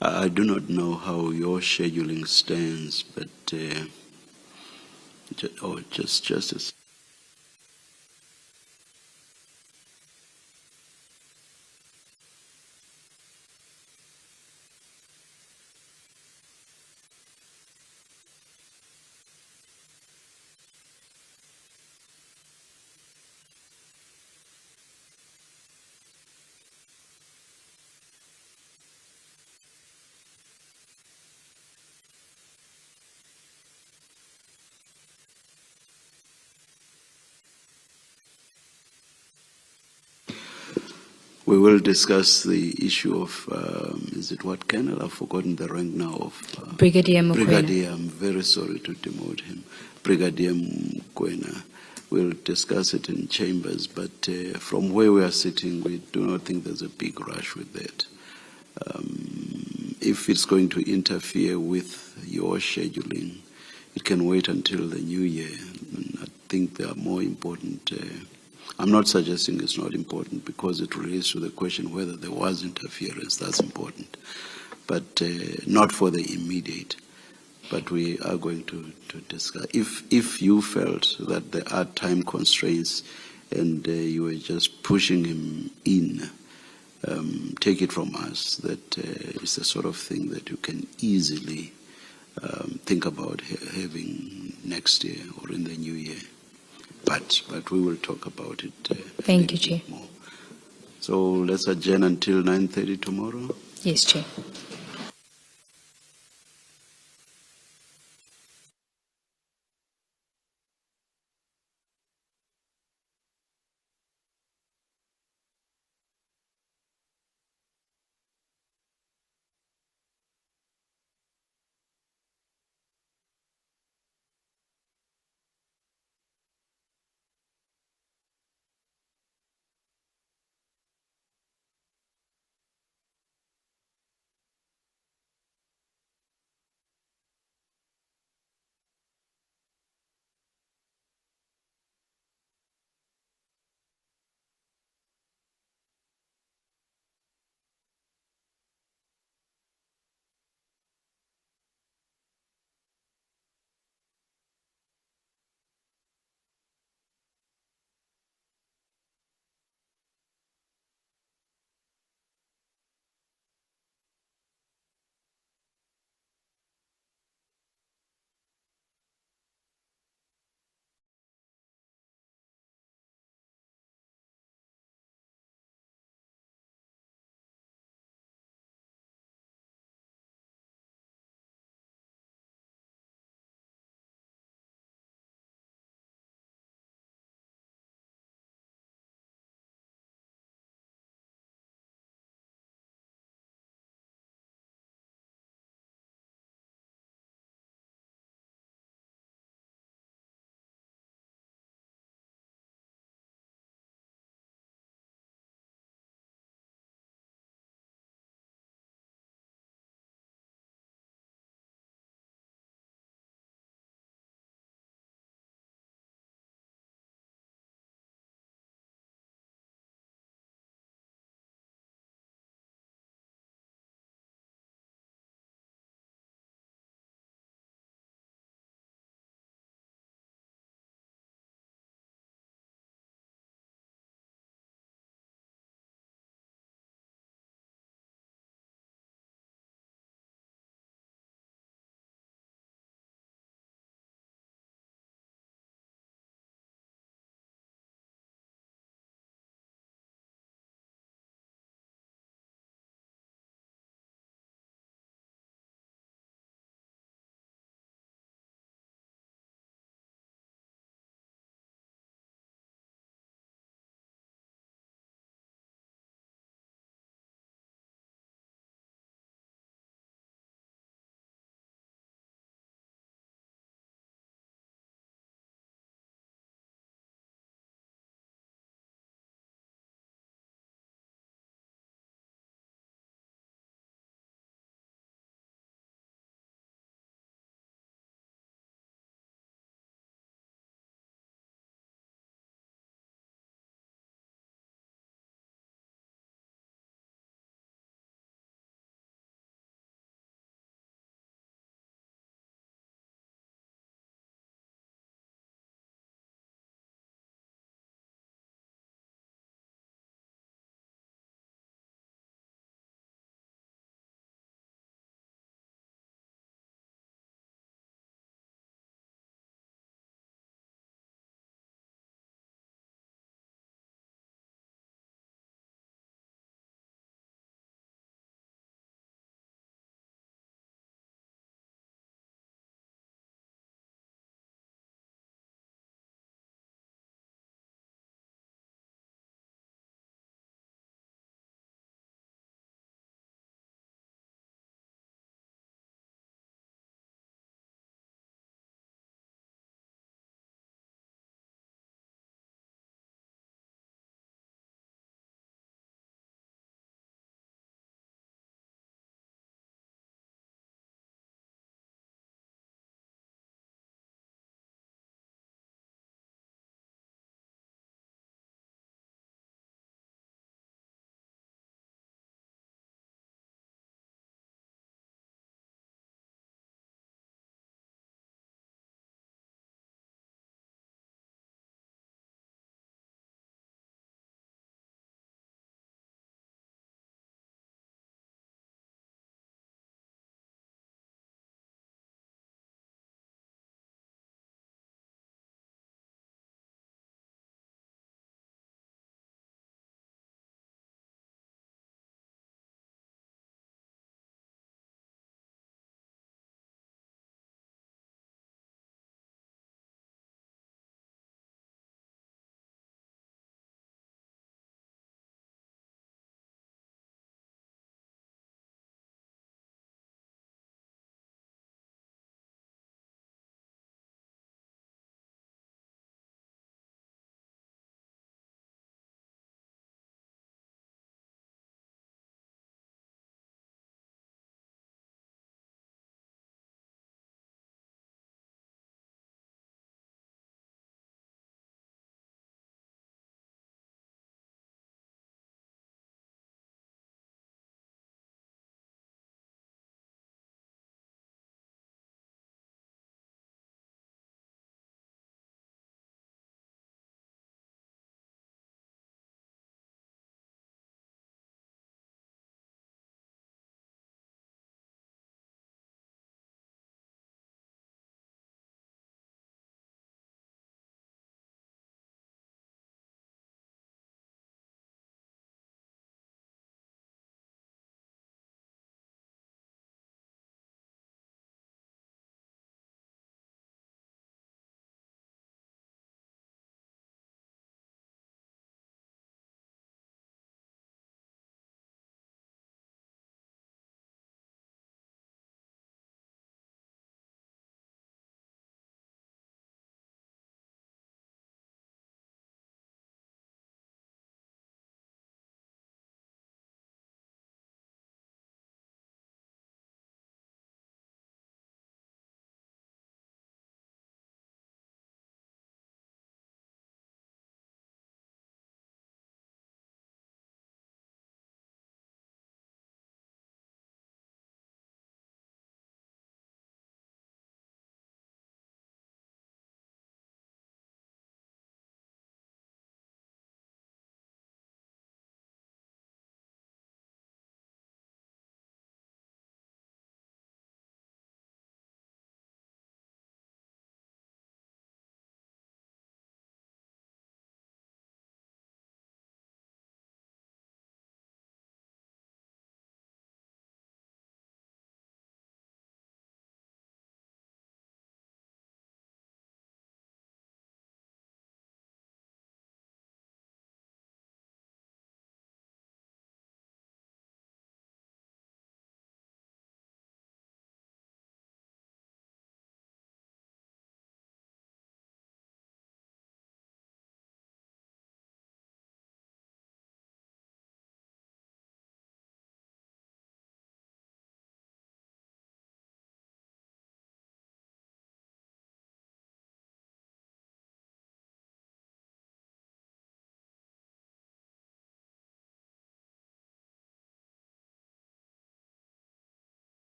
A: I do not know how your scheduling stands, but just as. We will discuss the issue of, is it what Colonel? I've forgotten the rank now of.
F: Brigadier Mokoena.
A: Brigadier, I'm very sorry to demote him. Brigadier Mokoena. We'll discuss it in chambers, but from where we are sitting, we do not think there's a big rush with that. If it's going to interfere with your scheduling, it can wait until the new year. And I think there are more important. I'm not suggesting it's not important because it relates to the question whether there was interference. That's important, but not for the immediate. But we are going to discuss. If you felt that there are time constraints and you were just pushing him in, take it from us that it's the sort of thing that you can easily think about having next year or in the new year. But we will talk about it.
F: Thank you, Chair.
A: More. So let's adjourn until 9:30 tomorrow.
F: Yes, Chair.